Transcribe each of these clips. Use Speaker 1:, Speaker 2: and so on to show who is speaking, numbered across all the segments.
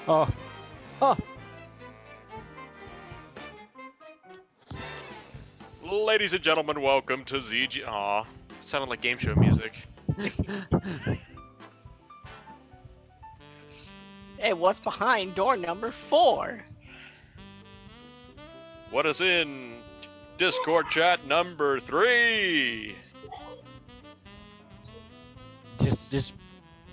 Speaker 1: Oh, oh,
Speaker 2: Ladies and gentlemen, welcome to ZG. Aw, it sounded like game show music.
Speaker 3: Hey, what's behind door number 4?
Speaker 2: What is in Discord chat number 3?
Speaker 1: just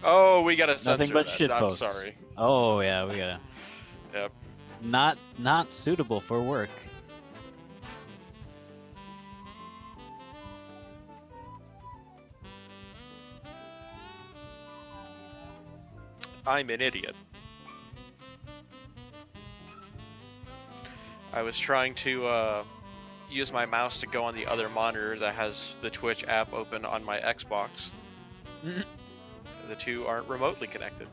Speaker 2: Oh, we gotta censor
Speaker 1: nothing but
Speaker 2: that.
Speaker 1: shit
Speaker 2: I'm
Speaker 1: posts.
Speaker 2: sorry.
Speaker 1: Oh yeah, we gotta.
Speaker 2: Yep.
Speaker 1: Not suitable for work.
Speaker 2: I'm an idiot. I was trying to use my mouse to go on the other monitor that has the Twitch app open on my Xbox. The two aren't remotely connected.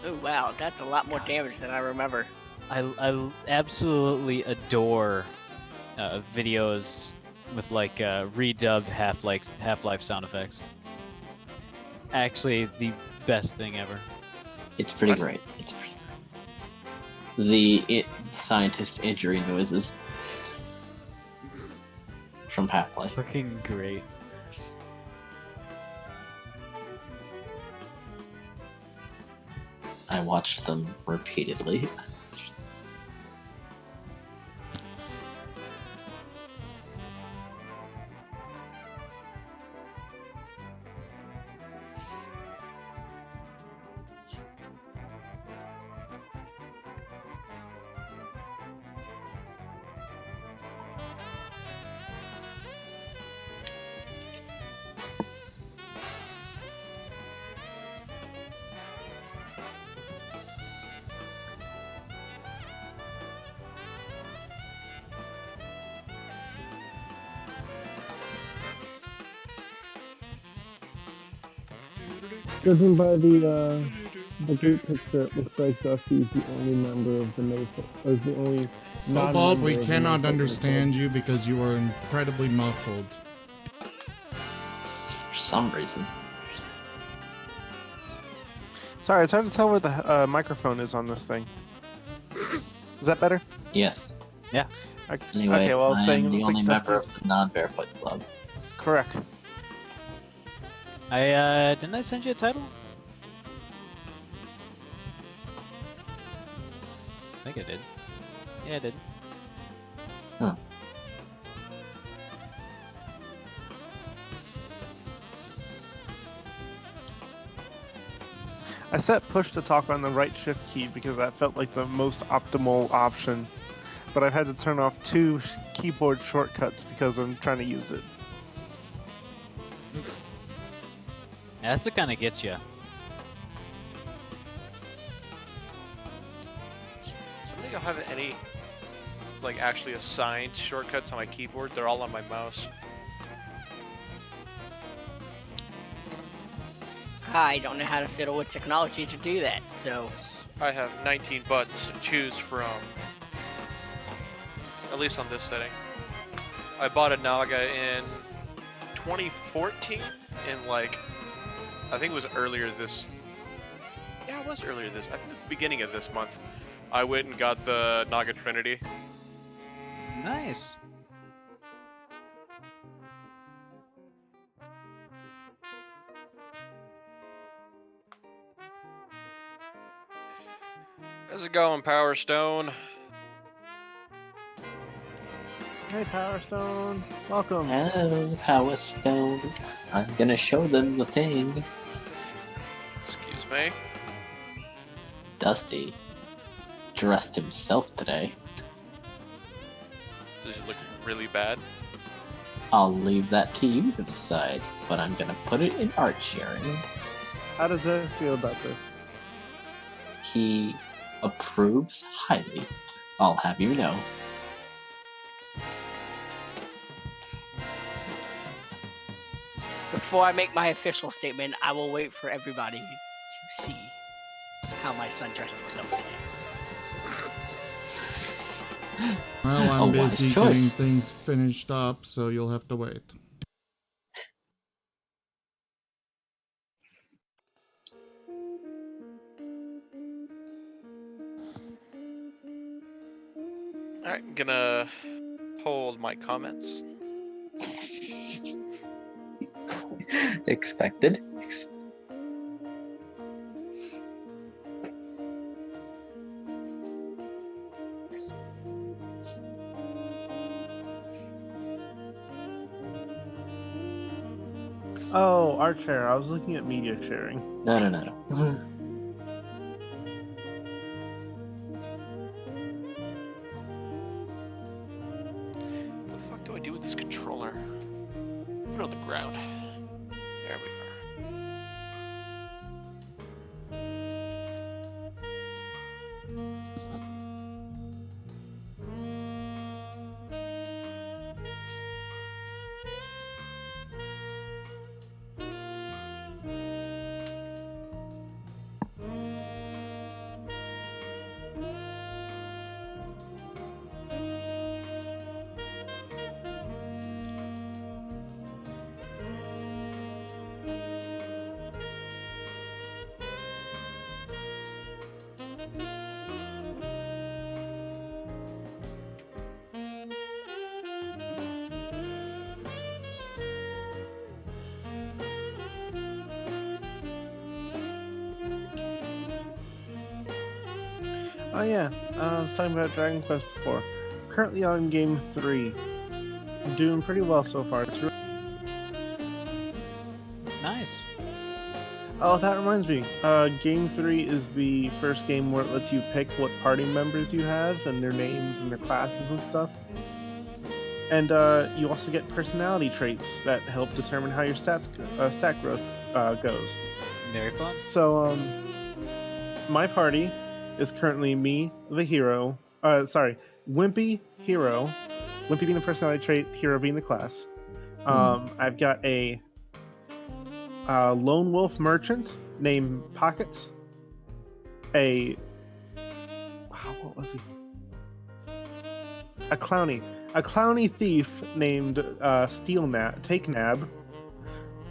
Speaker 3: Oh wow, that's a lot more damage than I remember.
Speaker 1: I absolutely adore videos with like redubbed Half-Life sound effects. It's actually the best thing ever.
Speaker 4: It's pretty great. It's pretty great. The scientist injury noises from Half-Life.
Speaker 1: Fucking great.
Speaker 4: I watched them repeatedly.
Speaker 5: Judging by the group picture, it looks like Dusty's the only member of the Mayfair, or the only
Speaker 6: Cobalt,
Speaker 5: non-member
Speaker 6: we
Speaker 5: of the
Speaker 6: cannot
Speaker 5: Mayfair
Speaker 6: understand you because you are incredibly muffled.
Speaker 4: For some reason.
Speaker 5: Sorry, it's hard to tell where the microphone is on this thing. Is that better?
Speaker 4: Yes.
Speaker 1: Yeah.
Speaker 4: Anyway,
Speaker 5: okay, well, I was
Speaker 4: I
Speaker 5: saying
Speaker 4: am
Speaker 5: it
Speaker 4: the
Speaker 5: looks
Speaker 4: only
Speaker 5: like
Speaker 4: member
Speaker 5: Dusty's
Speaker 4: of the non-barefoot club.
Speaker 5: correct.
Speaker 1: Didn't I send you a title? I think I did. Yeah, I did.
Speaker 4: Huh.
Speaker 5: I set push to talk on the right shift key because that felt like the most optimal option, but I've had to turn off 2 keyboard shortcuts because I'm trying to use it.
Speaker 1: That's what kind of gets you.
Speaker 2: So I don't have any, like, actually assigned shortcuts on my keyboard. They're all on my mouse.
Speaker 3: I don't know how to fiddle with technology to do that, so
Speaker 2: I have 19 buttons to choose from. At least on this setting. I bought a Naga in 2014 in like, I think it was earlier this, yeah, it was earlier this, I think it's the beginning of this month. I went and got the Naga Trinity.
Speaker 1: Nice.
Speaker 2: How's it going, Power Stone?
Speaker 5: Hey, Power Stone, welcome.
Speaker 4: Hello, Power Stone. I'm gonna show them the thing.
Speaker 2: Excuse me.
Speaker 4: Dusty dressed himself today.
Speaker 2: Does he look really bad?
Speaker 4: I'll leave that to you to decide, but I'm gonna put it in art sharing.
Speaker 5: How does Ed feel about this?
Speaker 4: He approves highly. I'll have you know.
Speaker 3: before I make my official statement, I will wait for everybody to see how my son dressed himself today.
Speaker 6: Well,
Speaker 4: A
Speaker 6: I'm
Speaker 4: wise
Speaker 6: busy
Speaker 4: choice.
Speaker 6: getting things finished up, so you'll have to wait.
Speaker 2: Alright, gonna hold my comments.
Speaker 4: Expected.
Speaker 5: Oh, art share. I was looking at media sharing.
Speaker 4: No.
Speaker 2: What the fuck do I do with this controller? Put it on the ground. There we are.
Speaker 5: Oh yeah, I was talking about Dragon Quest before. Currently on game 3. I'm doing pretty well so far. It's really...
Speaker 1: Nice.
Speaker 5: Oh, that reminds me. Game 3 is the first game where it lets you pick what party members you have and their names and their classes and stuff. And you also get personality traits that help determine how your stat growth goes.
Speaker 1: Very fun.
Speaker 5: So, my party is currently me, the hero. Wimpy, hero. Wimpy being the personality trait, hero being the class. I've got a lone wolf merchant named Pockets. What was he? A clowny thief named Take Nab,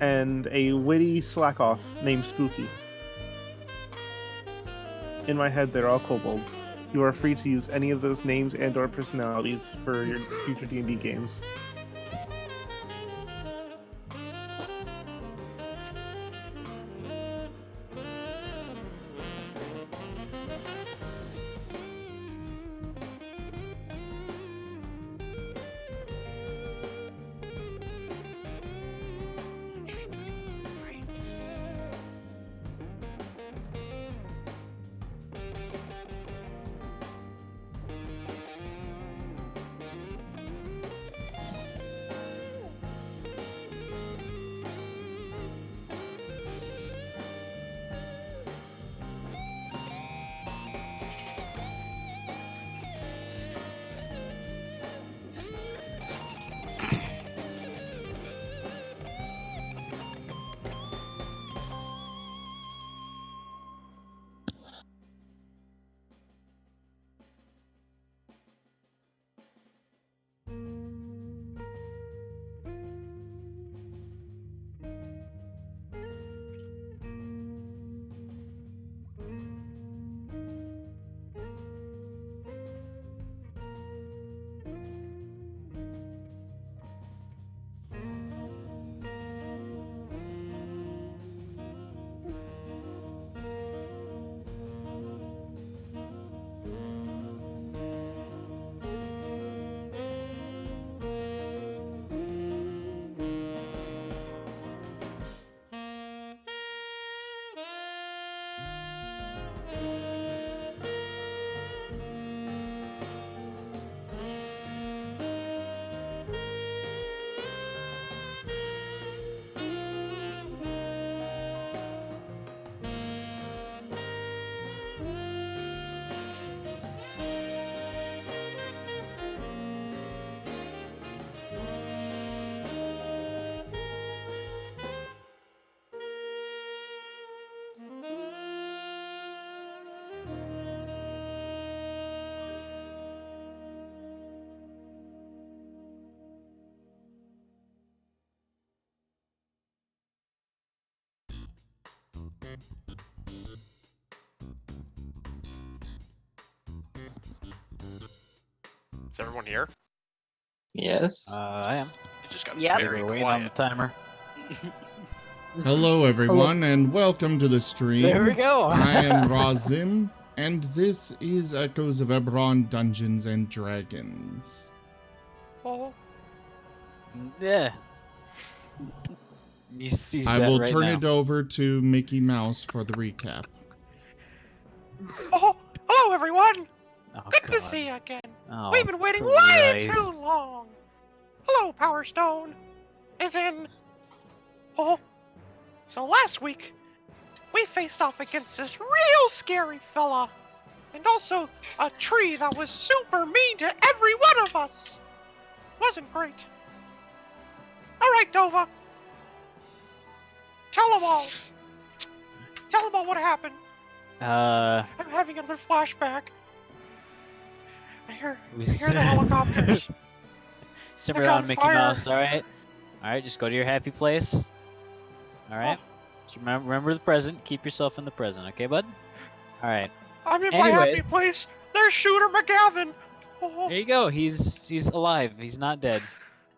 Speaker 5: and a witty slackoff named Spooky. In my head, they're all kobolds. You are free to use any of those names and/or personalities for your future D&D games.
Speaker 2: Is everyone here?
Speaker 4: Yes.
Speaker 1: I am.
Speaker 2: It just got
Speaker 3: Yep.
Speaker 1: They
Speaker 2: very
Speaker 1: were waiting on the
Speaker 2: quiet.
Speaker 1: timer.
Speaker 6: Hello, everyone, and welcome to the stream.
Speaker 1: There we go.
Speaker 6: I am Razim, and this is Echoes of Eberron Dungeons and Dragons.
Speaker 2: Oh,
Speaker 1: Yeah. You see
Speaker 6: I
Speaker 1: that
Speaker 6: will
Speaker 1: right
Speaker 6: turn
Speaker 1: now.
Speaker 6: it over to Mickey Mouse for the recap.
Speaker 2: oh, hello everyone.
Speaker 1: Oh,
Speaker 2: Good to
Speaker 1: God.
Speaker 2: see you again.
Speaker 1: Oh,
Speaker 2: We've been waiting way too
Speaker 1: Christ.
Speaker 2: long. Hello, Power Stone. Is in. Oh, so last week we faced off against this real scary fella, and also a tree that was super mean to every one of us. Wasn't great. All right, Dova. Tell them all. Tell them all what happened. I'm having another flashback. I hear the helicopters.
Speaker 1: Simmer
Speaker 2: The
Speaker 1: down, Mickey
Speaker 2: gunfire.
Speaker 1: Mouse, alright? Alright, just go to your happy place. Alright? Just remember the present. Keep yourself in the present, okay, bud? Alright.
Speaker 2: I'm in my
Speaker 1: Anyways.
Speaker 2: happy place. There's Shooter McGavin. Oh,
Speaker 1: There you go. He's alive. He's not dead.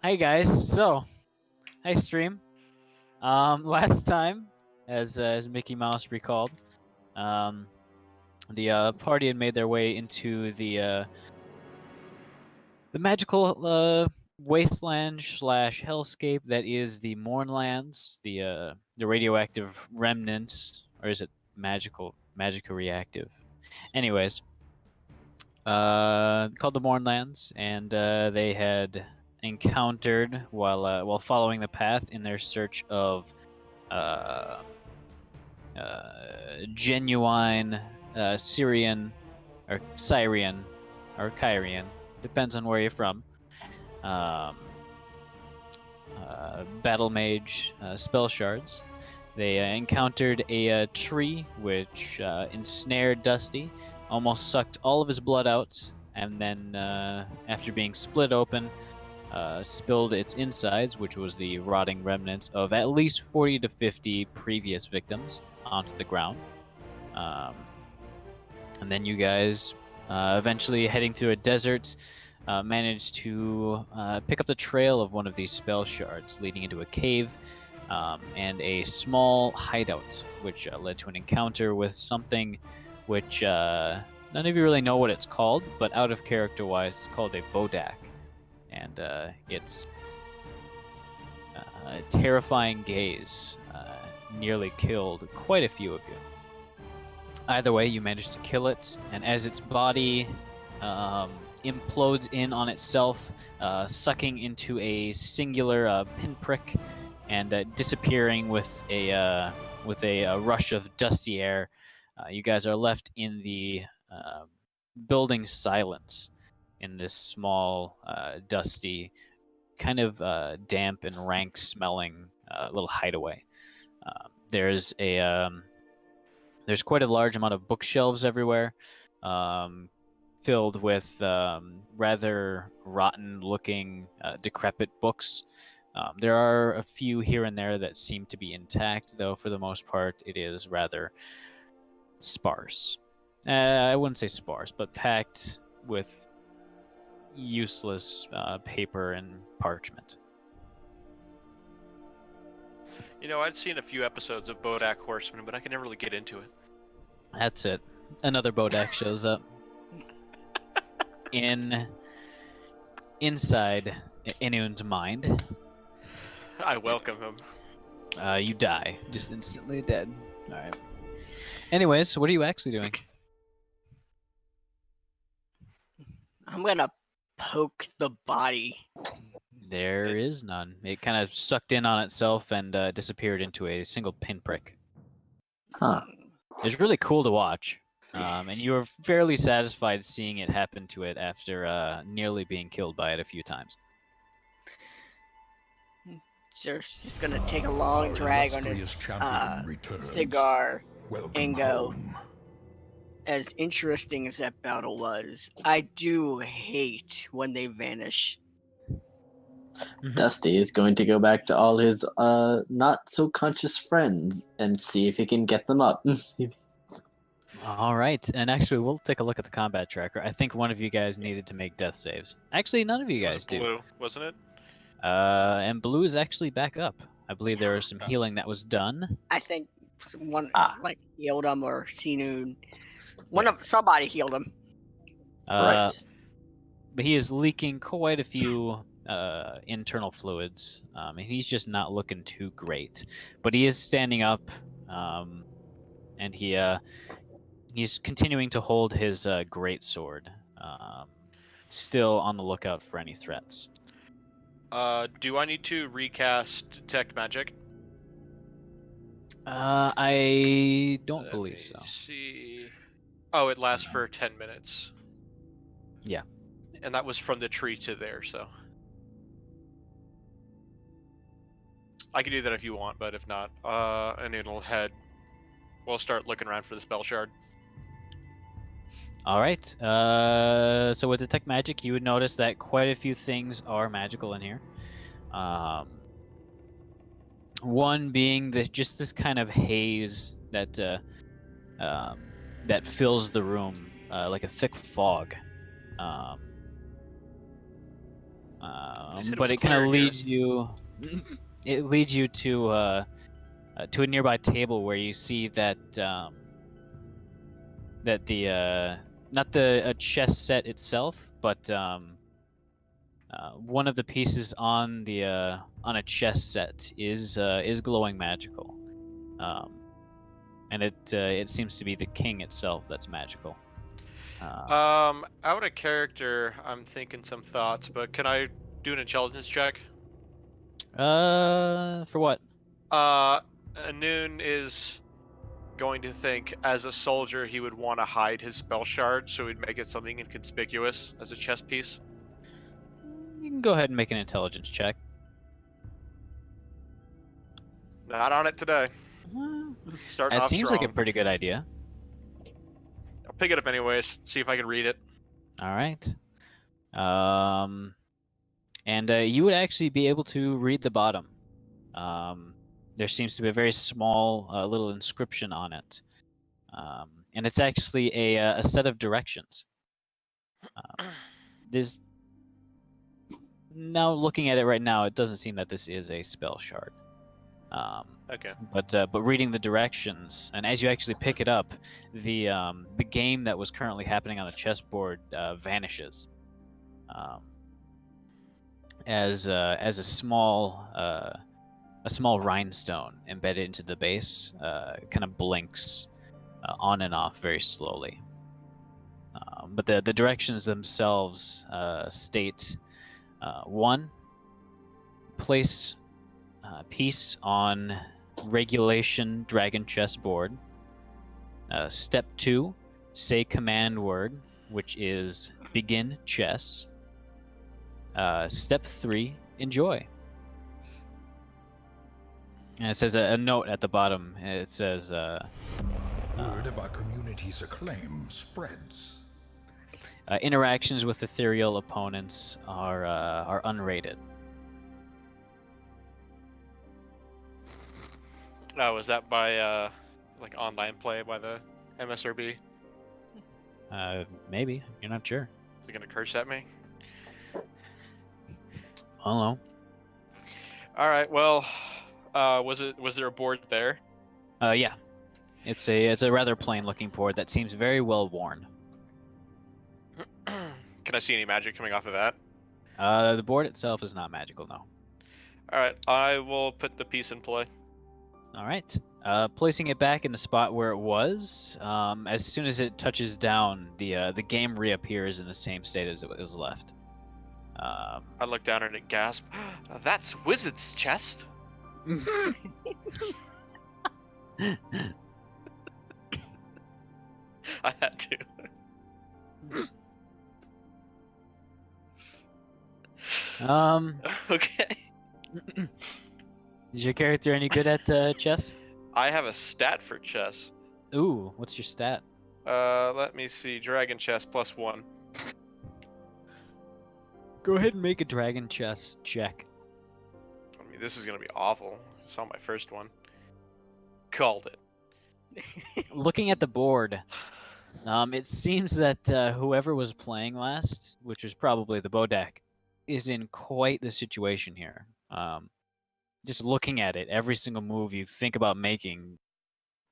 Speaker 1: Hi guys. So, hi stream. Last time, as Mickey Mouse recalled, the party had made their way into the magical wasteland slash hellscape that is the Mournlands, the radioactive remnants, or is it magical reactive? Anyways, called the Mournlands, and they had encountered while following the path in their search of uh, genuine Syrian or Syrian or Kyrian, depends on where you're from. Battle mage spell shards. They encountered a tree which ensnared Dusty, almost sucked all of his blood out, and then after being split open, spilled its insides, which was the rotting remnants of at least 40 to 50 previous victims, onto the ground. And then you guys, eventually heading through a desert, managed to pick up the trail of one of these spell shards, leading into a cave and a small hideout, which led to an encounter with something which none of you really know what it's called, but out of character-wise, it's called a Bodak. And its terrifying gaze nearly killed quite a few of you. Either way, you managed to kill it, and as its body implodes in on itself, sucking into a singular pinprick and disappearing with a rush of dusty air, you guys are left in the building silence in this small, dusty, kind of damp and rank smelling little hideaway. There's quite a large amount of bookshelves everywhere, filled with rather rotten-looking, decrepit books. There are a few here and there that seem to be intact, though for the most part it is rather sparse. I wouldn't say sparse, but packed with useless paper and parchment.
Speaker 2: you know, I'd seen a few episodes of Bodak Horseman, but I could never really get into it.
Speaker 1: That's it. Another Bodak shows up. Inside Inun's mind,
Speaker 2: I welcome him.
Speaker 1: you die. Just instantly dead. Alright. Anyways, so what are you actually doing?
Speaker 3: I'm gonna poke the body.
Speaker 1: There is none. It kind of sucked in on itself and disappeared into a single pinprick.
Speaker 4: Huh.
Speaker 1: It's really cool to watch. And you were fairly satisfied seeing it happen to it after nearly being killed by it a few times.
Speaker 3: Just gonna take a long drag on his cigar and go. As interesting as that battle was, I do hate when they vanish.
Speaker 4: Dusty is going to go back to all his not so conscious friends and see if he can get them up.
Speaker 1: All right, and actually, we'll take a look at the combat tracker. I think one of you guys needed to make death saves. Actually, none of you
Speaker 2: It was
Speaker 1: guys do.
Speaker 2: blue, wasn't it?
Speaker 1: And blue is actually back up. I believe there was some healing that was done.
Speaker 3: I think one
Speaker 4: Ah.
Speaker 3: like healed him or Sinu. Somebody healed him.
Speaker 1: Uh,
Speaker 4: Right.
Speaker 1: But he is leaking quite a few internal fluids, and he's just not looking too great. But he is standing up, and he's continuing to hold his great sword, still on the lookout for any threats.
Speaker 2: Do I need to recast Detect Magic?
Speaker 1: I don't
Speaker 2: Let
Speaker 1: believe
Speaker 2: me
Speaker 1: so.
Speaker 2: see. Oh, it lasts for 10 minutes.
Speaker 1: Yeah.
Speaker 2: And that was from the tree to there, so. I can do that if you want, but if not, and it'll head. We'll start looking around for the spell shard.
Speaker 1: All right. So with Detect Magic, you would notice that quite a few things are magical in here. One being just this kind of haze that that fills the room like a thick fog.
Speaker 2: You said it
Speaker 1: But
Speaker 2: was
Speaker 1: it kind
Speaker 2: clear
Speaker 1: of
Speaker 2: in here.
Speaker 1: leads you. It leads you to a nearby table where you see that that the not the chess set itself, but one of the pieces on a chess set is glowing magical, and it seems to be the king itself that's magical.
Speaker 2: Out of character, I'm thinking some thoughts, but can I do an intelligence check?
Speaker 1: For what?
Speaker 2: Noon is going to think as a soldier he would want to hide his spell shard, so he'd make it something inconspicuous as a chess piece.
Speaker 1: You can go ahead and make an intelligence check.
Speaker 2: Not on it today. Starting
Speaker 1: That
Speaker 2: off
Speaker 1: seems like a
Speaker 2: strong.
Speaker 1: pretty good idea.
Speaker 2: I'll pick it up anyways, see if I can read it.
Speaker 1: All right. And you would actually be able to read the bottom. There seems to be a very small little inscription on it. And it's actually a set of directions. This Now looking at it right now, it doesn't seem that this is a spell shard.
Speaker 2: Okay.
Speaker 1: But reading the directions, and as you actually pick it up, the game that was currently happening on the chessboard vanishes. As a small rhinestone embedded into the base kind of blinks on and off very slowly. But the directions themselves state 1, place piece on regulation dragon chessboard. Step 2, say command word, which is begin chess. Step 3, enjoy. And it says a note at the bottom. It says,
Speaker 7: word of our community's acclaim spreads.
Speaker 1: interactions with ethereal opponents are unrated.
Speaker 2: Oh, was that by like online play by the MSRB?
Speaker 1: Maybe. You're not sure.
Speaker 2: Is it gonna curse at me?
Speaker 1: I don't know.
Speaker 2: All right. Well, was there a board there?
Speaker 1: Yeah. It's a rather plain looking board that seems very well worn.
Speaker 2: Can I see any magic coming off of that?
Speaker 1: The board itself is not magical, no.
Speaker 2: All right. I will put the piece in play.
Speaker 1: All right. Placing it back in the spot where it was, as soon as it touches down, the game reappears in the same state as it was left.
Speaker 2: I look down and gasp. That's Wizard's chest. I had to. Okay.
Speaker 1: Is your character any good at chess?
Speaker 2: I have a stat for chess.
Speaker 1: Ooh, what's your stat?
Speaker 2: Let me see. Dragon chess +1.
Speaker 1: Go ahead and make a dragon chess check.
Speaker 2: I mean, this is gonna be awful. I saw my first one. Called it.
Speaker 1: Looking at the board, it seems that whoever was playing last, which was probably the Bodak, is in quite the situation here. Just looking at it, every single move you think about making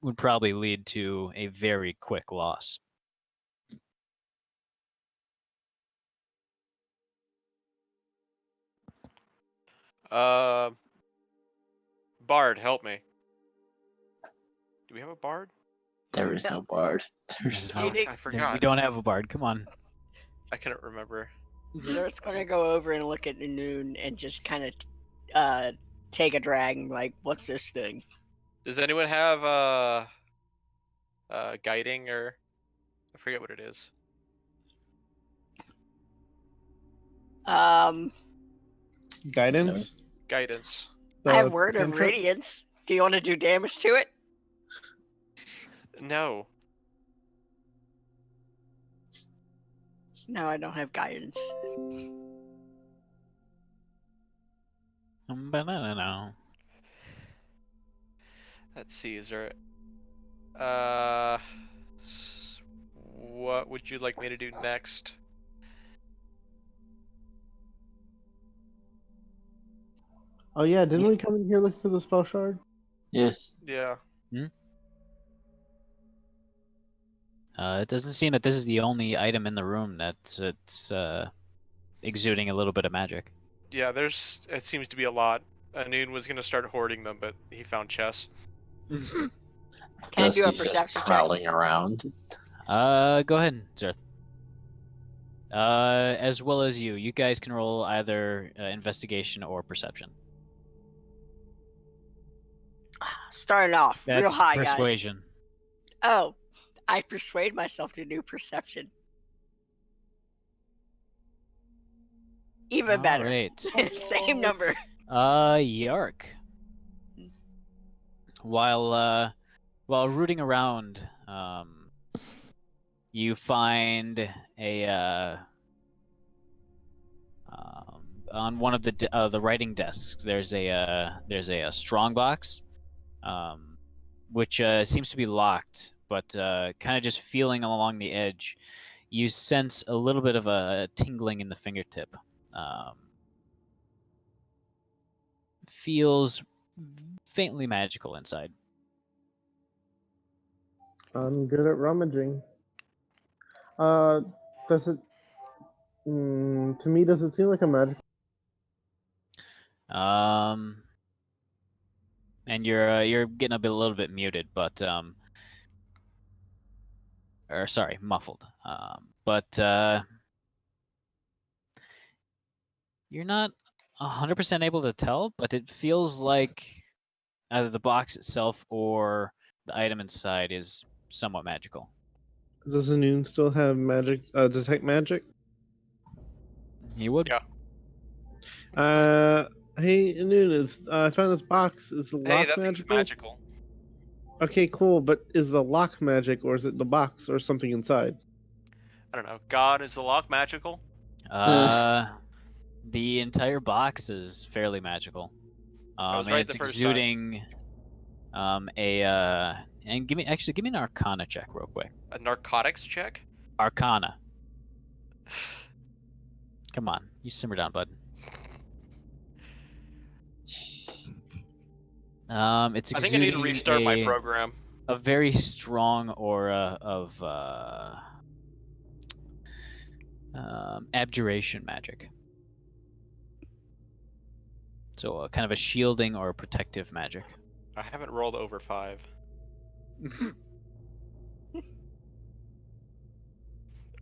Speaker 1: would probably lead to a very quick loss.
Speaker 2: Bard, help me. Do we have a bard?
Speaker 4: There is no bard. There's
Speaker 1: No,
Speaker 2: I forgot.
Speaker 1: we don't have a bard. Come on.
Speaker 2: I couldn't remember.
Speaker 3: Zert's gonna go over and look at Noon and just kind of take a drag and like, what's this thing?
Speaker 2: Does anyone have guiding or I forget what it is.
Speaker 5: Guidance.
Speaker 2: Guidance.
Speaker 3: I have Word of
Speaker 5: cantrip?
Speaker 3: Radiance. Do you want to do damage to it?
Speaker 2: No.
Speaker 3: No, I don't have guidance.
Speaker 1: Banana.
Speaker 2: Let's see, is there what would you like me to do next?
Speaker 5: Oh yeah, didn't we come in here looking for the spell shard?
Speaker 4: Yes.
Speaker 2: Yeah.
Speaker 1: It doesn't seem that this is the only item in the room that's exuding a little bit of magic.
Speaker 2: Yeah, it seems to be a lot. Noon was gonna start hoarding them, but he found chess.
Speaker 3: Can I do a
Speaker 4: Dusty's just
Speaker 3: perception check?
Speaker 4: prowling around.
Speaker 1: Go ahead, Zerth. As well as you. You guys can roll either investigation or perception.
Speaker 3: Starting off
Speaker 1: That's
Speaker 3: real high,
Speaker 1: persuasion.
Speaker 3: guys. Oh, I persuade myself to do perception. Even better.
Speaker 1: Alright.
Speaker 3: Same number.
Speaker 1: Yark. While rooting around, you find a on one of the writing desks. There's a strong box, which seems to be locked, but kind of just feeling along the edge, you sense a little bit of a tingling in the fingertip. Feels faintly magical inside.
Speaker 5: I'm good at rummaging. Does it? To me, does it seem like a magic?
Speaker 1: And you're getting a little bit muted, but or sorry, muffled. But you're not 100% able to tell, but it feels like either the box itself or the item inside is somewhat magical.
Speaker 5: Does Noon still have magic? Detect magic?
Speaker 1: He would.
Speaker 5: Yeah. Hey, Noon, I found this box. Is the
Speaker 2: Hey,
Speaker 5: lock
Speaker 2: that thing's
Speaker 5: magical?
Speaker 2: magical.
Speaker 5: Okay, cool. But is the lock magic, or is it the box, or something inside?
Speaker 2: I don't know. God, is the lock magical?
Speaker 1: The entire box is fairly magical.
Speaker 2: I was
Speaker 1: And
Speaker 2: right
Speaker 1: it's
Speaker 2: the first
Speaker 1: exuding and give me an Arcana check real quick.
Speaker 2: A narcotics check?
Speaker 1: Arcana. Come on, you simmer down, bud. It's
Speaker 2: I think I need to
Speaker 1: exuding
Speaker 2: restart my program.
Speaker 1: a very strong aura of abjuration magic. So kind of a shielding or a protective magic.
Speaker 2: I haven't rolled over 5.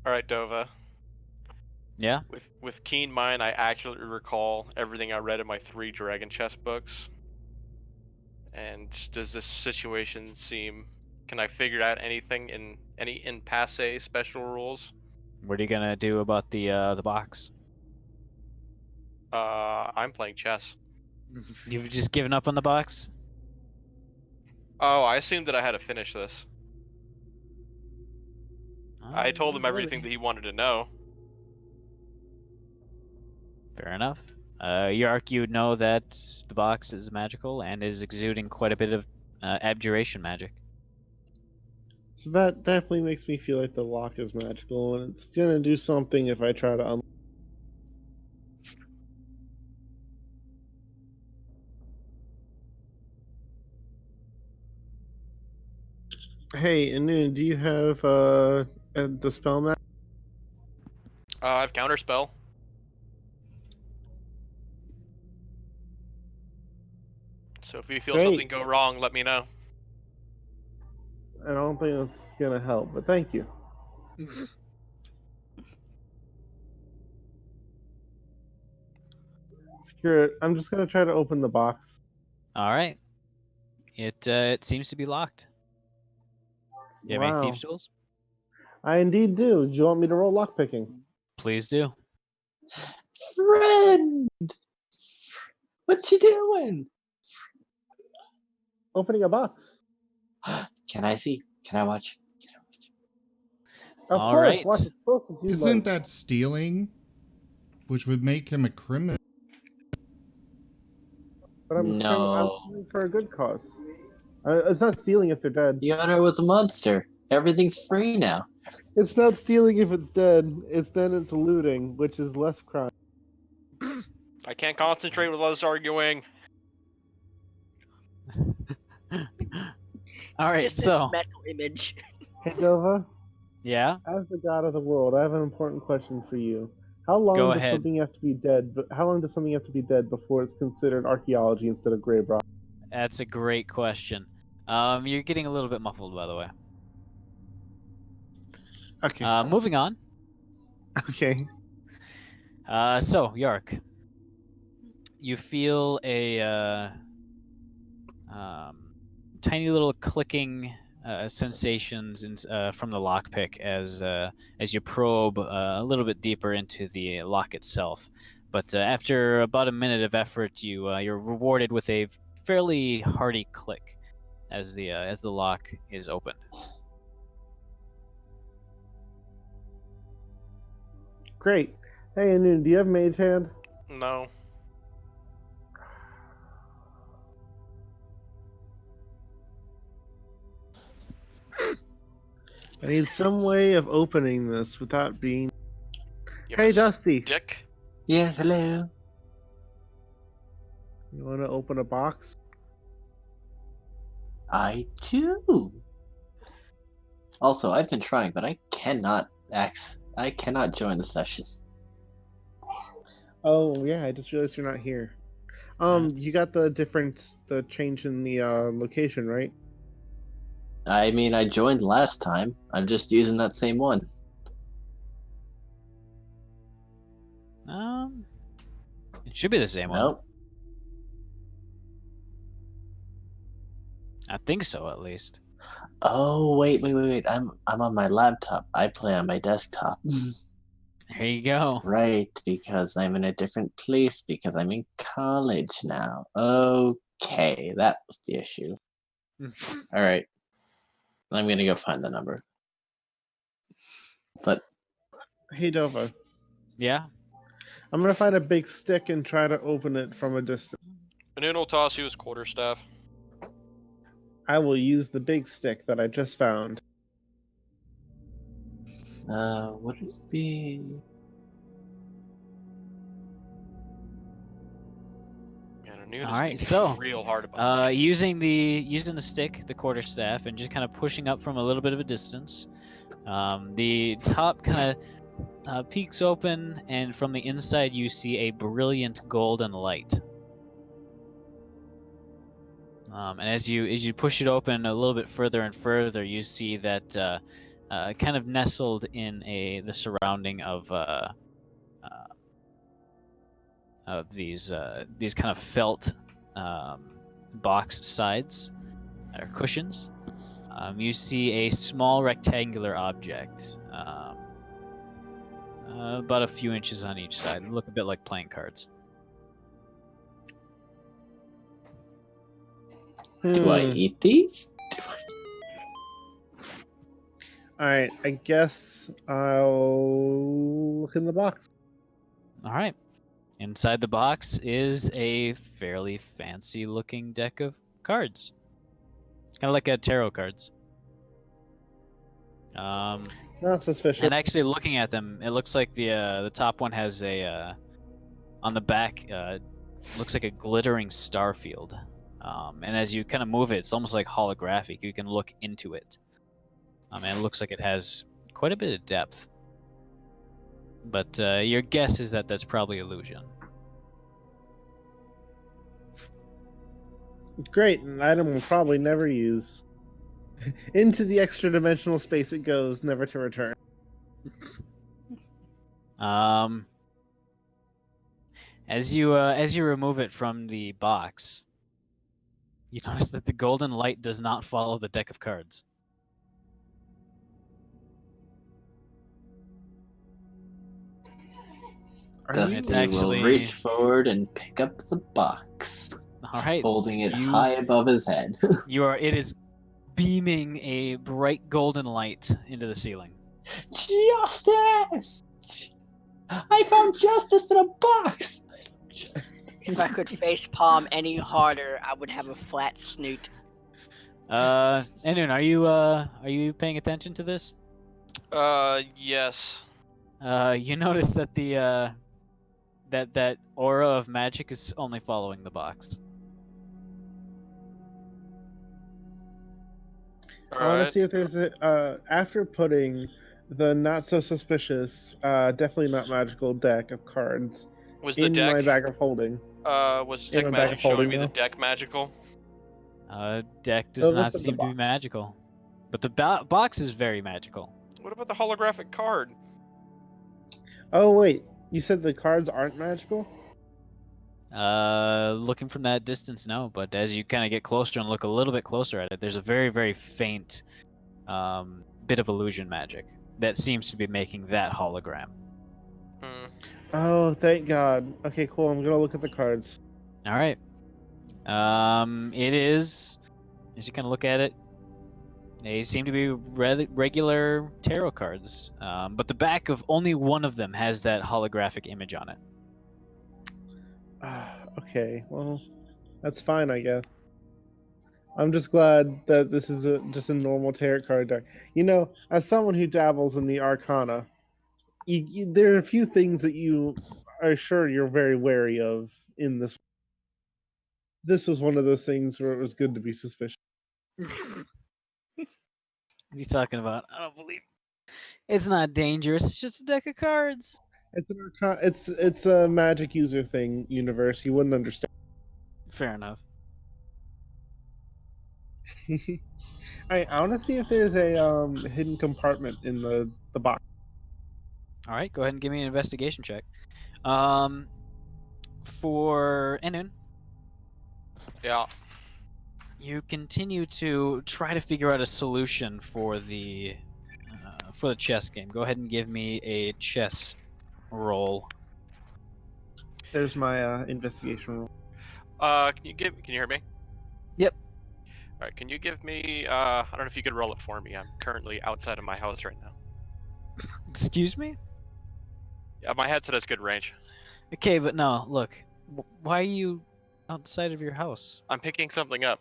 Speaker 2: Alright, Dova.
Speaker 1: Yeah?
Speaker 2: With keen mind, I accurately recall everything I read in my 3 Dragon Chess books. And does this situation seem... Can I figure out anything in any in passe special rules?
Speaker 1: What are you gonna do about the box?
Speaker 2: I'm playing chess.
Speaker 1: You've just given up on the box?
Speaker 2: Oh, I assumed that I had to finish this. I told him
Speaker 1: Not
Speaker 2: everything that
Speaker 1: really.
Speaker 2: he wanted to know.
Speaker 1: Fair enough. Yark, you know that the box is magical and is exuding quite a bit of abjuration magic.
Speaker 5: So that definitely makes me feel like the lock is magical, and it's gonna do something if I try to unlock. Hey, Anu, do you have the spell map?
Speaker 2: I have counterspell. So if you feel something
Speaker 5: Great.
Speaker 2: go wrong, let me know.
Speaker 5: I don't think that's gonna help, but thank you. Screw it. I'm just gonna try to open the box.
Speaker 1: All right. It seems to be locked. Do you have any
Speaker 5: Wow.
Speaker 1: thieves' tools?
Speaker 5: I indeed do. Do you want me to roll lockpicking?
Speaker 1: Please do.
Speaker 4: Friend! What you doing?
Speaker 5: Opening a box.
Speaker 4: Can I see? Can I watch?
Speaker 5: Of
Speaker 1: All
Speaker 5: course.
Speaker 1: right.
Speaker 5: Watch as close as you
Speaker 6: Isn't
Speaker 5: like.
Speaker 6: that stealing? Which would make him a criminal.
Speaker 5: But I'm
Speaker 4: No.
Speaker 5: doing for a good cause. It's not stealing if they're dead.
Speaker 4: The owner was a monster. Everything's free now.
Speaker 5: It's not stealing if it's dead. It's looting, which is less crime.
Speaker 2: I can't concentrate with us arguing.
Speaker 1: All right.
Speaker 3: Just this
Speaker 1: So
Speaker 3: mental image.
Speaker 5: Hey Dova,
Speaker 1: yeah,
Speaker 5: as the god of the world, I have an important question for you. How long
Speaker 1: go
Speaker 5: does
Speaker 1: ahead.
Speaker 5: something have to be dead? How long does something have to be dead before it's considered archaeology instead of grave rock?
Speaker 1: That's a great question. You're getting a little bit muffled, by the way.
Speaker 5: Okay.
Speaker 1: Moving on.
Speaker 5: Okay.
Speaker 1: So Yark, you feel a tiny little clicking sensations from the lockpick as you probe a little bit deeper into the lock itself. But after about a minute of effort, you're rewarded with a fairly hearty click as the lock is opened.
Speaker 5: Great. Hey, Anu, do you have Mage Hand?
Speaker 2: No.
Speaker 5: I need some way of opening this without being.
Speaker 2: You have
Speaker 5: Hey,
Speaker 2: a
Speaker 5: Dusty.
Speaker 2: stick?
Speaker 4: Yes, hello.
Speaker 5: You want to open a box?
Speaker 4: I do. Also, I've been trying, but I cannot join the session.
Speaker 5: Oh yeah, I just realized you're not here. You got the change in the location, right?
Speaker 4: I mean, I joined last time. I'm just using that same one.
Speaker 1: It should be the same one.
Speaker 4: Nope.
Speaker 1: I think so, at least.
Speaker 4: Oh, wait. I'm on my laptop. I play on my desktop.
Speaker 1: There you go.
Speaker 4: Right, because I'm in a different place because I'm in college now. Okay, that was the issue. All right. I'm going to go find the number. But
Speaker 5: Hey, Dova.
Speaker 1: Yeah.
Speaker 5: I'm gonna find a big stick and try to open it from a distance.
Speaker 2: And then will toss you his quarterstaff.
Speaker 5: I will use the big stick that I just found.
Speaker 4: would it be?
Speaker 2: Man, Anun
Speaker 1: All
Speaker 2: is
Speaker 1: right,
Speaker 2: thinking
Speaker 1: so
Speaker 2: real hard about this.
Speaker 1: using the stick, the quarterstaff, and just kind of pushing up from a little bit of a distance. The top kind of peeks open, and from the inside you see a brilliant golden light. And as you push it open a little bit further and further, you see that kind of nestled in the surrounding of these kind of felt box sides or cushions. You see a small rectangular object, about a few inches on each side. They look a bit like playing cards.
Speaker 4: Do I eat these?
Speaker 5: Alright, I guess I'll look in the box.
Speaker 1: All right. Inside the box is a fairly fancy-looking deck of cards, kind of like a tarot cards.
Speaker 5: Not suspicious.
Speaker 1: And actually, looking at them, it looks like the top one has a on the back. Looks like a glittering star field. And as you kind of move it, it's almost like holographic. You can look into it. And it looks like it has quite a bit of depth. But your guess is that that's probably illusion.
Speaker 5: Great, an item we'll probably never use. Into the extra dimensional space it goes, never to return.
Speaker 1: As you remove it from the box, you notice that the golden light does not follow the deck of cards.
Speaker 4: Dusty will reach forward and pick up the box,
Speaker 1: all right,
Speaker 4: holding it high above his head.
Speaker 1: It is beaming a bright golden light into the ceiling.
Speaker 4: Justice! I found justice in a box!
Speaker 3: If I could face palm any harder, I would have a flat snoot.
Speaker 1: Enun, are you paying attention to this?
Speaker 2: Yes.
Speaker 1: You notice that the that aura of magic is only following the box.
Speaker 5: I want to see if there's a after putting the not so suspicious, definitely not magical deck of cards
Speaker 2: Was the
Speaker 5: in
Speaker 2: deck,
Speaker 5: my bag of holding.
Speaker 2: Was Detect Magic showing me the deck magical?
Speaker 1: Deck does not seem to be magical, but the box is very magical.
Speaker 2: What about the holographic card?
Speaker 5: Oh wait, you said the cards aren't magical?
Speaker 1: Looking from that distance, no. But as you kind of get closer and look a little bit closer at it, there's a very, very faint bit of illusion magic that seems to be making that hologram.
Speaker 5: Oh, thank God. Okay, cool. I'm gonna look at the cards.
Speaker 1: All right. It is, as you kind of look at it, they seem to be regular tarot cards, but the back of only one of them has that holographic image on it.
Speaker 5: Okay, well, that's fine, I guess. I'm just glad that this is just a normal tarot card deck. You know, as someone who dabbles in the Arcana, there are a few things that you are sure you're very wary of in this. This was one of those things where it was good to be suspicious.
Speaker 1: What are you talking about? I don't believe it's not dangerous. It's just a deck of cards.
Speaker 5: It's an it's a magic user thing universe. You wouldn't understand.
Speaker 1: Fair enough.
Speaker 5: I want to see if there's a hidden compartment in the box.
Speaker 1: All right, go ahead and give me an investigation check. For Enun.
Speaker 2: Yeah.
Speaker 1: You continue to try to figure out a solution for the chess game. Go ahead and give me a chess roll.
Speaker 5: There's my investigation roll.
Speaker 2: Can you hear me?
Speaker 1: Yep.
Speaker 2: All right. Can you give me? I don't know if you could roll it for me. I'm currently outside of my house right now.
Speaker 1: Excuse me?
Speaker 2: Yeah, my headset has good range.
Speaker 1: Okay, but no. Look, why are you outside of your house?
Speaker 2: I'm picking something up.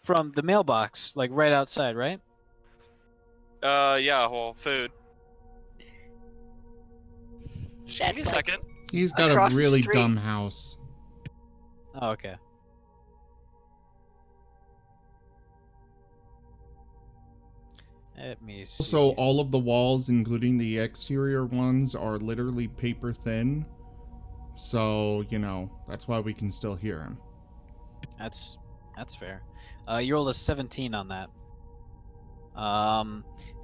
Speaker 1: From the mailbox, like right outside, right?
Speaker 2: Yeah. Well, food. Just give me a second.
Speaker 6: He's got a really dumb house.
Speaker 1: Oh, okay. Let me see.
Speaker 6: So all of the walls, including the exterior ones, are literally paper thin. So, you know, that's why we can still hear him.
Speaker 1: That's fair. You rolled a 17 on that.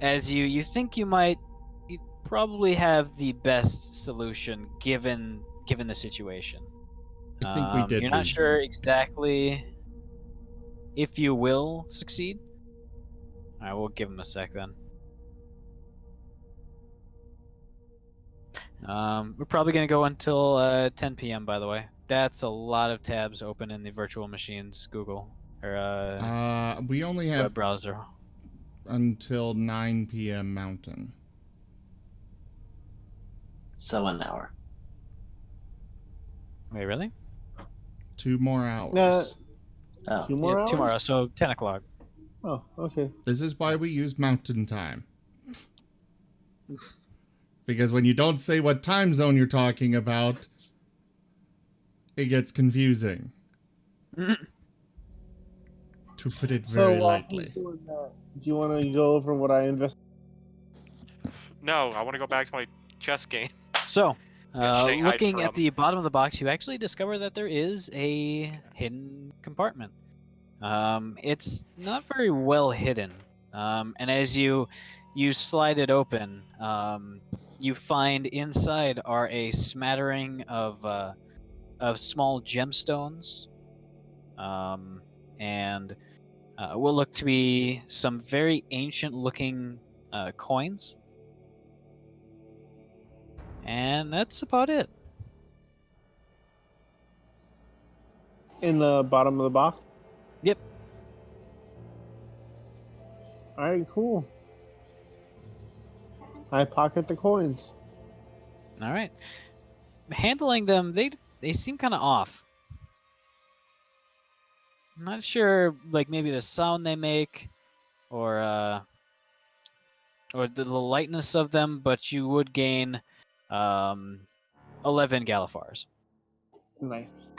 Speaker 1: As you think you probably have the best solution given the situation.
Speaker 6: I think we did.
Speaker 1: You're not sure exactly if you will succeed. All right, we'll give him a sec then. We're probably gonna go until 10 p.m. By the way, that's a lot of tabs open in the virtual machines Google or
Speaker 6: we only have
Speaker 1: web browser
Speaker 6: until 9 p.m. Mountain.
Speaker 4: So an hour.
Speaker 1: Wait, really?
Speaker 6: 2 more hours.
Speaker 5: 2 more hours?
Speaker 1: Tomorrow, so 10 o'clock.
Speaker 5: Oh, okay.
Speaker 6: This is why we use mountain time. Because when you don't say what time zone you're talking about, it gets confusing. To put it very
Speaker 5: So, who's
Speaker 6: lightly.
Speaker 5: doing that? Do you want to go over what I invest?
Speaker 2: No, I want to go back to my chess game.
Speaker 1: So,
Speaker 2: Shanghai
Speaker 1: looking at
Speaker 2: from.
Speaker 1: the bottom of the box, you actually discover that there is a hidden compartment. It's not very well hidden, and as you slide it open, you find inside are a smattering of small gemstones, and what look to be some very ancient-looking coins, and that's about it.
Speaker 5: In the bottom of the box?
Speaker 1: Yep.
Speaker 5: Alright, cool. I pocket the coins.
Speaker 1: All right. Handling them, they seem kind of off. I'm not sure, like maybe the sound they make, or the lightness of them, but you would gain 11 Galifars.
Speaker 5: Nice.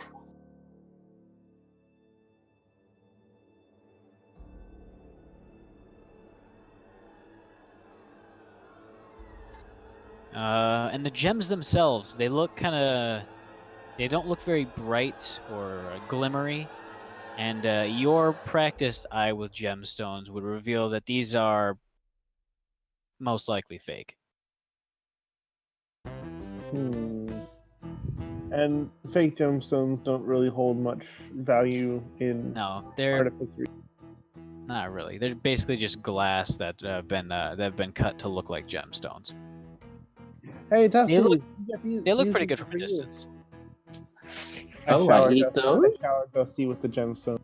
Speaker 1: And the gems themselves, they look they don't look very bright or glimmery. And your practiced eye with gemstones would reveal that these are most likely fake.
Speaker 5: And fake gemstones don't really hold much value in
Speaker 1: No, they're
Speaker 5: artificery.
Speaker 1: not really. They're basically just glass that have been cut to look like gemstones.
Speaker 5: Hey, Dusty,
Speaker 1: They look
Speaker 5: these
Speaker 1: pretty
Speaker 5: are
Speaker 1: good from a
Speaker 5: for you.
Speaker 1: distance.
Speaker 4: Oh, I eat those?
Speaker 5: I showered Dusty with the gemstone.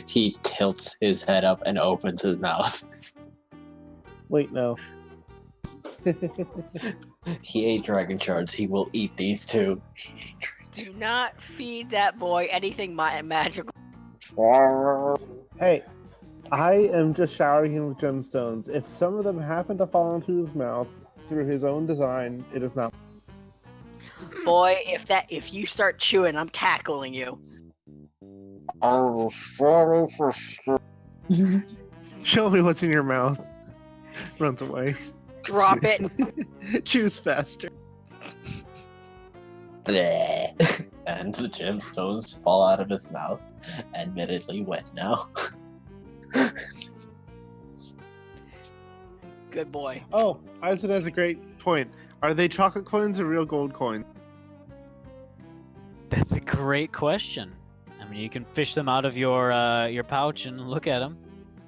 Speaker 4: He tilts his head up and opens his mouth.
Speaker 5: Wait, no.
Speaker 4: He ate dragon shards. He will eat these too.
Speaker 3: Do not feed that boy anything magical.
Speaker 5: Hey, I am just showering him with gemstones. If some of them happen to fall into his mouth through his own design, it is not.
Speaker 3: Boy, if you start chewing, I'm tackling you.
Speaker 5: Oh, sorry for Show me what's in your mouth. Runs away.
Speaker 3: Drop it.
Speaker 5: Choose faster.
Speaker 4: Bleh. And the gemstones fall out of his mouth, admittedly wet now.
Speaker 3: Good boy.
Speaker 5: Oh, Isaac has a great point. Are they chocolate coins or real gold coins?
Speaker 1: That's a great question. I mean, you can fish them out of your pouch and look at them.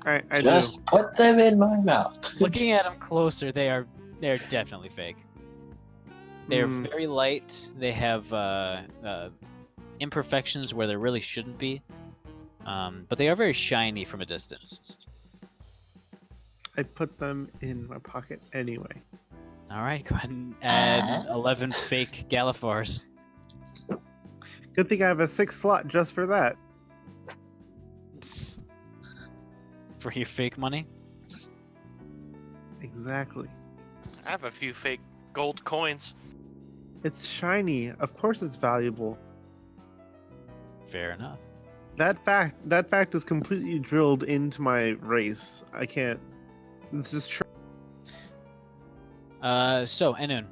Speaker 5: I
Speaker 4: Just put them in my mouth.
Speaker 1: Looking at them closer, they're definitely fake. They're very light. They have imperfections where there really shouldn't be, but they are very shiny from a distance.
Speaker 5: I put them in my pocket anyway.
Speaker 1: All right, go ahead and add 11 fake Galifars.
Speaker 5: Good thing I have a 6th slot just for that.
Speaker 1: For your fake money?
Speaker 5: Exactly.
Speaker 2: I have a few fake gold coins.
Speaker 5: It's shiny. Of course it's valuable.
Speaker 1: Fair enough.
Speaker 5: That fact is completely drilled into my race. I can't. This is true.
Speaker 1: So, Enun,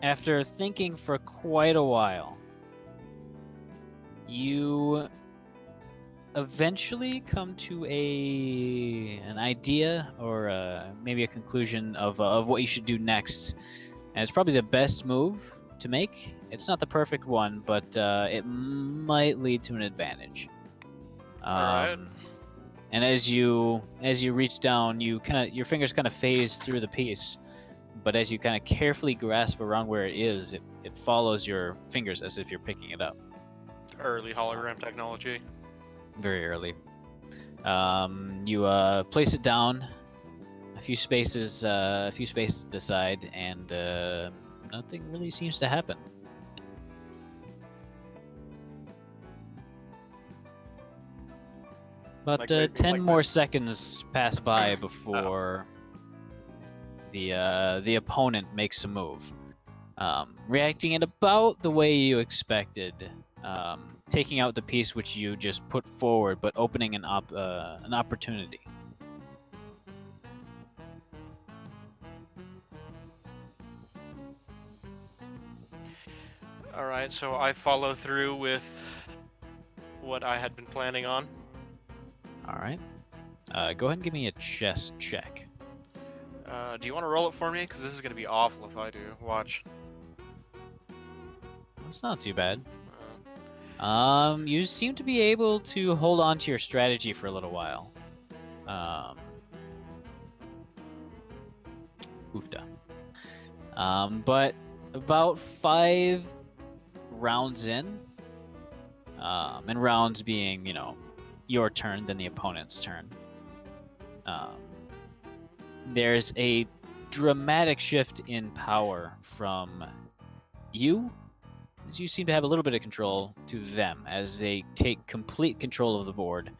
Speaker 1: after thinking for quite a while, you eventually come to an idea or maybe a conclusion of what you should do next. And it's probably the best move to make. It's not the perfect one, but it might lead to an advantage.
Speaker 2: Alright.
Speaker 1: And as you reach down, your fingers kind of phase through the piece. But as you kind of carefully grasp around where it is, it follows your fingers as if you're picking it up.
Speaker 2: Early hologram technology.
Speaker 1: Very early. You place it down a few spaces to the side, and nothing really seems to happen. About
Speaker 2: Like maybe
Speaker 1: 10
Speaker 2: like
Speaker 1: more
Speaker 2: my-
Speaker 1: seconds pass by before the opponent makes a move. Reacting in about the way you expected, taking out the piece which you just put forward, but opening an opportunity.
Speaker 2: All right, so I follow through with what I had been planning on.
Speaker 1: All right. Go ahead and give me a chess check.
Speaker 2: Do you want to roll it for me? Because this is gonna be awful if I do. Watch.
Speaker 1: That's not too bad.
Speaker 2: Uh,
Speaker 1: You seem to be able to hold on to your strategy for a little while. Oofda. But about 5 rounds in, and rounds being, your turn, then the opponent's turn. There's a dramatic shift in power from you, as you seem to have a little bit of control, to them, as they take complete control of the board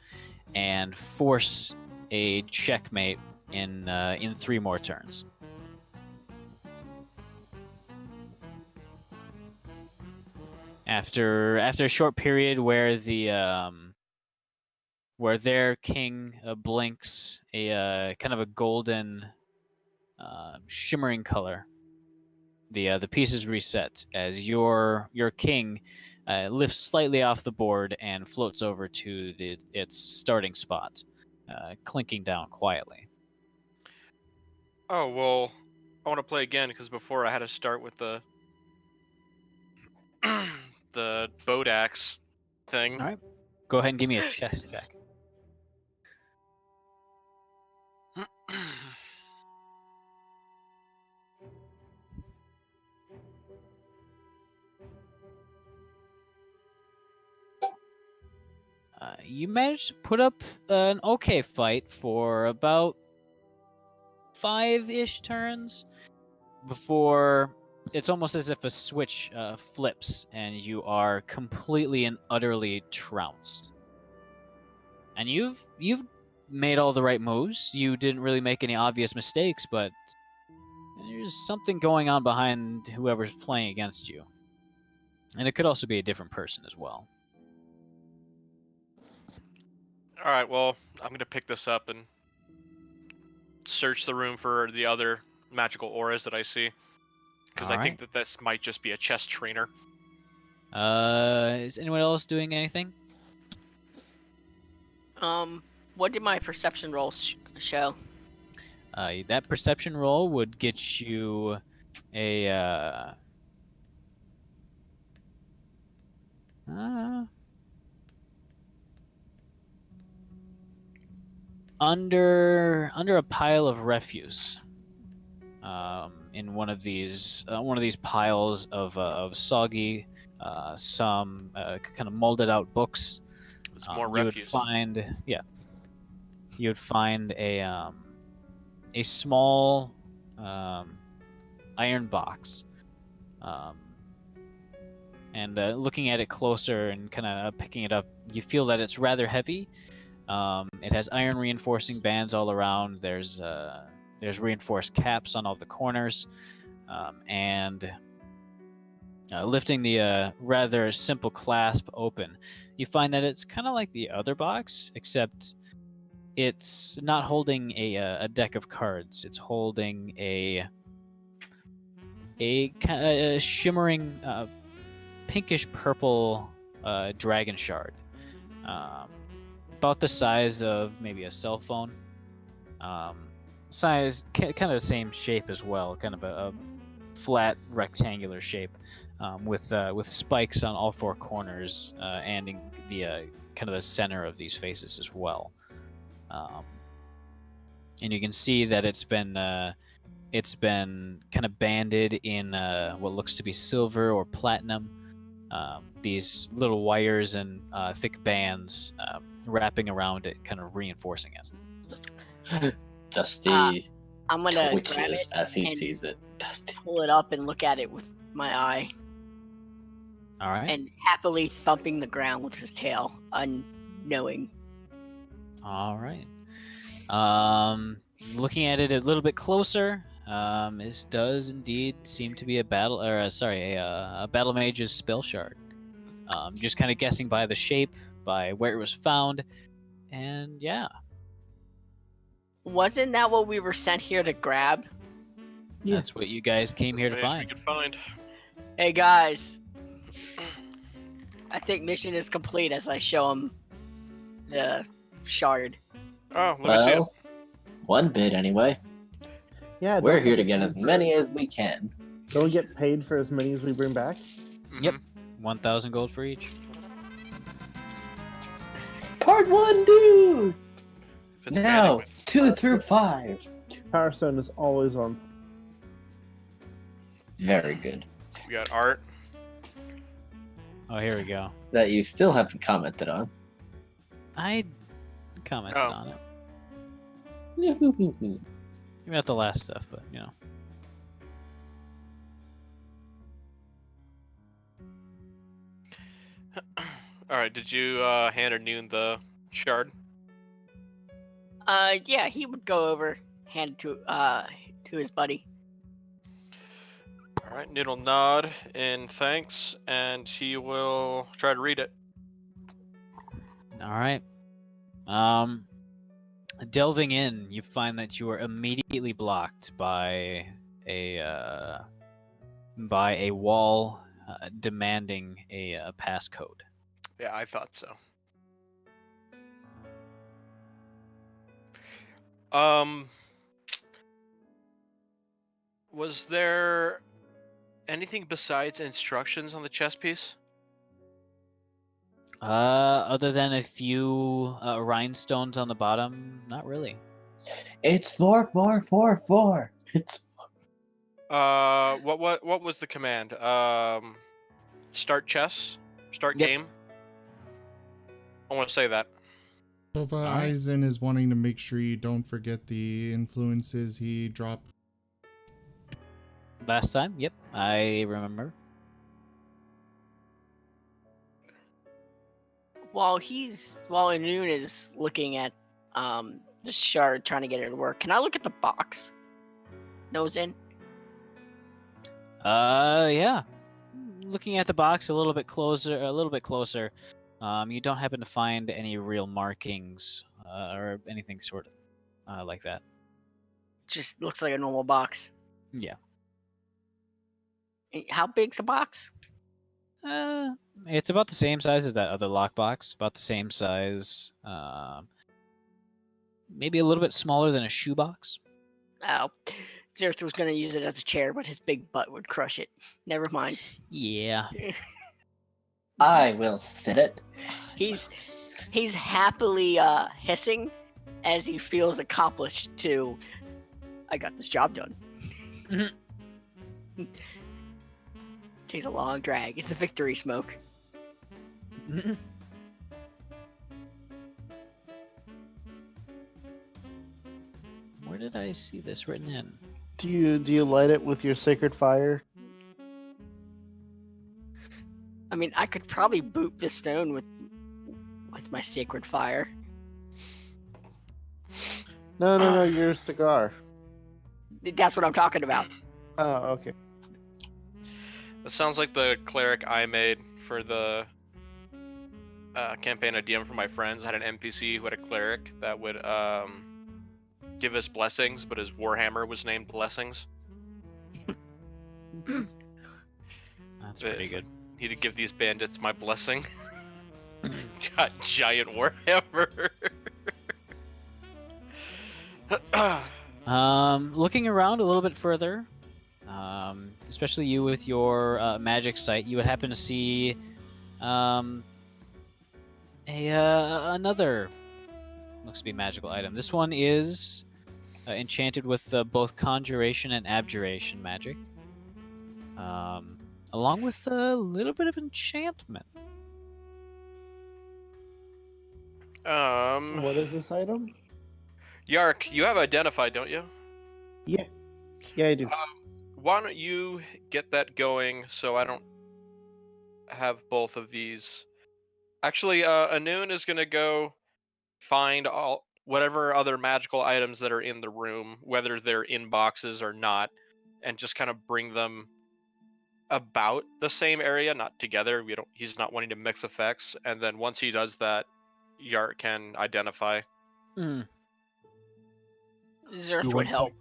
Speaker 1: and force a checkmate in 3 more turns. After a short period where where their king blinks a kind of a golden, shimmering color, the pieces reset as your king lifts slightly off the board and floats over to its starting spot, clinking down quietly.
Speaker 2: oh well, I want to play again because before I had to start with the the boat axe thing.
Speaker 1: All right, go ahead and give me a chess check. You managed to put up an okay fight for about 5-ish turns before it's almost as if a switch flips and you are completely and utterly trounced. And you've made all the right moves. You didn't really make any obvious mistakes, but there's something going on behind whoever's playing against you. And it could also be a different person as well.
Speaker 2: All right, well, I'm gonna pick this up and search the room for the other magical auras that I see, because I think that this might just be a chess trainer.
Speaker 1: Is anyone else doing anything?
Speaker 3: What did my perception roll show?
Speaker 1: That perception roll would get you a under a pile of refuse. In one of these piles of soggy, some kind of molded out books.
Speaker 2: It's more
Speaker 1: You would
Speaker 2: refuse.
Speaker 1: find a small iron box, and looking at it closer and kind of picking it up, you feel that it's rather heavy. It has iron reinforcing bands all around. There's reinforced caps on all the corners, and lifting the rather simple clasp open, you find that it's kind of like the other box, except it's not holding a deck of cards. It's holding a shimmering pinkish purple dragon shard, about the size of maybe a cell phone. Size, kind of the same shape as well, kind of a flat rectangular shape, with spikes on all 4 corners, and in the kind of the center of these faces as well. And you can see that it's been kind of banded in what looks to be silver or platinum. These little wires and thick bands wrapping around it, kind of reinforcing it.
Speaker 4: Dusty
Speaker 3: I'm gonna grab it
Speaker 4: twitches as he
Speaker 3: and
Speaker 4: sees it. Dusty.
Speaker 3: pull it up and look at it with my eye,
Speaker 1: All right.
Speaker 3: and happily thumping the ground with his tail, unknowing.
Speaker 1: All right. Looking at it a little bit closer, this does indeed seem to be a battle, or a battle mage's spell shard. Just kind of guessing by the shape, by where it was found, and yeah,
Speaker 3: Wasn't that what we were sent here to grab?
Speaker 5: Yeah.
Speaker 1: that's what you guys came here to
Speaker 2: As many as
Speaker 1: find.
Speaker 2: we could find.
Speaker 3: Hey guys, I think mission is complete as I show him the shard.
Speaker 2: Oh, let me see it.
Speaker 4: Well, one bit anyway.
Speaker 5: Yeah.
Speaker 4: We're
Speaker 5: don't
Speaker 4: here
Speaker 5: we
Speaker 4: to get
Speaker 5: get
Speaker 4: as
Speaker 5: paid
Speaker 4: many as we can.
Speaker 5: Don't we get paid for as many as we bring back?
Speaker 1: Yep.
Speaker 2: Mhm.
Speaker 1: 1,000 gold for each.
Speaker 4: Part 1, dude!
Speaker 2: If it's
Speaker 4: Now,
Speaker 2: banding with-
Speaker 4: 2 through 5.
Speaker 5: Power Stone is always on.
Speaker 4: Very good.
Speaker 2: We got art.
Speaker 1: Oh, here we go.
Speaker 4: That you still haven't commented on.
Speaker 1: I commented
Speaker 2: Oh.
Speaker 1: on it. Maybe not the last stuff, but you know.
Speaker 2: All right, did you hand or Noon the shard?
Speaker 3: Yeah, he would go over, hand it to his buddy.
Speaker 2: All right, Noon will nod in thanks, and he will try to read it.
Speaker 1: All right. Delving in, you find that you are immediately blocked by a wall demanding a passcode.
Speaker 2: Yeah, I thought so. Was there anything besides instructions on the chess piece?
Speaker 1: Other than a few rhinestones on the bottom, not really.
Speaker 4: It's 4444. It's
Speaker 2: What was the command? Start chess? Start
Speaker 1: Yep.
Speaker 2: game? I want to say that.
Speaker 6: Tova
Speaker 1: right.
Speaker 6: Eisen is wanting to make sure you don't forget the influences he dropped.
Speaker 1: Last time, yep, I remember.
Speaker 3: While Noon is looking at the shard, trying to get it to work, can I look at the box? Nose in.
Speaker 1: Yeah. Looking at the box a little bit closer, you don't happen to find any real markings or anything sort of like that.
Speaker 3: Just looks like a normal box.
Speaker 1: Yeah.
Speaker 3: How big's the box?
Speaker 1: It's about the same size as that other lockbox. About the same size. Maybe a little bit smaller than a shoebox.
Speaker 3: Oh, Zerth was gonna use it as a chair, but his big butt would crush it. Never mind.
Speaker 1: Yeah.
Speaker 4: I will sit it.
Speaker 3: He's happily hissing as he feels accomplished to. I got this job done. Takes a long drag. It's a victory smoke.
Speaker 1: Where did I see this written in?
Speaker 5: Do you light it with your sacred fire?
Speaker 3: I mean, I could probably boot the stone with my sacred fire.
Speaker 5: No, your cigar.
Speaker 3: That's what I'm talking about.
Speaker 5: Oh, okay.
Speaker 2: That sounds like the cleric I made for the campaign I DM for my friends. I had an NPC who had a cleric that would give us blessings, but his warhammer was named Blessings.
Speaker 1: That's pretty good.
Speaker 2: Need to give these bandits my blessing. Got giant warhammer.
Speaker 1: Looking around a little bit further, especially you with your magic sight, you would happen to see another looks to be magical item. This one is enchanted with both conjuration and abjuration magic, along with a little bit of enchantment.
Speaker 5: What is this item?
Speaker 2: Yark, you have identified, don't you?
Speaker 5: Yeah, I do.
Speaker 2: Why don't you get that going so I don't have both of these? Actually, Anun is gonna go find whatever other magical items that are in the room, whether they're in boxes or not, and just kind of bring them about the same area, not together. He's not wanting to mix effects, and then once he does that, Yart can identify.
Speaker 1: Mm.
Speaker 3: Zerth would help.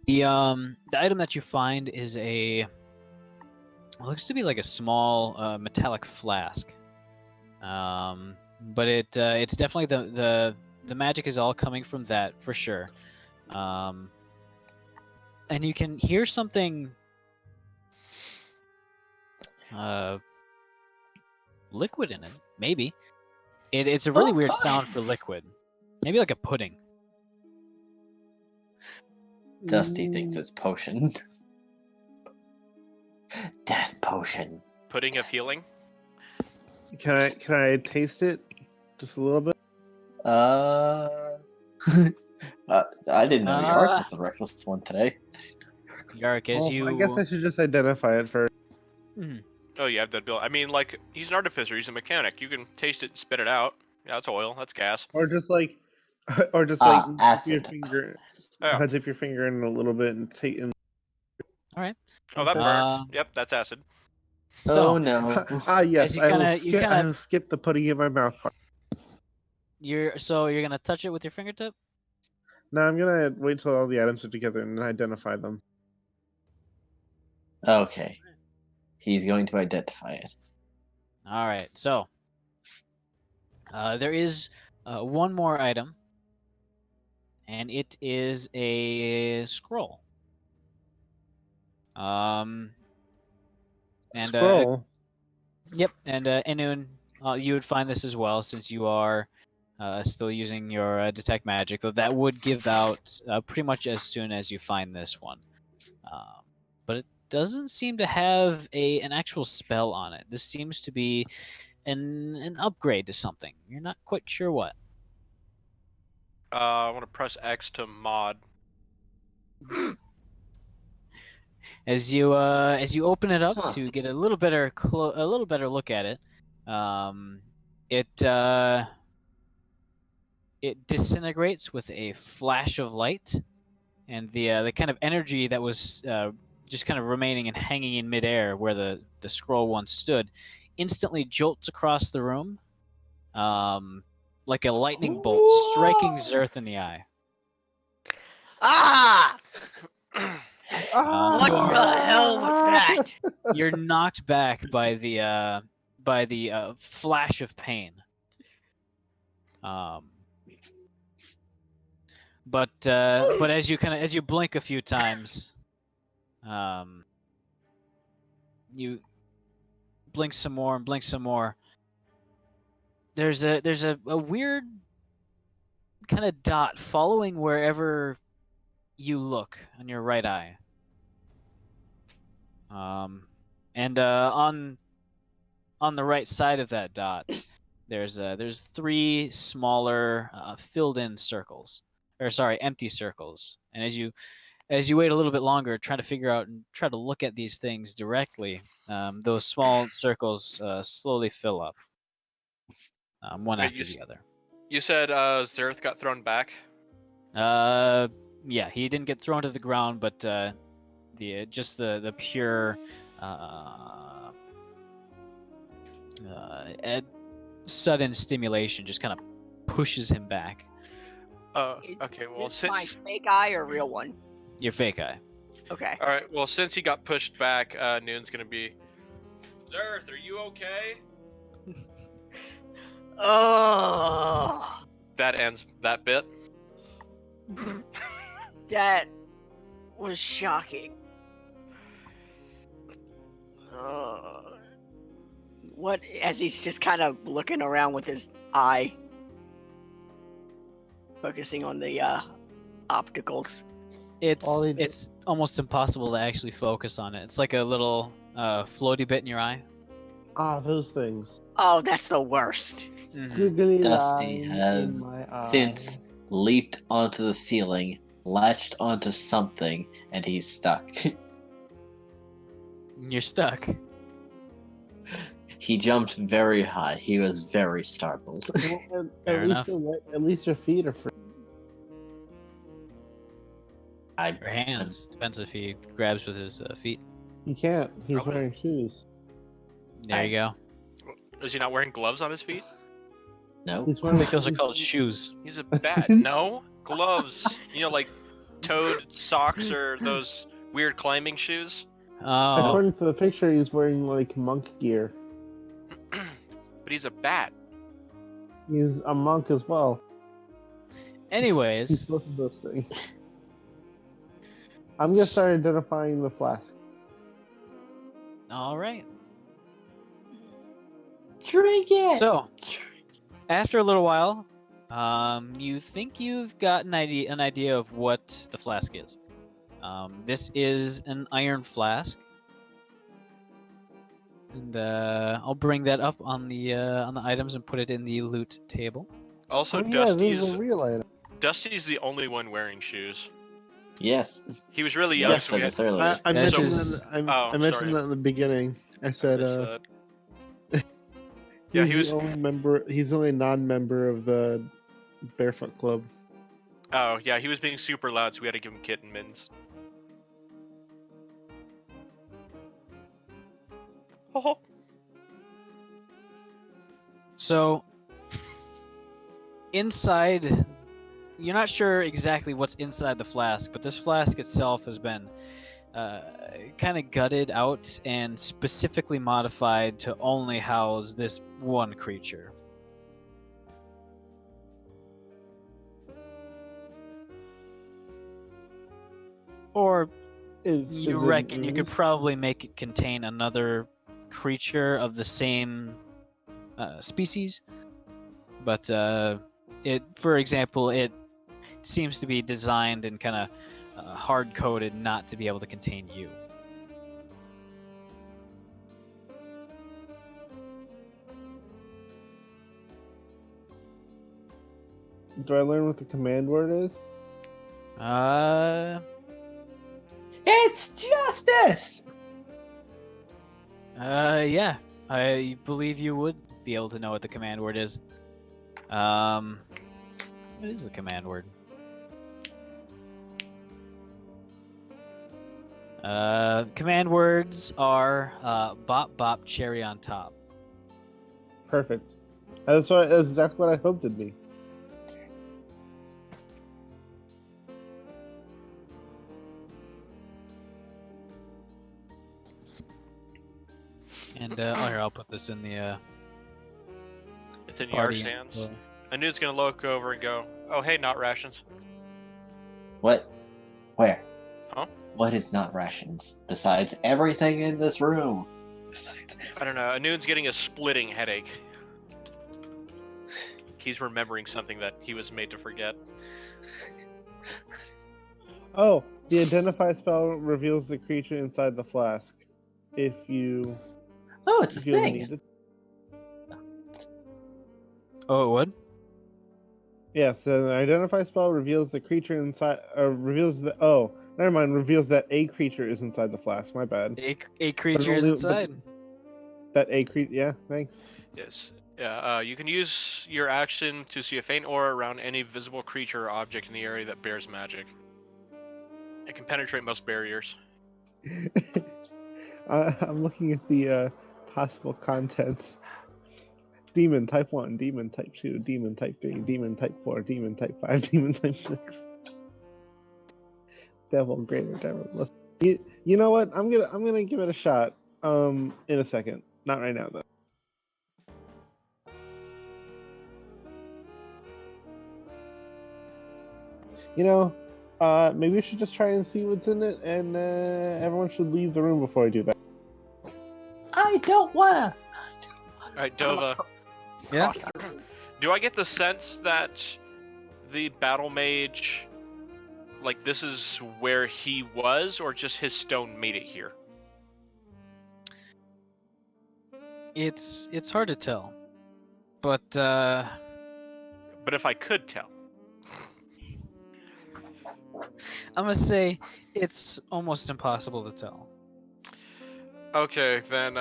Speaker 1: The item that you find is looks to be like a small metallic flask. But it's definitely the magic is all coming from that for sure. And you can hear something liquid in it, maybe. It's a really weird sound for liquid. Maybe like a pudding.
Speaker 4: Dusty thinks it's potion. Death potion.
Speaker 2: Pudding of healing.
Speaker 5: Can I taste it just a little bit?
Speaker 4: I didn't know Yark was the reckless one today.
Speaker 1: Yark, as you...
Speaker 5: I guess I should just identify it first.
Speaker 1: Mhm.
Speaker 2: Oh, you have that bill. I mean, like, he's an artificer. He's a mechanic. You can taste it and spit it out. Yeah, it's oil. That's gas.
Speaker 5: Or just like
Speaker 4: acid.
Speaker 5: dip your finger,
Speaker 2: Yeah.
Speaker 5: dip your finger in a little bit and take. And...
Speaker 1: All right.
Speaker 2: Oh, that burns. Yep, that's acid.
Speaker 1: So,
Speaker 4: oh no.
Speaker 5: Yes, I will skip the putting in my mouth part.
Speaker 1: You're gonna touch it with your fingertip?
Speaker 5: No, I'm gonna wait till all the items are together and then identify them.
Speaker 4: Okay. He's going to identify it.
Speaker 1: All right. So, there is one more item, and it is a scroll. And
Speaker 5: Scroll.
Speaker 1: yep, and Enun, you would find this as well since you are still using your detect magic, though that would give out pretty much as soon as you find this one. But it doesn't seem to have an actual spell on it. This seems to be an upgrade to something. You're not quite sure what.
Speaker 2: I want to press X to mod.
Speaker 1: As you open it up to get a little better look at it, it disintegrates with a flash of light, and the kind of energy that was just kind of remaining and hanging in midair where the scroll once stood, instantly jolts across the room, like a lightning bolt striking Zerth in the eye.
Speaker 3: Ah! What
Speaker 1: You are-
Speaker 3: the hell was that?
Speaker 1: You're knocked back by the flash of pain. But as you blink a few times, you blink some more and blink some more. There's a weird kind of dot following wherever you look on your right eye. And on the right side of that dot, there's three smaller filled-in circles, or sorry, empty circles. And as you wait a little bit longer, trying to figure out and try to look at these things directly, those small circles slowly fill up, one after the other.
Speaker 2: You said Zerth got thrown back?
Speaker 1: Yeah, he didn't get thrown to the ground, but the pure sudden stimulation just kind of pushes him back.
Speaker 2: Okay, well,
Speaker 3: is this my fake eye or real one?
Speaker 1: Your fake eye.
Speaker 3: Okay.
Speaker 2: All right, well, since he got pushed back, Noon's gonna be, Zerth, are you okay?
Speaker 3: Oh.
Speaker 2: That ends that bit.
Speaker 3: That was shocking. What? As he's just kind of looking around with his eye, focusing on the opticals.
Speaker 1: It's almost impossible to actually focus on it. It's like a little floaty bit in your eye.
Speaker 5: Ah, those things.
Speaker 3: Oh, that's the worst.
Speaker 5: Squiggly
Speaker 4: Dusty
Speaker 5: line
Speaker 4: has
Speaker 5: in my eye.
Speaker 4: since leaped onto the ceiling, latched onto something, and he's stuck.
Speaker 1: You're stuck.
Speaker 4: He jumped very high. He was very startled.
Speaker 5: Well,
Speaker 1: Fair enough.
Speaker 5: at least your feet are free.
Speaker 1: Or hands. Depends if he grabs with his feet.
Speaker 5: He can't. He's
Speaker 2: Probably.
Speaker 5: wearing shoes.
Speaker 1: There you go.
Speaker 2: Is he not wearing gloves on his feet?
Speaker 4: No.
Speaker 5: He's
Speaker 1: I
Speaker 5: wearing.
Speaker 1: think those are called shoes.
Speaker 2: He's a bat. No? Gloves. You know, like toed socks or those weird climbing shoes?
Speaker 1: Oh,
Speaker 5: According to the picture, he's wearing like monk gear.
Speaker 2: But he's a bat.
Speaker 5: He's a monk as well. He's
Speaker 1: anyways,
Speaker 5: both of those things. I'm gonna start identifying the flask.
Speaker 1: all right.
Speaker 4: Drink it!
Speaker 1: So, after a little while, you think you've got an idea of what the flask is. This is an iron flask, and I'll bring that up on the items and put it in the loot table.
Speaker 2: Also,
Speaker 5: Oh yeah, this is
Speaker 2: Dusty's
Speaker 5: a real item.
Speaker 2: Dusty's the only one wearing shoes.
Speaker 4: Yes.
Speaker 2: He was really young,
Speaker 4: Yes,
Speaker 2: so we
Speaker 4: said
Speaker 2: had
Speaker 4: this earlier.
Speaker 5: I
Speaker 1: This
Speaker 5: mentioned
Speaker 1: is-
Speaker 5: that.
Speaker 2: Oh,
Speaker 5: I mentioned
Speaker 2: sorry.
Speaker 5: that in the beginning. I said,
Speaker 2: missed
Speaker 5: he's
Speaker 2: Yeah, he was-
Speaker 5: the only member. He's the only non-member of the Barefoot Club.
Speaker 2: Oh, yeah, he was being super loud, so we had to give him kitten mittens. Oh.
Speaker 1: So, inside, you're not sure exactly what's inside the flask, but this flask itself has been kind of gutted out and specifically modified to only house this one creature. Or you reckon you could probably make it contain another creature of the same species, but for example, it seems to be designed and kind of hard-coded not to be able to contain you.
Speaker 5: Do I learn what the command word is?
Speaker 4: It's justice!
Speaker 1: Yeah, I believe you would be able to know what the command word is. What is the command word? Command words are bop bop cherry on top.
Speaker 5: Perfect. That's exactly what I hoped it'd be.
Speaker 1: And I'll put this in the
Speaker 2: It's in your
Speaker 1: party.
Speaker 2: hands. Anu's gonna look over and go, "Oh, hey, not rations."
Speaker 4: What? Where?
Speaker 2: Huh?
Speaker 4: What is not rations? Besides everything in this room. Besides.
Speaker 2: I don't know. Anu's getting a splitting headache. He's remembering something that he was made to forget.
Speaker 5: Oh, the identify spell reveals the creature inside the flask. If you
Speaker 4: Oh, it's a
Speaker 5: feel the
Speaker 4: thing.
Speaker 5: need.
Speaker 1: Oh, it would?
Speaker 5: Yes, the identify spell reveals the creature inside. Reveals the. Oh, never mind. Reveals that a creature is inside the flask. My bad.
Speaker 1: A creature is
Speaker 5: only-
Speaker 1: inside.
Speaker 5: That a creature. Yeah, thanks.
Speaker 2: Yes. Yeah. You can use your action to see a faint aura around any visible creature or object in the area that bears magic. It can penetrate most barriers.
Speaker 5: I'm looking at the possible contents. Demon type 1, demon type 2, demon type 3, demon type 4, demon type 5, demon type 6. Devil, greater devil. You know what? I'm gonna give it a shot. In a second. Not right now though. You know, maybe we should just try and see what's in it, and everyone should leave the room before I do that.
Speaker 4: I don't wanna.
Speaker 2: Alright, Dova.
Speaker 1: Yeah.
Speaker 2: Do I get the sense that the battle mage, like, this is where he was, or just his stone made it here?
Speaker 1: It's hard to tell, but
Speaker 2: But if I could tell.
Speaker 1: I'm gonna say it's almost impossible to tell.
Speaker 2: Okay, then,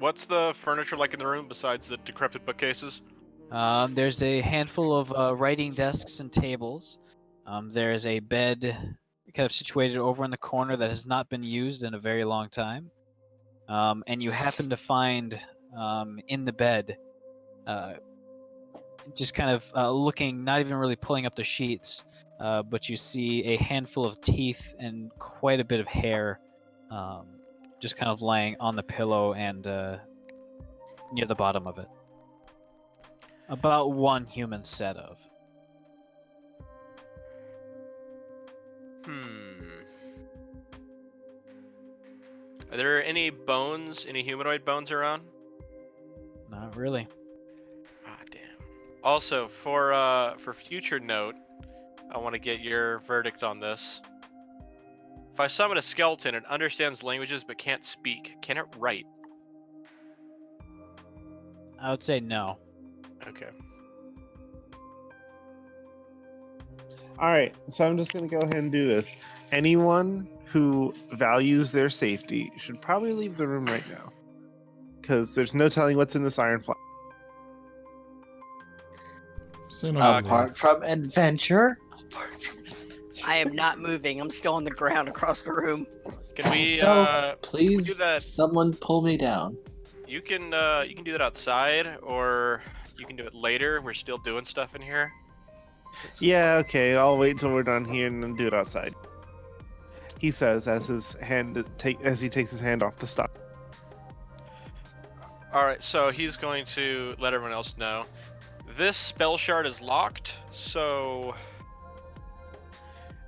Speaker 2: What's the furniture like in the room besides the decrepit bookcases?
Speaker 1: There's a handful of writing desks and tables. There is a bed kind of situated over in the corner that has not been used in a very long time. And you happen to find in the bed, just kind of looking, not even really pulling up the sheets, but you see a handful of teeth and quite a bit of hair just kind of lying on the pillow and near the bottom of it. About one human set of.
Speaker 2: Are there any bones, any humanoid bones around?
Speaker 1: Not really.
Speaker 2: Ah, damn. Also, for future note, I want to get your verdict on this. If I summon a skeleton, it understands languages but can't speak. Can it write?
Speaker 1: I would say no.
Speaker 2: Okay.
Speaker 5: All right, so I'm just gonna go ahead and do this. Anyone who values their safety should probably leave the room right now, because there's no telling what's in this iron flask.
Speaker 4: Apart from adventure.
Speaker 3: I am not moving. I'm still on the ground across the room.
Speaker 2: Can we?
Speaker 4: Please,
Speaker 2: do that?
Speaker 4: someone pull me down.
Speaker 2: You can do that outside, or you can do it later. We're still doing stuff in here.
Speaker 5: Yeah, okay. I'll wait till we're done here and then do it outside. He says as he takes his hand off the stock.
Speaker 2: All right, so he's going to let everyone else know. This spell shard is locked, so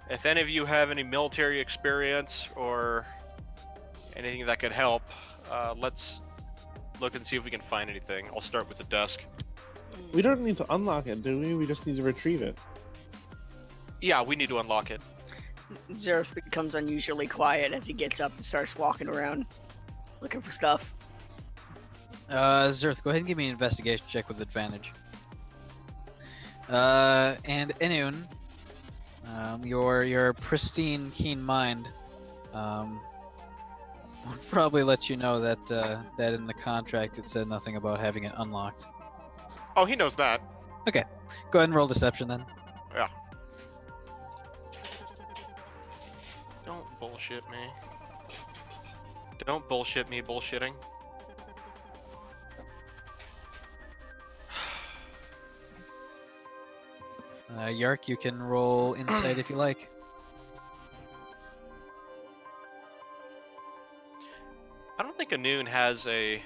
Speaker 2: if any of you have any military experience or anything that could help, let's look and see if we can find anything. I'll start with the desk.
Speaker 5: We don't need to unlock it, do we? We just need to retrieve it.
Speaker 2: Yeah, we need to unlock it.
Speaker 3: Zerth becomes unusually quiet as he gets up and starts walking around, looking for stuff.
Speaker 1: Zerth, go ahead and give me an investigation check with advantage. And Inun, your pristine, keen mind would probably let you know that that in the contract it said nothing about having it unlocked.
Speaker 2: Oh, he knows that.
Speaker 1: Okay, go ahead and roll deception then.
Speaker 2: Yeah. Don't bullshit me. Don't bullshit me bullshitting.
Speaker 1: Yark, you can roll insight if you like.
Speaker 2: I don't think Anun has an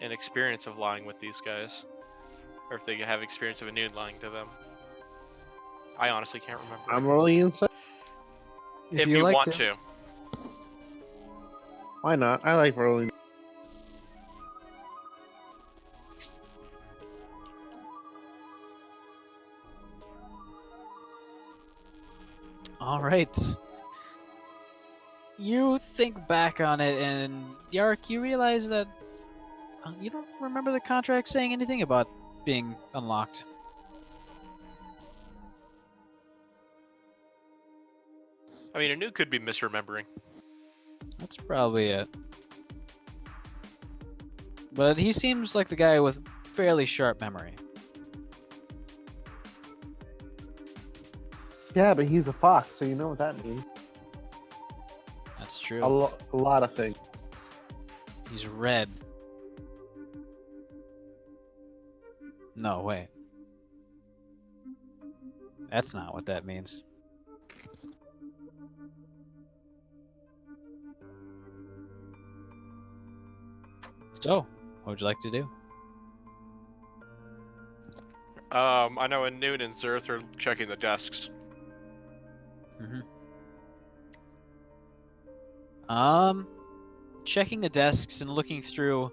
Speaker 2: experience of lying with these guys, or if they have experience of Anun lying to them. I honestly can't remember.
Speaker 5: I'm rolling inside.
Speaker 2: If you
Speaker 1: like
Speaker 2: want to.
Speaker 5: Why not? I like rolling.
Speaker 1: All right. You think back on it, and Yark, you realize that you don't remember the contract saying anything about being unlocked.
Speaker 2: I mean, Anu could be misremembering.
Speaker 1: That's probably it. But he seems like the guy with fairly sharp memory.
Speaker 5: Yeah, but he's a fox, so you know what that means.
Speaker 1: That's true.
Speaker 5: A lot of things.
Speaker 1: He's red. No, wait. That's not what that means. So, what would you like to do?
Speaker 2: I know Anun and Zerth are checking the desks.
Speaker 1: Checking the desks and looking through,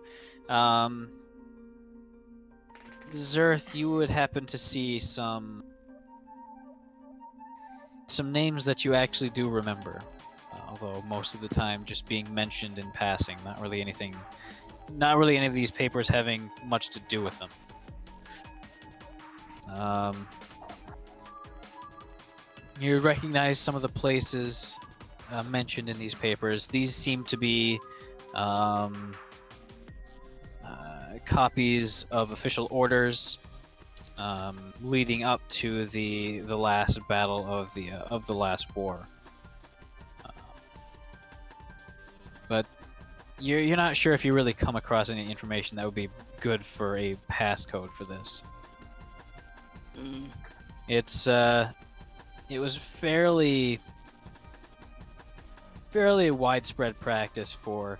Speaker 1: Zerth, you would happen to see some names that you actually do remember, although most of the time just being mentioned in passing, not really any of these papers having much to do with them. You recognize some of the places mentioned in these papers. These seem to be copies of official orders leading up to the last battle of the last war. But you're not sure if you really come across any information that would be good for a passcode for this. It was fairly widespread practice for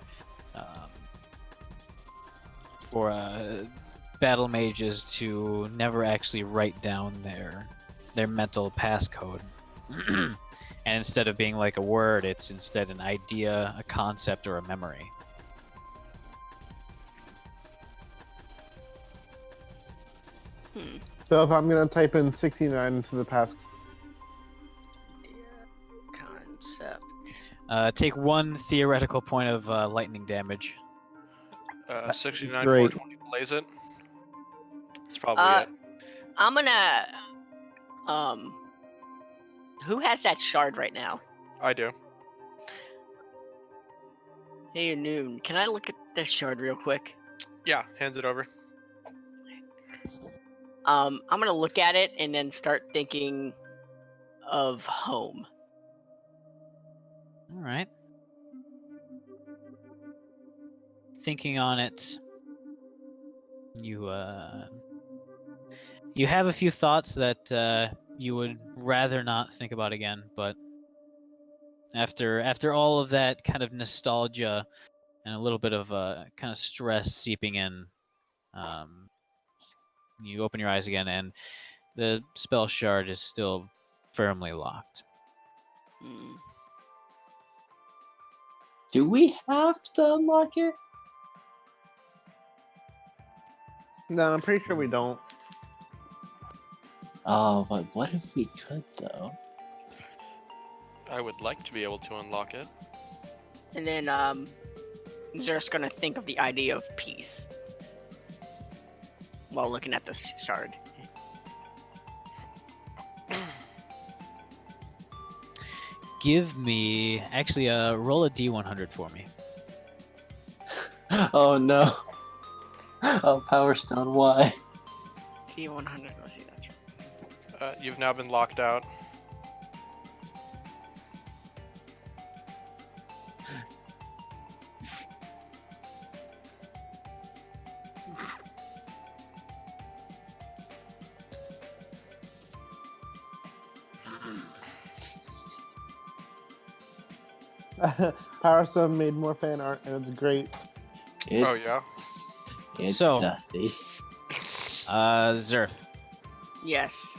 Speaker 1: battle mages to never actually write down their mental passcode. And instead of being like a word, it's instead an idea, a concept, or a memory.
Speaker 5: So if I'm gonna type in 69 into the pass,
Speaker 3: Concept.
Speaker 1: Take 1 theoretical point of lightning damage.
Speaker 2: 69,
Speaker 5: Great.
Speaker 2: 420, blaze it. That's probably it.
Speaker 3: I'm gonna. Who has that shard right now?
Speaker 2: I do.
Speaker 3: Hey, Noon. Can I look at this shard real quick?
Speaker 2: Yeah, hands it over.
Speaker 3: I'm gonna look at it and then start thinking of home.
Speaker 1: All right. Thinking on it, you have a few thoughts that you would rather not think about again, but after all of that kind of nostalgia and a little bit of kind of stress seeping in, you open your eyes again, and the spell shard is still firmly locked.
Speaker 4: Do we have to unlock it?
Speaker 5: no, I'm pretty sure we don't.
Speaker 4: Oh, but what if we could, though?
Speaker 2: I would like to be able to unlock it.
Speaker 3: And then Zer's gonna think of the idea of peace while looking at the shard.
Speaker 1: Give me actually roll a d100 for me.
Speaker 4: Oh no. Oh, Power Stone, why?
Speaker 3: T100. Let's see, that's.
Speaker 2: You've now been locked out.
Speaker 5: Power Stone made more fan art, and it's great.
Speaker 4: It's,
Speaker 2: Oh
Speaker 4: It's
Speaker 1: So-
Speaker 4: dusty.
Speaker 1: Zerth,
Speaker 3: Yes.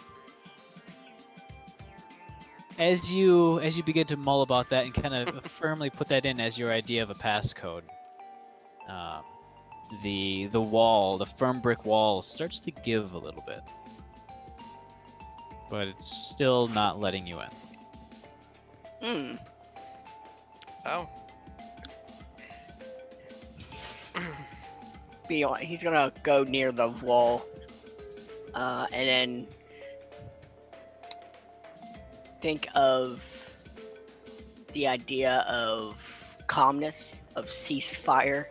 Speaker 1: as you begin to mull about that and kind of firmly put that in as your idea of a passcode, the wall, the firm brick wall, starts to give a little bit, but it's still not letting you in.
Speaker 2: Oh.
Speaker 3: He's gonna go near the wall, and then think of the idea of calmness, of ceasefire,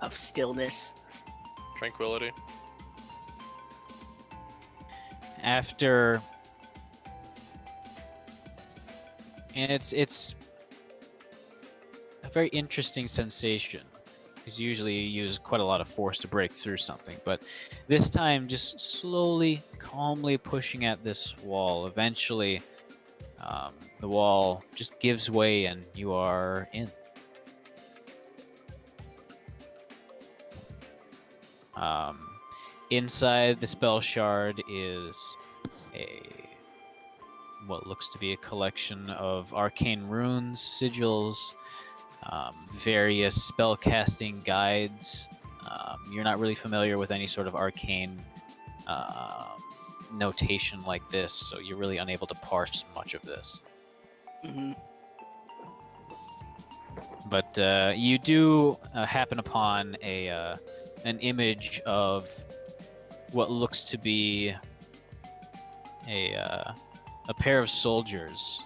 Speaker 3: of stillness.
Speaker 2: Tranquility.
Speaker 1: After, and it's a very interesting sensation, because usually you use quite a lot of force to break through something, but this time just slowly, calmly pushing at this wall. Eventually, the wall just gives way and you are in. Inside the spell shard is what looks to be a collection of arcane runes, sigils, various spellcasting guides. You're not really familiar with any sort of arcane notation like this, so you're really unable to parse much of this. But you do happen upon an image of what looks to be a pair of soldiers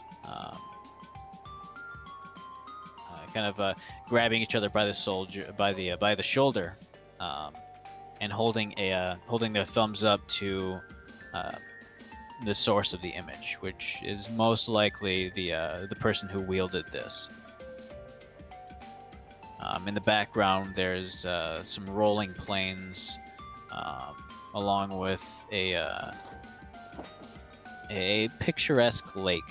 Speaker 1: kind of grabbing each other by the shoulder, and holding their thumbs up to the source of the image, which is most likely the person who wielded this. In the background, there's some rolling plains, along with a picturesque lake.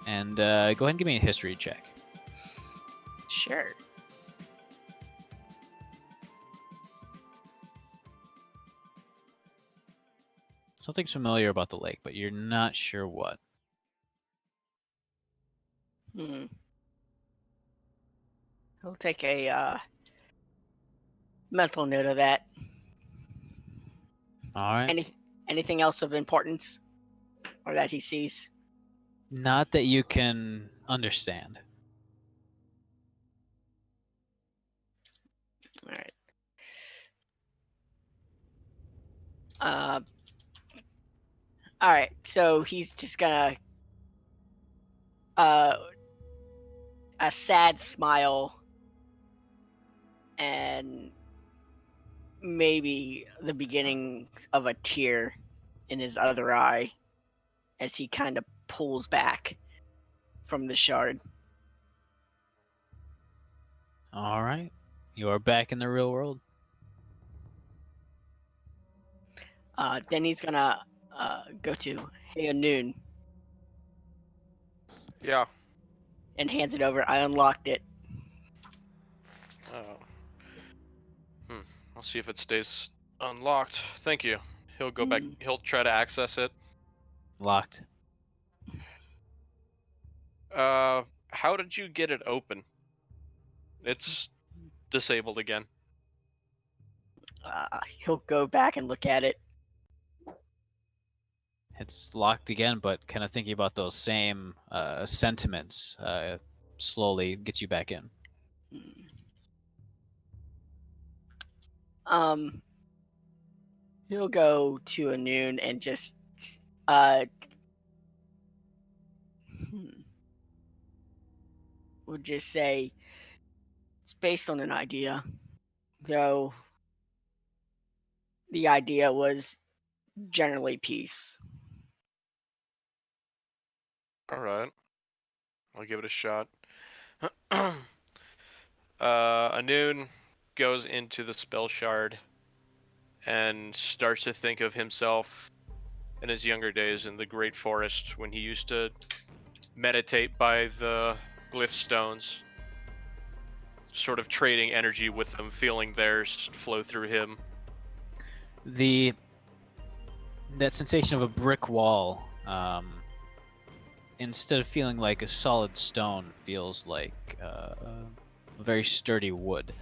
Speaker 1: And go ahead and give me a history check.
Speaker 3: Sure.
Speaker 1: Something's familiar about the lake, but you're not sure what.
Speaker 3: Hmm. He'll take a mental note of that.
Speaker 1: All right.
Speaker 3: Anything else of importance, or that he sees?
Speaker 1: Not that you can understand.
Speaker 3: All right. All right. So he's just gonna a sad smile and maybe the beginning of a tear in his other eye as he kind of pulls back from the shard.
Speaker 1: All right. You are back in the real world.
Speaker 3: Then he's gonna go to Noon
Speaker 2: Yeah.
Speaker 3: and hands it over. I unlocked it.
Speaker 2: Oh. I'll see if it stays unlocked. Thank you. He'll go back. He'll try to access it.
Speaker 1: Locked.
Speaker 2: How did you get it open? It's disabled again.
Speaker 3: He'll go back and look at it.
Speaker 1: It's locked again, but kind of thinking about those same sentiments slowly gets you back in.
Speaker 3: He'll go to a Noon and just would just say it's based on an idea, though the idea was generally peace.
Speaker 2: All right. I'll give it a shot. Anun goes into the spell shard and starts to think of himself in his younger days in the Great Forest when he used to meditate by the glyph stones, sort of trading energy with them, feeling theirs flow through him.
Speaker 1: That sensation of a brick wall, instead of feeling like a solid stone, feels like a very sturdy wood.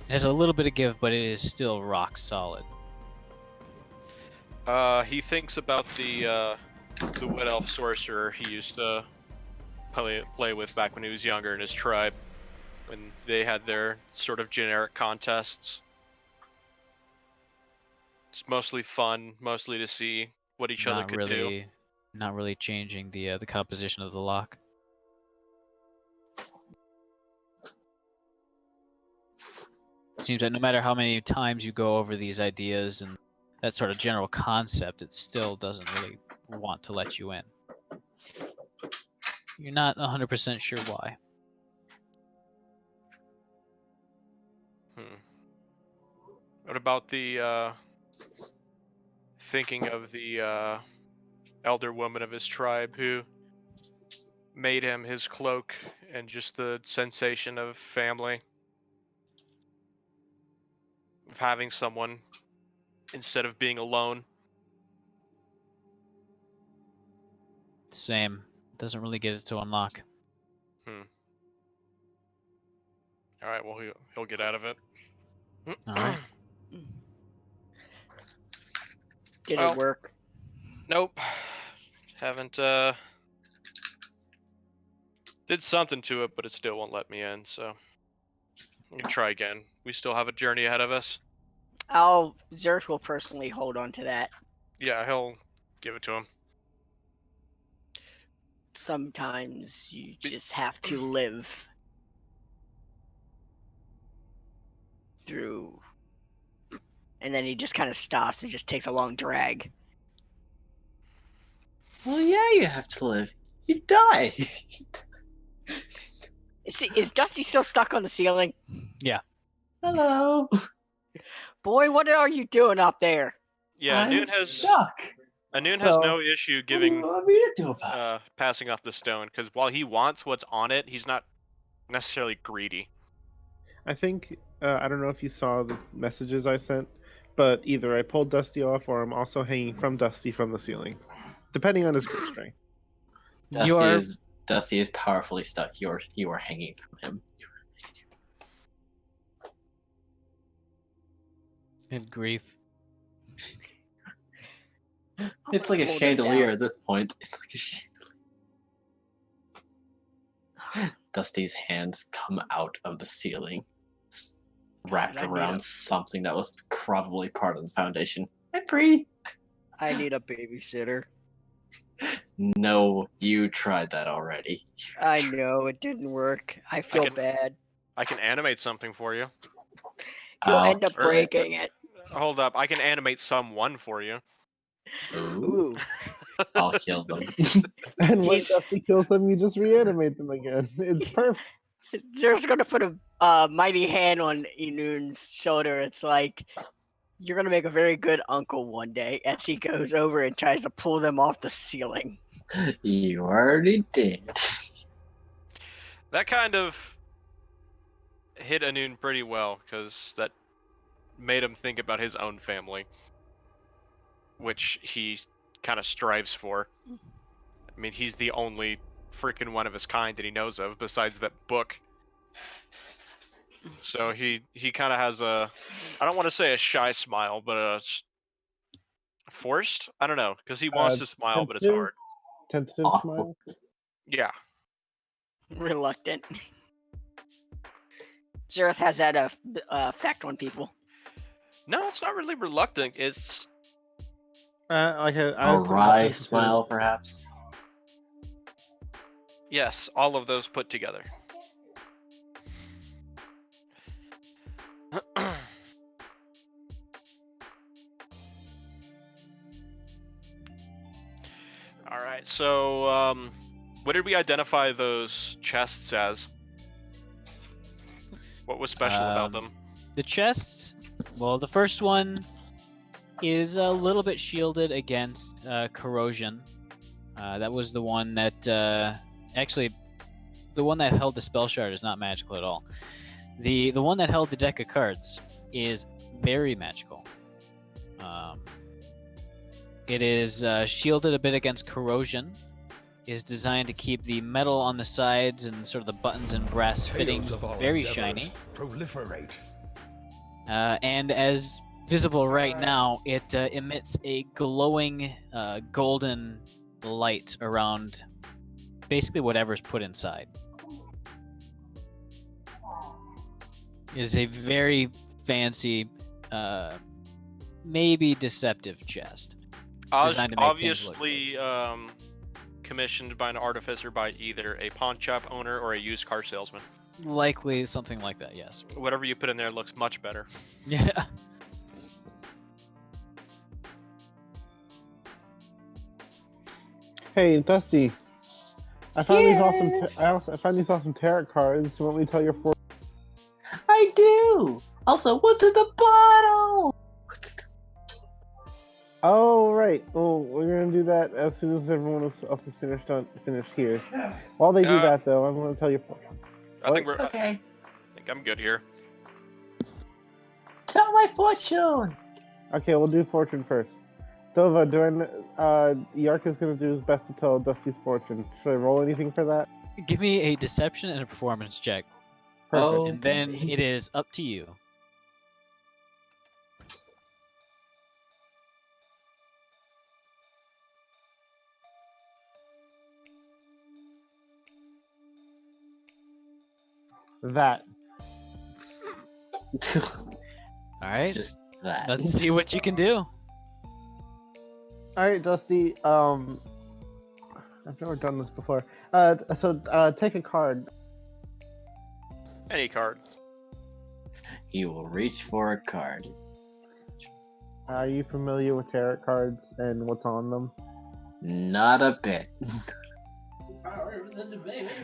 Speaker 1: It has a little bit of give, but it is still rock solid.
Speaker 2: He thinks about the wood elf sorcerer he used to play with back when he was younger in his tribe, when they had their sort of generic contests. It's mostly fun, mostly to see what each other could do.
Speaker 1: Not really changing the composition of the lock. It seems that no matter how many times you go over these ideas and that sort of general concept, it still doesn't really want to let you in. You're not 100% sure why.
Speaker 2: What about the thinking of the elder woman of his tribe who made him his cloak, and just the sensation of family, of having someone instead of being alone?
Speaker 1: Same. Doesn't really get it to unlock.
Speaker 2: Alright, well, he'll get out of it.
Speaker 1: Alright.
Speaker 3: Did it work?
Speaker 2: Nope. Haven't, did something to it, but it still won't let me in, so we can try again. We still have a journey ahead of us.
Speaker 3: Zerth will personally hold on to that.
Speaker 2: Yeah, he'll give it to him.
Speaker 3: sometimes you just have to live through. And then he just kind of stops and just takes a long drag.
Speaker 4: Well, yeah, you have to live. You die.
Speaker 3: Is Dusty still stuck on the ceiling?
Speaker 1: Yeah.
Speaker 4: Hello.
Speaker 3: Boy, what are you doing up there?
Speaker 2: Yeah,
Speaker 4: I'm
Speaker 2: Noon has
Speaker 4: stuck.
Speaker 2: Noon has
Speaker 5: So,
Speaker 2: no issue
Speaker 4: What do you
Speaker 2: giving
Speaker 4: want me to do about it?
Speaker 2: passing off the stone because while he wants what's on it, he's not necessarily greedy.
Speaker 5: I think I don't know if you saw the messages I sent, but either I pulled Dusty off or I'm also hanging from Dusty from the ceiling, depending on his grip strength.
Speaker 4: Dusty is powerfully stuck. You are hanging from him.
Speaker 1: Good grief.
Speaker 4: It's like a
Speaker 3: Hold him
Speaker 4: chandelier
Speaker 3: down.
Speaker 4: at this point. It's like a chandelier. Dusty's hands come out of the ceiling, wrapped
Speaker 3: I need
Speaker 4: around
Speaker 3: a-
Speaker 4: something that was probably part of the foundation. Hey, Bree.
Speaker 3: I need a babysitter.
Speaker 4: No, you tried that already.
Speaker 3: I know it didn't work. I feel
Speaker 2: can-
Speaker 3: bad.
Speaker 2: I can animate something for you.
Speaker 3: You'll
Speaker 4: I'll
Speaker 3: end up
Speaker 4: kill
Speaker 3: breaking it.
Speaker 2: Hold up, I can animate someone for you.
Speaker 4: Ooh,
Speaker 3: Ooh.
Speaker 4: I'll kill them.
Speaker 5: And when
Speaker 3: He's-
Speaker 5: Dusty kills them, you just reanimate them again. It's perfect.
Speaker 3: Zero's gonna put a mighty hand on Inoon's shoulder. It's like you're gonna make a very good uncle one day as he goes over and tries to pull them off the ceiling.
Speaker 4: You already did.
Speaker 2: That kind of hit Anun pretty well because that made him think about his own family, which he kind of strives for. I mean, he's the only freaking one of his kind that he knows of besides that book. So he kind of has a, I don't want to say a shy smile, but a forced? I don't know, because he wants to smile, but it's hard.
Speaker 5: Tentative
Speaker 4: Awful.
Speaker 5: smile.
Speaker 2: Yeah.
Speaker 3: Reluctant. Zereth has that effect on people.
Speaker 2: No, it's not really reluctant. It's
Speaker 5: Like
Speaker 4: A
Speaker 5: I was thinking
Speaker 4: wry
Speaker 5: tentative.
Speaker 4: smile, perhaps.
Speaker 2: yes, all of those put together. All right. So, what did we identify those chests as? What was special about them?
Speaker 1: The chests, well, the first one is a little bit shielded against corrosion. That was the one that actually, the one that held the spell shard is not magical at all. The one that held the deck of cards is very magical. It is shielded a bit against corrosion. Is designed to keep the metal on the sides and sort of the buttons and brass fittings very shiny.
Speaker 7: Proliferate.
Speaker 1: And as visible right now, it emits a glowing golden light around basically whatever's put inside. It is a very fancy, maybe deceptive chest. Designed to make things look
Speaker 2: Obviously, commissioned by an artificer by either a pawn shop owner or a used car salesman.
Speaker 1: Likely something like that, yes.
Speaker 2: Whatever you put in there looks much better.
Speaker 1: Yeah.
Speaker 5: Hey, Dusty. I found these awesome.
Speaker 4: Yes.
Speaker 5: I found these awesome tarot cards. You want me to tell your fortune?
Speaker 4: I do. Also, what's in the bottle?
Speaker 5: Oh right. Well, we're gonna do that as soon as everyone else is finished here. While they do that, though, I'm gonna tell your fortune.
Speaker 2: I think we're.
Speaker 4: Okay.
Speaker 2: I think I'm good here.
Speaker 4: Tell my fortune.
Speaker 5: Okay, we'll do fortune first. Dova, Yark is gonna do his best to tell Dusty's fortune. Should I roll anything for that?
Speaker 1: Give me a deception and a performance check.
Speaker 5: Perfect.
Speaker 4: Oh.
Speaker 1: And then it is up to you.
Speaker 5: That.
Speaker 1: All right.
Speaker 4: Just that.
Speaker 1: Let's see what you can do.
Speaker 5: All right, Dusty. I've never done this before. Take a card.
Speaker 2: Any card.
Speaker 4: He will reach for a card.
Speaker 5: Are you familiar with tarot cards and what's on them?
Speaker 4: Not a bit.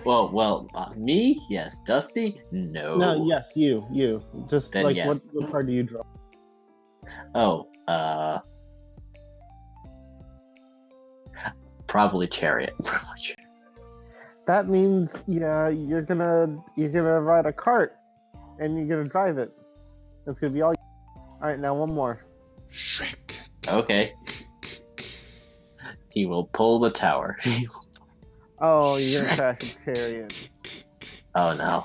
Speaker 4: Well, me? Yes. Dusty? No.
Speaker 5: No, yes, you. Just
Speaker 4: Then
Speaker 5: like
Speaker 4: yes.
Speaker 5: what card do you draw?
Speaker 4: Oh, probably Chariot.
Speaker 5: That means you're gonna ride a cart and you're gonna drive it. That's gonna be all. All right, now one more.
Speaker 6: Shrek.
Speaker 4: Okay. He will pull the tower.
Speaker 5: Oh, you're gonna crash a chariot.
Speaker 4: Oh no.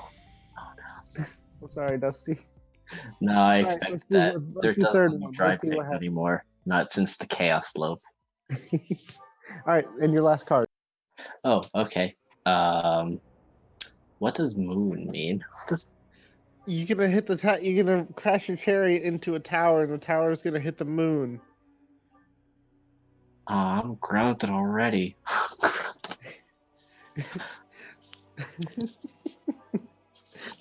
Speaker 5: I'm sorry, Dusty.
Speaker 4: No, I
Speaker 5: Alright,
Speaker 4: expect
Speaker 5: let's do-
Speaker 4: that.
Speaker 5: let's
Speaker 4: There
Speaker 5: do
Speaker 4: doesn't
Speaker 5: third
Speaker 4: need
Speaker 5: one.
Speaker 4: drive
Speaker 5: Let's see what
Speaker 4: things
Speaker 5: happens.
Speaker 4: anymore. Not since the Chaos Loaf.
Speaker 5: All right, and your last card.
Speaker 4: Oh, okay. What does moon mean? What does...
Speaker 5: You're gonna hit you're gonna crash your chariot into a tower, and the tower is gonna hit the moon.
Speaker 4: Oh, I'm grounded already.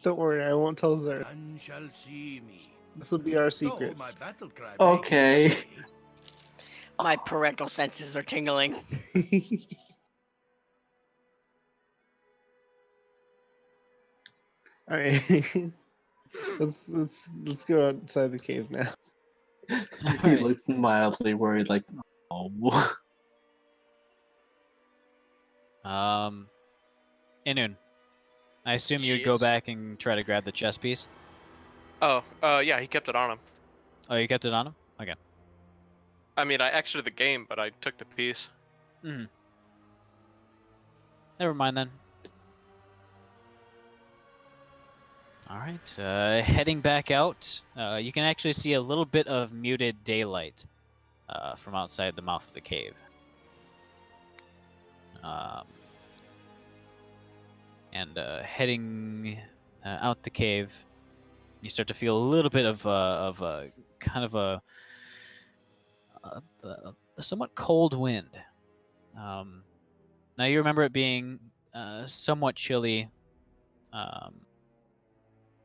Speaker 5: Don't worry, I won't tell Zer.
Speaker 7: None shall see me.
Speaker 5: This will be our
Speaker 7: Though
Speaker 5: secret.
Speaker 7: my battle cry may
Speaker 4: Okay.
Speaker 7: confuse me.
Speaker 3: My parental senses are tingling.
Speaker 5: All right, let's go outside the cave now.
Speaker 4: He
Speaker 1: Alright.
Speaker 4: looks mildly worried, like, oh.
Speaker 1: Inun, I assume you'd go
Speaker 2: Yes.
Speaker 1: back and try to grab the chess piece.
Speaker 2: Oh, yeah, he kept it on him.
Speaker 1: Oh, you kept it on him? Okay.
Speaker 2: I mean, I exited the game, but I took the piece.
Speaker 1: Hmm. Never mind then. Alright, heading back out, you can actually see a little bit of muted daylight from outside the mouth of the cave. Heading out the cave, you start to feel a little bit of a kind of a somewhat cold wind. Now you remember it being somewhat chilly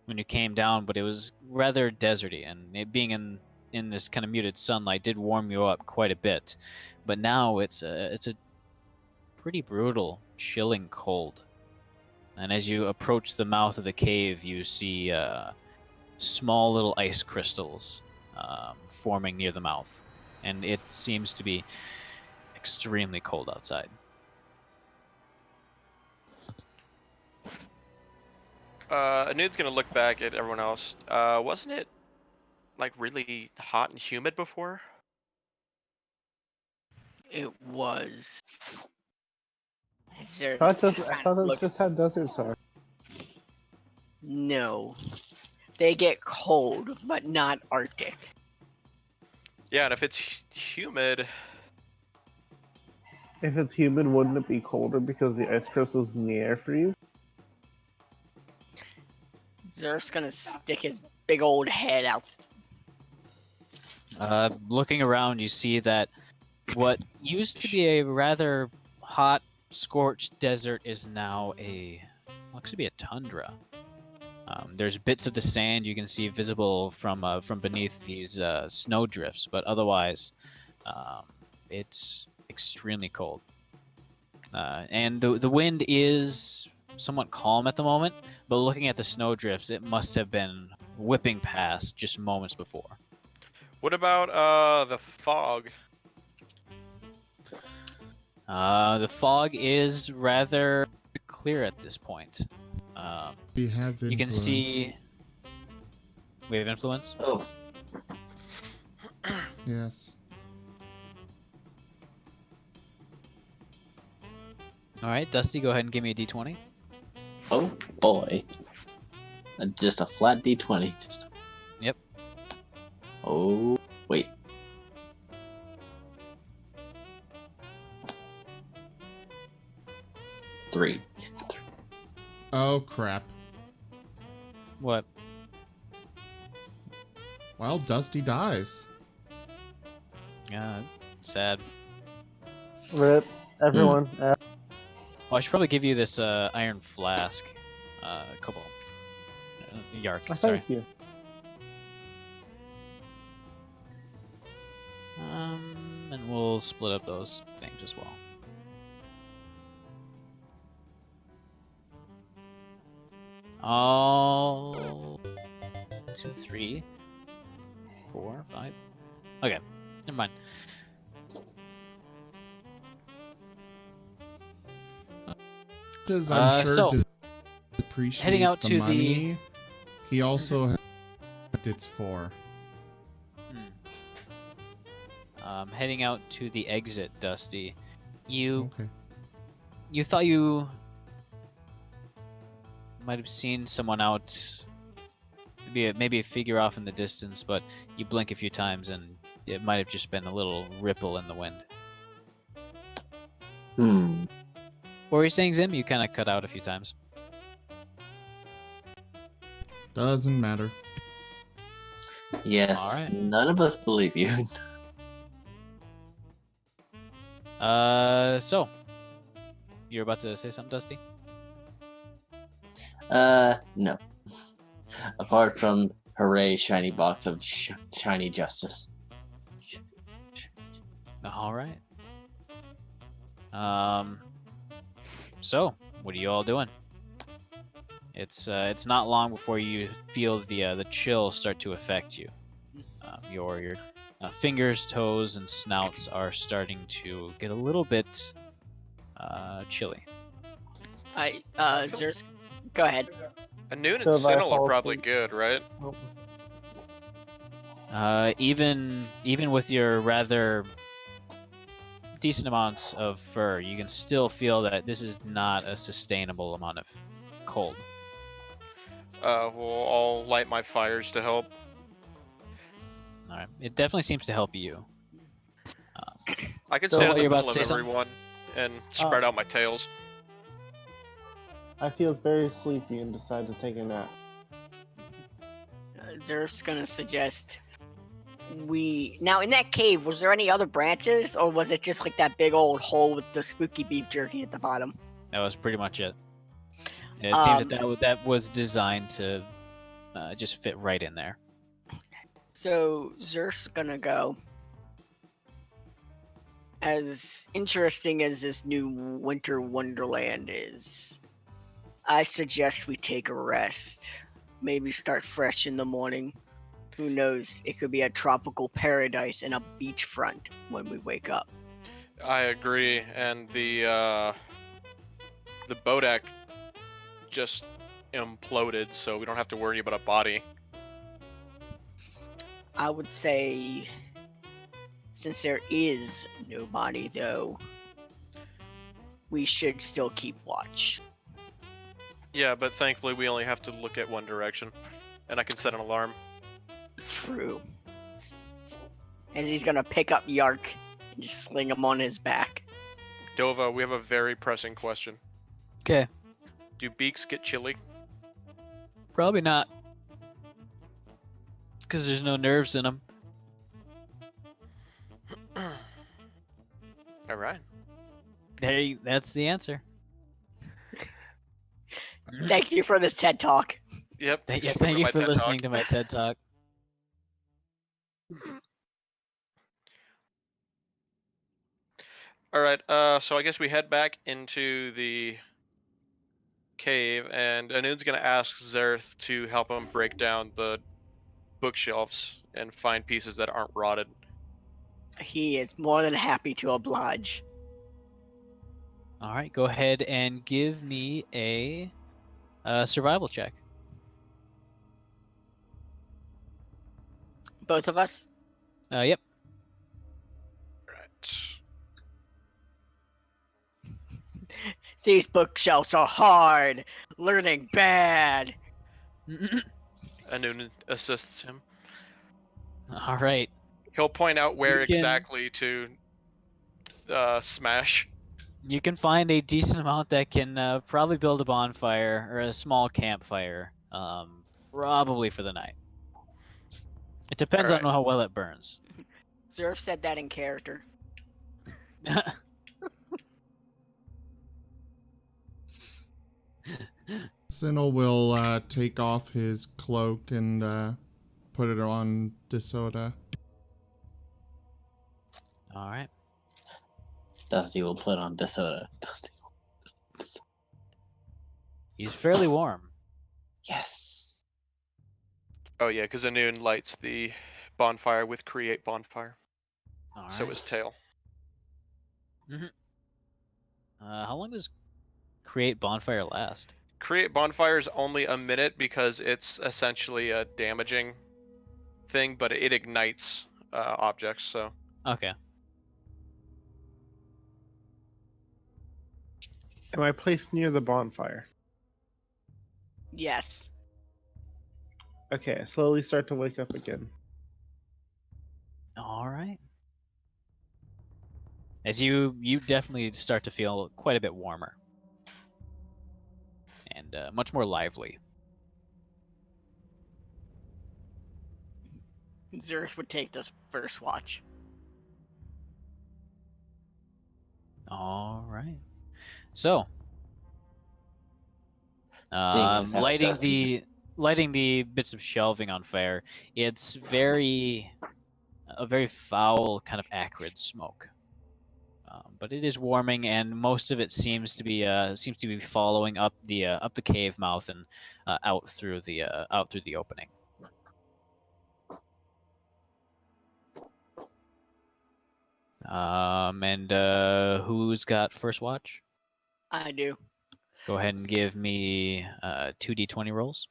Speaker 1: when you came down, but it was rather deserty, and it being in this kind of muted sunlight did warm you up quite a bit. But now it's a pretty brutal, chilling cold. And as you approach the mouth of the cave, you see small little ice crystals forming near the mouth, and it seems to be extremely cold outside.
Speaker 2: Anud's gonna look back at everyone else. Wasn't it like really hot and humid before?
Speaker 3: It was. Zer
Speaker 5: I thought
Speaker 3: kind of
Speaker 5: that's
Speaker 3: looked-
Speaker 5: just how deserts are.
Speaker 3: No. They get cold, but not Arctic.
Speaker 2: Yeah, and if it's humid,
Speaker 5: If it's humid, wouldn't it be colder because the ice crystals in the air freeze?
Speaker 3: Zerf's gonna stick his big old head out.
Speaker 1: Looking around, you see that what used to be a rather hot, scorched desert is now looks to be a tundra. There's bits of the sand you can see visible from beneath these snow drifts, but otherwise, it's extremely cold. And the wind is somewhat calm at the moment, but looking at the snow drifts, it must have been whipping past just moments before.
Speaker 2: what about the fog?
Speaker 1: The fog is rather clear at this point.
Speaker 6: We have influence.
Speaker 1: You can see. We have influence.
Speaker 4: Oh,
Speaker 6: Yes.
Speaker 1: All right, Dusty, go ahead and give me a d20.
Speaker 4: oh boy. Just a flat D20.
Speaker 1: Yep.
Speaker 4: Oh, wait. Three.
Speaker 6: Oh, crap.
Speaker 1: What?
Speaker 6: Well, Dusty dies.
Speaker 1: Sad.
Speaker 5: Rip, everyone.
Speaker 1: Oh, I should probably give you this iron flask. A couple. Yark,
Speaker 5: Oh,
Speaker 1: sorry.
Speaker 5: thank you.
Speaker 1: And we'll split up those things as well. All 2, 3, 4, 5. Okay, never mind.
Speaker 6: Because I'm sure
Speaker 1: So,
Speaker 6: appreciates
Speaker 1: heading out
Speaker 6: the
Speaker 1: to
Speaker 6: money. He also has it's for.
Speaker 1: Heading out to the exit, Dusty. You
Speaker 6: Okay.
Speaker 1: you thought you might have seen someone out, maybe a figure off in the distance, but you blink a few times and it might have just been a little ripple in the wind. What were you saying, Zim? You kind of cut out a few times.
Speaker 6: Doesn't matter.
Speaker 4: Yes,
Speaker 1: All right.
Speaker 4: none of us believe you.
Speaker 1: So you're about to say something, Dusty?
Speaker 4: No. Apart from hooray, shiny box of shiny justice.
Speaker 1: All right. So what are you all doing? It's not long before you feel the chill start to affect you. Your fingers, toes, and snouts are starting to get a little bit chilly.
Speaker 3: Zers, go ahead.
Speaker 2: A noon
Speaker 5: So
Speaker 2: and
Speaker 5: if I
Speaker 2: Sinnle are
Speaker 5: fall
Speaker 2: probably
Speaker 5: asleep-
Speaker 2: good, right?
Speaker 5: Oh,
Speaker 1: Even with your rather decent amounts of fur, you can still feel that this is not a sustainable amount of cold.
Speaker 2: Well, I'll light my fires to help.
Speaker 1: All right, it definitely seems to help you.
Speaker 2: I can
Speaker 5: So
Speaker 2: stand
Speaker 1: what
Speaker 2: in the
Speaker 1: you're about
Speaker 2: middle
Speaker 1: to
Speaker 2: of
Speaker 1: say something?
Speaker 2: everyone and spread out my tails.
Speaker 5: I feel very sleepy and decide to take a nap.
Speaker 3: Zerf's gonna suggest now in that cave. Was there any other branches, or was it just like that big old hole with the spooky beef jerky at the bottom?
Speaker 1: That was pretty much it. It seems that was designed to just fit right in there.
Speaker 3: So Zerf's gonna go. As interesting as this new winter wonderland is, I suggest we take a rest. Maybe start fresh in the morning. Who knows? It could be a tropical paradise and a beachfront when we wake up.
Speaker 2: I agree, and the bodak just imploded, so we don't have to worry about a body.
Speaker 3: I would say, since there is no body though, we should still keep watch.
Speaker 2: Yeah, but thankfully we only have to look at one direction, and I can set an alarm.
Speaker 3: True. As he's gonna pick up Yark and just sling him on his back.
Speaker 2: Dova, we have a very pressing question.
Speaker 1: Okay.
Speaker 2: Do beaks get chilly?
Speaker 1: Probably not, because there's no nerves in them.
Speaker 2: All right.
Speaker 1: That's the answer.
Speaker 3: Thank you for this TED Talk.
Speaker 2: Yep.
Speaker 1: Thank you
Speaker 2: my
Speaker 1: for
Speaker 2: TED
Speaker 1: listening
Speaker 2: Talk.
Speaker 1: to my TED Talk.
Speaker 2: All right. So I guess we head back into the cave, and Anoon's gonna ask Zerth to help him break down the bookshelves and find pieces that aren't rotted.
Speaker 3: He is more than happy to oblige.
Speaker 1: All right, go ahead and give me a survival check.
Speaker 3: Both of us?
Speaker 1: Yep.
Speaker 2: Right.
Speaker 3: These bookshelves are hard. Learning bad.
Speaker 2: Anoon assists him.
Speaker 1: All right.
Speaker 2: He'll point out where
Speaker 1: You can-
Speaker 2: exactly to smash.
Speaker 1: You can find a decent amount that can probably build a bonfire or a small campfire, probably for the night. It depends on how well it burns.
Speaker 3: Zerf said that in character.
Speaker 6: Sinnoh will take off his cloak and put it on DeSoda.
Speaker 1: All right.
Speaker 4: Dusty will put on DeSoda.
Speaker 1: He's fairly warm.
Speaker 4: Yes.
Speaker 2: Oh yeah, because Anun lights the bonfire with create bonfire.
Speaker 1: All
Speaker 2: So
Speaker 1: right.
Speaker 2: is tail.
Speaker 1: How long does create bonfire last?
Speaker 2: Create bonfire is only a minute because it's essentially a damaging thing, but it ignites objects. So
Speaker 1: Okay.
Speaker 5: Am I placed near the bonfire?
Speaker 3: Yes.
Speaker 5: Okay, I slowly start to wake up again.
Speaker 1: All right. As you definitely start to feel quite a bit warmer and much more lively.
Speaker 3: Zerth would take this first watch.
Speaker 1: All right. So,
Speaker 4: Seeing as how
Speaker 1: lighting the bits of shelving on fire. It's a very foul kind of acrid smoke. But it is warming, and most of it seems to be following up the cave mouth and out through the opening. And who's got first watch?
Speaker 3: I do.
Speaker 1: Go ahead and give me 2d20 rolls.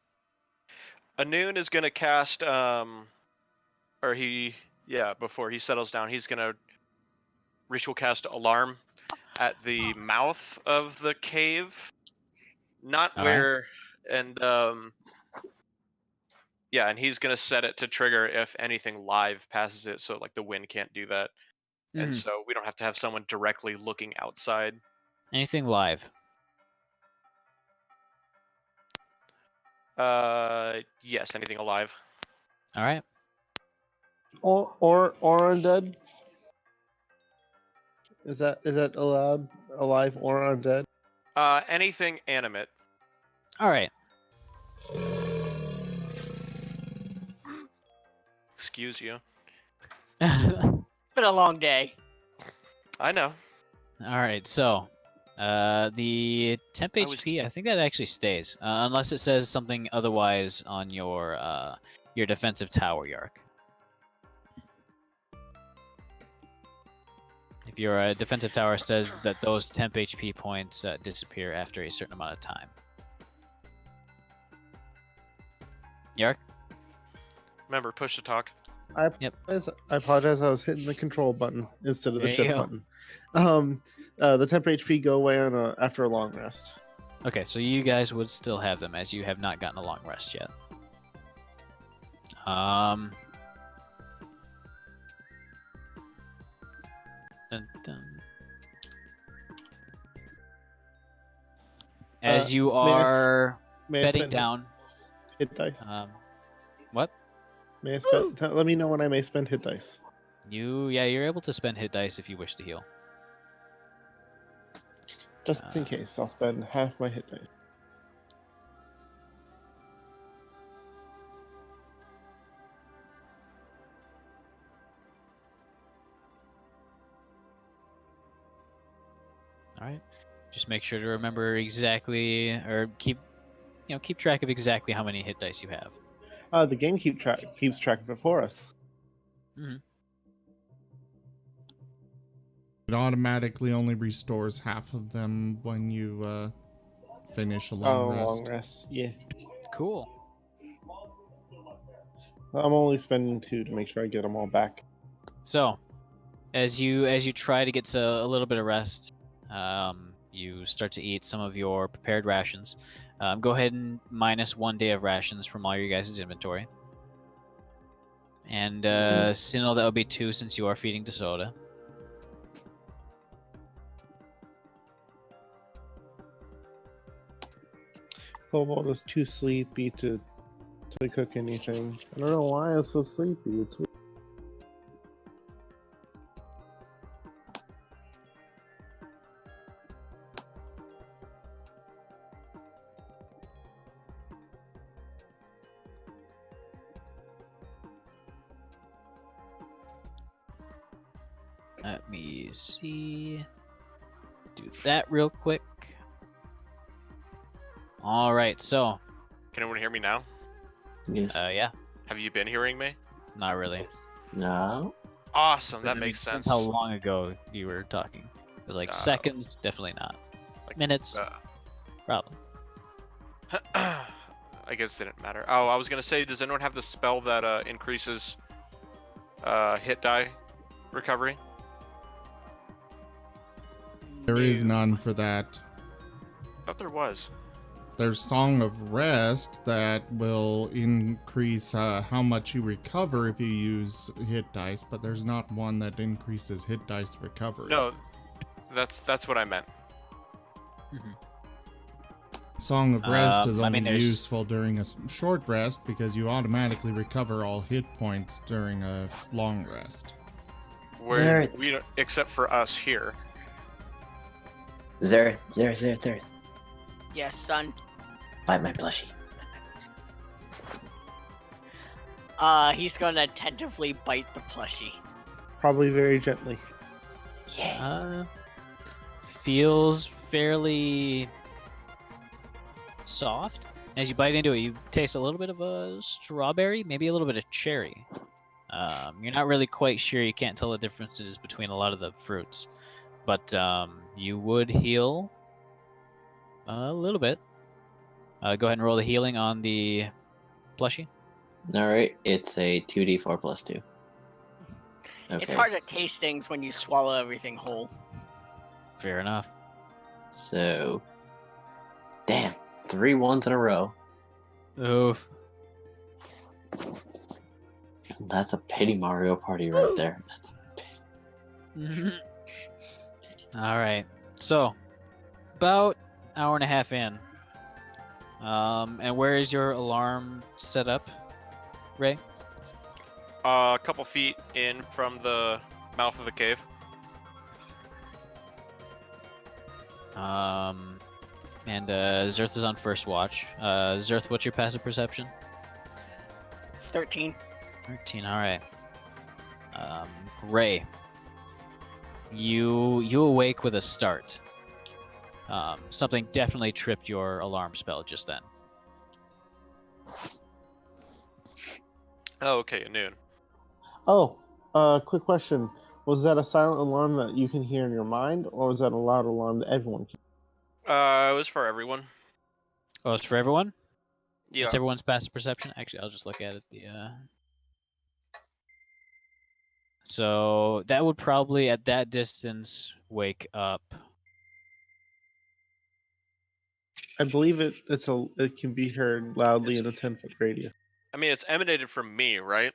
Speaker 2: Anun is gonna cast before he settles down, he's gonna ritual cast alarm at the mouth of the cave, not
Speaker 1: All right.
Speaker 2: where, and and he's gonna set it to trigger if anything live passes it, so like the wind can't do that, and so we don't have to have someone directly looking outside.
Speaker 1: Anything live?
Speaker 2: Yes, anything alive.
Speaker 1: All right.
Speaker 5: Or undead? Is that allowed? Alive or undead?
Speaker 2: Anything animate.
Speaker 1: All right.
Speaker 2: Excuse you.
Speaker 3: It's been a long day.
Speaker 2: I know.
Speaker 1: All right. So, the temp HP, I think that actually stays, unless it says something otherwise on your defensive tower, Yark. If your defensive tower says that those temp HP points disappear after a certain amount of time. Yark?
Speaker 2: Remember, push to talk.
Speaker 5: I
Speaker 1: Yep.
Speaker 5: apologize. I was hitting the control button instead of the
Speaker 1: There you
Speaker 5: shift
Speaker 1: go.
Speaker 5: button. The temp HP go away after a long rest.
Speaker 1: Okay, so you guys would still have them as you have not gotten a long rest yet. Dun, dun. As you are
Speaker 5: May I
Speaker 1: bedding
Speaker 5: spend
Speaker 1: down,
Speaker 5: hit dice?
Speaker 1: what?
Speaker 5: May I spend? Let me know when I may spend hit dice.
Speaker 1: You're able to spend hit dice if you wish to heal.
Speaker 5: Just in case, I'll spend half my hit dice.
Speaker 1: All right. Just make sure to remember exactly, or keep track of exactly how many hit dice you have.
Speaker 5: The game keeps track of it for us.
Speaker 1: Mm-hmm.
Speaker 6: It automatically only restores half of them when you finish a long rest.
Speaker 5: Long rest. Yeah.
Speaker 1: Cool.
Speaker 5: I'm only spending 2 to make sure I get them all back.
Speaker 1: So, as you try to get a little bit of rest, you start to eat some of your prepared rations. Go ahead and minus 1 day of rations from all your guys' inventory. And Sinnoh, that would be 2 since you are feeding DeSoda.
Speaker 5: Cobalt is too sleepy to cook anything. I don't know why it's so sleepy. It's weird.
Speaker 1: Let me see. Do that real quick. All right, so
Speaker 2: Can anyone hear me now?
Speaker 4: Yes.
Speaker 1: yeah,
Speaker 2: Have you been hearing me?
Speaker 1: not really.
Speaker 4: No.
Speaker 2: Awesome, that
Speaker 1: But
Speaker 2: makes
Speaker 1: depends
Speaker 2: sense.
Speaker 1: how long ago you were talking. It was like seconds, definitely not.
Speaker 2: Like,
Speaker 1: Minutes, probably.
Speaker 2: I guess it didn't matter. Oh, I was gonna say, does anyone have the spell that increases hit die recovery?
Speaker 6: There is none for that.
Speaker 2: I thought there was.
Speaker 6: There's Song of Rest that will increase how much you recover if you use hit dice, but there's not one that increases hit dice recovery.
Speaker 2: No, that's what I meant.
Speaker 6: Song of Rest is
Speaker 1: I
Speaker 6: only
Speaker 1: mean, there's-
Speaker 6: useful during a short rest because you automatically recover all hit points during a long rest.
Speaker 2: Where we don't, except for us here.
Speaker 4: Zerth.
Speaker 3: Yes, son.
Speaker 4: Bite my plushie.
Speaker 3: He's gonna tentatively bite the plushie.
Speaker 5: Probably very gently.
Speaker 4: Yeah.
Speaker 1: Feels fairly soft. As you bite into it, you taste a little bit of a strawberry, maybe a little bit of cherry. You're not really quite sure. You can't tell the differences between a lot of the fruits, but you would heal a little bit. Go ahead and roll the healing on the plushie.
Speaker 4: All right. It's a 2d4 plus 2. Okay.
Speaker 3: It's hard to taste things when you swallow everything whole.
Speaker 1: Fair enough.
Speaker 4: So, damn, 3 1s in a row.
Speaker 1: Oof.
Speaker 4: That's a pity Mario Party right there. That's a pity.
Speaker 1: All right. So, about hour and a half in. And where is your alarm set up, Ray?
Speaker 2: A couple feet in from the mouth of the cave.
Speaker 1: And Zerth is on first watch. Zerth, what's your passive perception?
Speaker 3: 13.
Speaker 1: 13. All right. Ray, you awake with a start. Something definitely tripped your alarm spell just then.
Speaker 2: Oh, okay, at noon.
Speaker 5: Oh, quick question. Was that a silent alarm that you can hear in your mind, or was that a loud alarm that everyone can?
Speaker 2: It was for everyone.
Speaker 1: Oh, it's for everyone?
Speaker 2: Yeah.
Speaker 1: It's everyone's passive perception? Actually, I'll just look at it. So that would probably, at that distance, wake up.
Speaker 5: I believe it can be heard loudly in a 10-foot radius.
Speaker 2: I mean, it's emanated from me, right?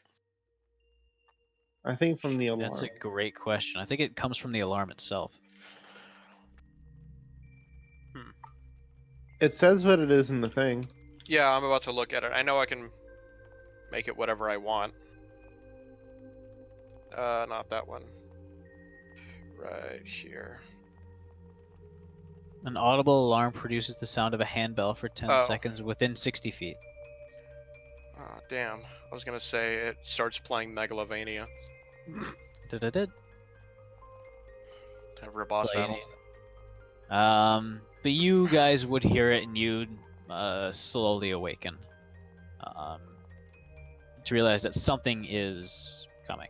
Speaker 5: I think from the alarm.
Speaker 1: That's a great question. I think it comes from the alarm itself.
Speaker 5: It says what it is in the thing.
Speaker 2: Yeah, I'm about to look at it. I know I can make it whatever I want. Not that one. Right here.
Speaker 1: An audible alarm produces the sound of a handbell for 10 seconds within 60 feet.
Speaker 2: Oh, damn. I was gonna say it starts playing Megalovania.
Speaker 1: Da-da-da.
Speaker 2: Have a boss battle.
Speaker 1: But you guys would hear it and you'd slowly awaken. To realize that something is coming.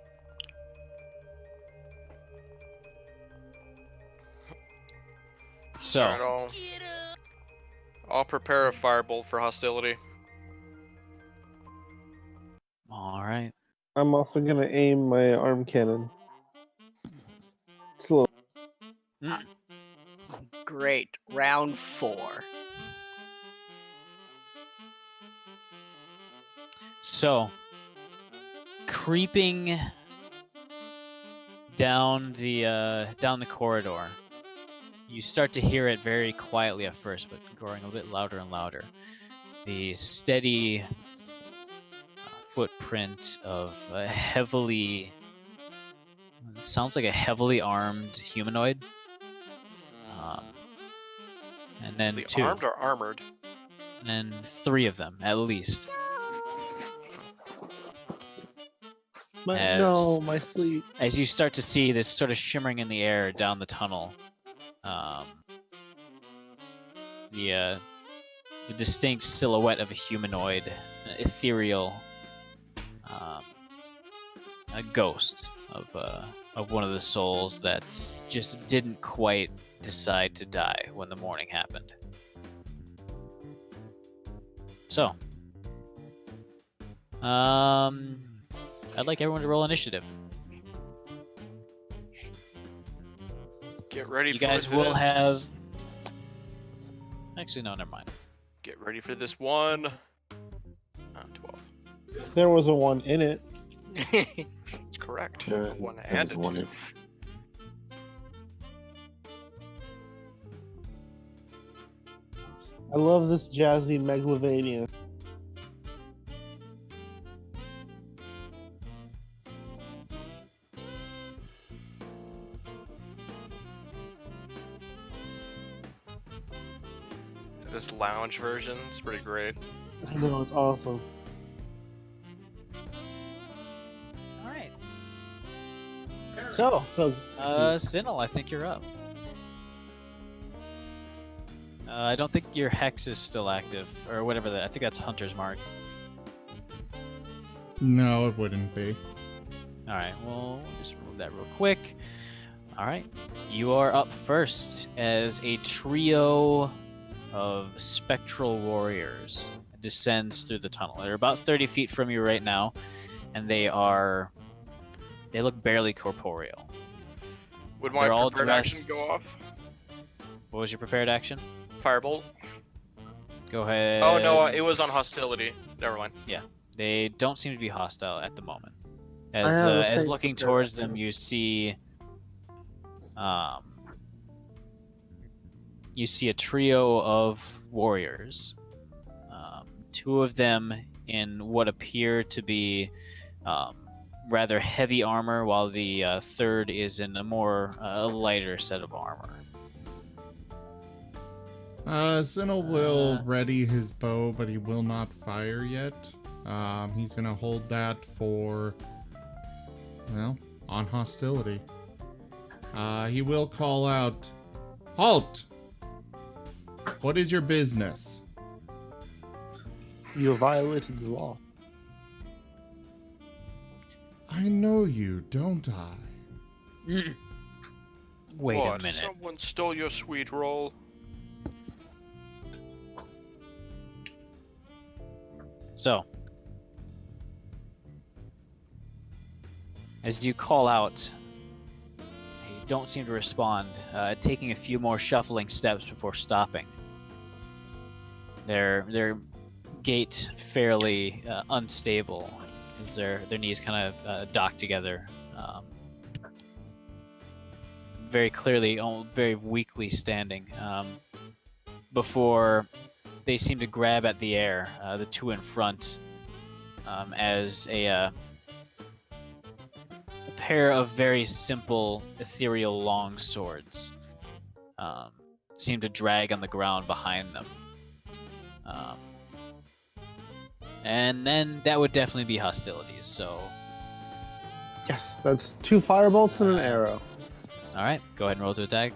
Speaker 1: So,
Speaker 2: Alright, I'll prepare a firebolt for hostility.
Speaker 1: alright.
Speaker 5: I'm also gonna aim my arm cannon. Slow.
Speaker 3: Great. Round 4.
Speaker 1: So, creeping down the corridor, you start to hear it very quietly at first, but growing a bit louder and louder. The steady footprint of a sounds like a heavily armed humanoid. And then 2.
Speaker 2: Armed or armored?
Speaker 1: And then 3 of them, at least.
Speaker 5: My sleep.
Speaker 1: As you start to see this sort of shimmering in the air down the tunnel, the distinct silhouette of a humanoid, an ethereal, a ghost of one of the souls that just didn't quite decide to die when the morning happened. So, I'd like everyone to roll initiative.
Speaker 2: Get ready
Speaker 1: You
Speaker 2: for
Speaker 1: guys
Speaker 2: this.
Speaker 1: will have. Actually, no, never mind.
Speaker 2: Get ready for this one. 12.
Speaker 5: There was a 1 in it.
Speaker 2: That's correct.
Speaker 4: There-
Speaker 2: One
Speaker 4: there
Speaker 2: and
Speaker 4: was
Speaker 2: a
Speaker 4: one
Speaker 2: 2.
Speaker 4: in-
Speaker 5: I love this jazzy Megalovania.
Speaker 2: This lounge version is pretty great.
Speaker 5: I know, it's awesome.
Speaker 1: All right. So,
Speaker 5: So,
Speaker 1: Sinel, I think you're up. I don't think your hex is still active, or whatever that. I think that's Hunter's Mark.
Speaker 6: No, it wouldn't be.
Speaker 1: All right. Well, we'll just remove that real quick. All right. You are up first as a trio of spectral warriors descends through the tunnel. They're about 30 feet from you right now, and they look barely corporeal.
Speaker 2: Would my
Speaker 1: They're all
Speaker 2: prepared action
Speaker 1: dressed-
Speaker 2: go off?
Speaker 1: What was your prepared action?
Speaker 2: Firebolt?
Speaker 1: Go ahead.
Speaker 2: Oh no, it was on hostility. Never mind.
Speaker 1: They don't seem to be hostile at the moment.
Speaker 5: I
Speaker 1: As
Speaker 5: have the
Speaker 1: as
Speaker 5: same
Speaker 1: looking
Speaker 5: prepared
Speaker 1: towards
Speaker 5: action.
Speaker 1: them, you see a trio of warriors. Two of them in what appear to be rather heavy armor, while the third is in a more lighter set of armor.
Speaker 6: Sinel will ready his bow, but he will not fire yet. He's gonna hold that for, well, on hostility. He will call out, "Halt! What is your business?"
Speaker 5: you violated the law.
Speaker 6: I know you, don't I?
Speaker 1: Wait
Speaker 2: What?
Speaker 1: a minute.
Speaker 2: Someone stole your sweet roll.
Speaker 1: So, as you call out, you don't seem to respond, taking a few more shuffling steps before stopping. Their gait fairly unstable, as their knees kind of dock together, very clearly, very weakly standing. Before they seem to grab at the air, the two in front, as a pair of very simple, ethereal long swords seem to drag on the ground behind them. And then that would definitely be hostilities, so...
Speaker 5: Yes, that's 2 firebolts and an arrow.
Speaker 1: Alright, go ahead and roll to attack.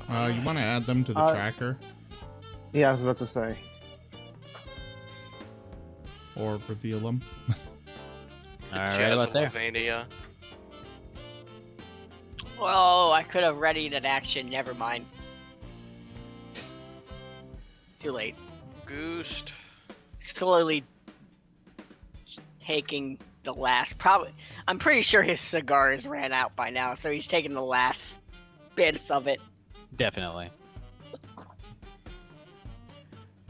Speaker 6: You want to add them to the tracker?
Speaker 5: Yeah, I was about to say.
Speaker 6: Or reveal them?
Speaker 1: Alright, right about there.
Speaker 2: Jazzlevania.
Speaker 3: Oh, I could have readied an action. Never mind. Too late.
Speaker 2: Goosed.
Speaker 3: Slowly taking the last. Probably. I'm pretty sure his cigars ran out by now, so he's taking the last bits of it.
Speaker 1: Definitely.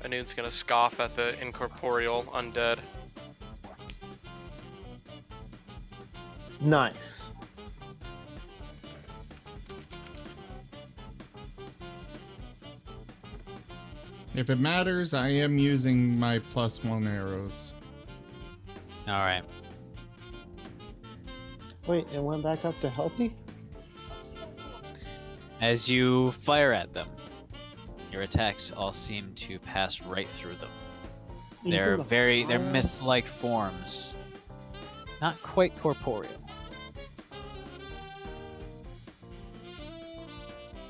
Speaker 2: Anoon's gonna scoff at the incorporeal undead.
Speaker 5: Nice.
Speaker 6: If it matters, I am using my +1 arrows.
Speaker 1: Alright.
Speaker 5: Wait, it went back up to healthy?
Speaker 1: As you fire at them, your attacks all seem to pass right through them. They're
Speaker 5: Even the
Speaker 1: they're
Speaker 5: fire?
Speaker 1: mist-like forms. Not quite corporeal.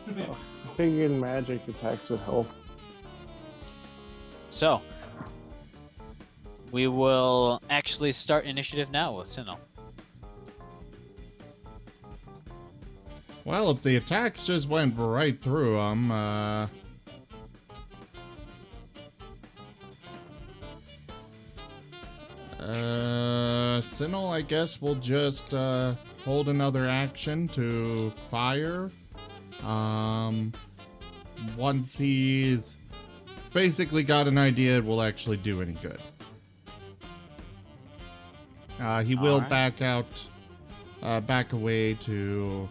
Speaker 5: I figured magic attacks would help.
Speaker 1: So, we will actually start initiative now with Sinnoh.
Speaker 6: Well, if the attacks just went right through him, Sinnoh, I guess, will just hold another action to fire. Once he's basically got an idea it will actually do any good. He will
Speaker 1: Alright.
Speaker 6: back out, back away to,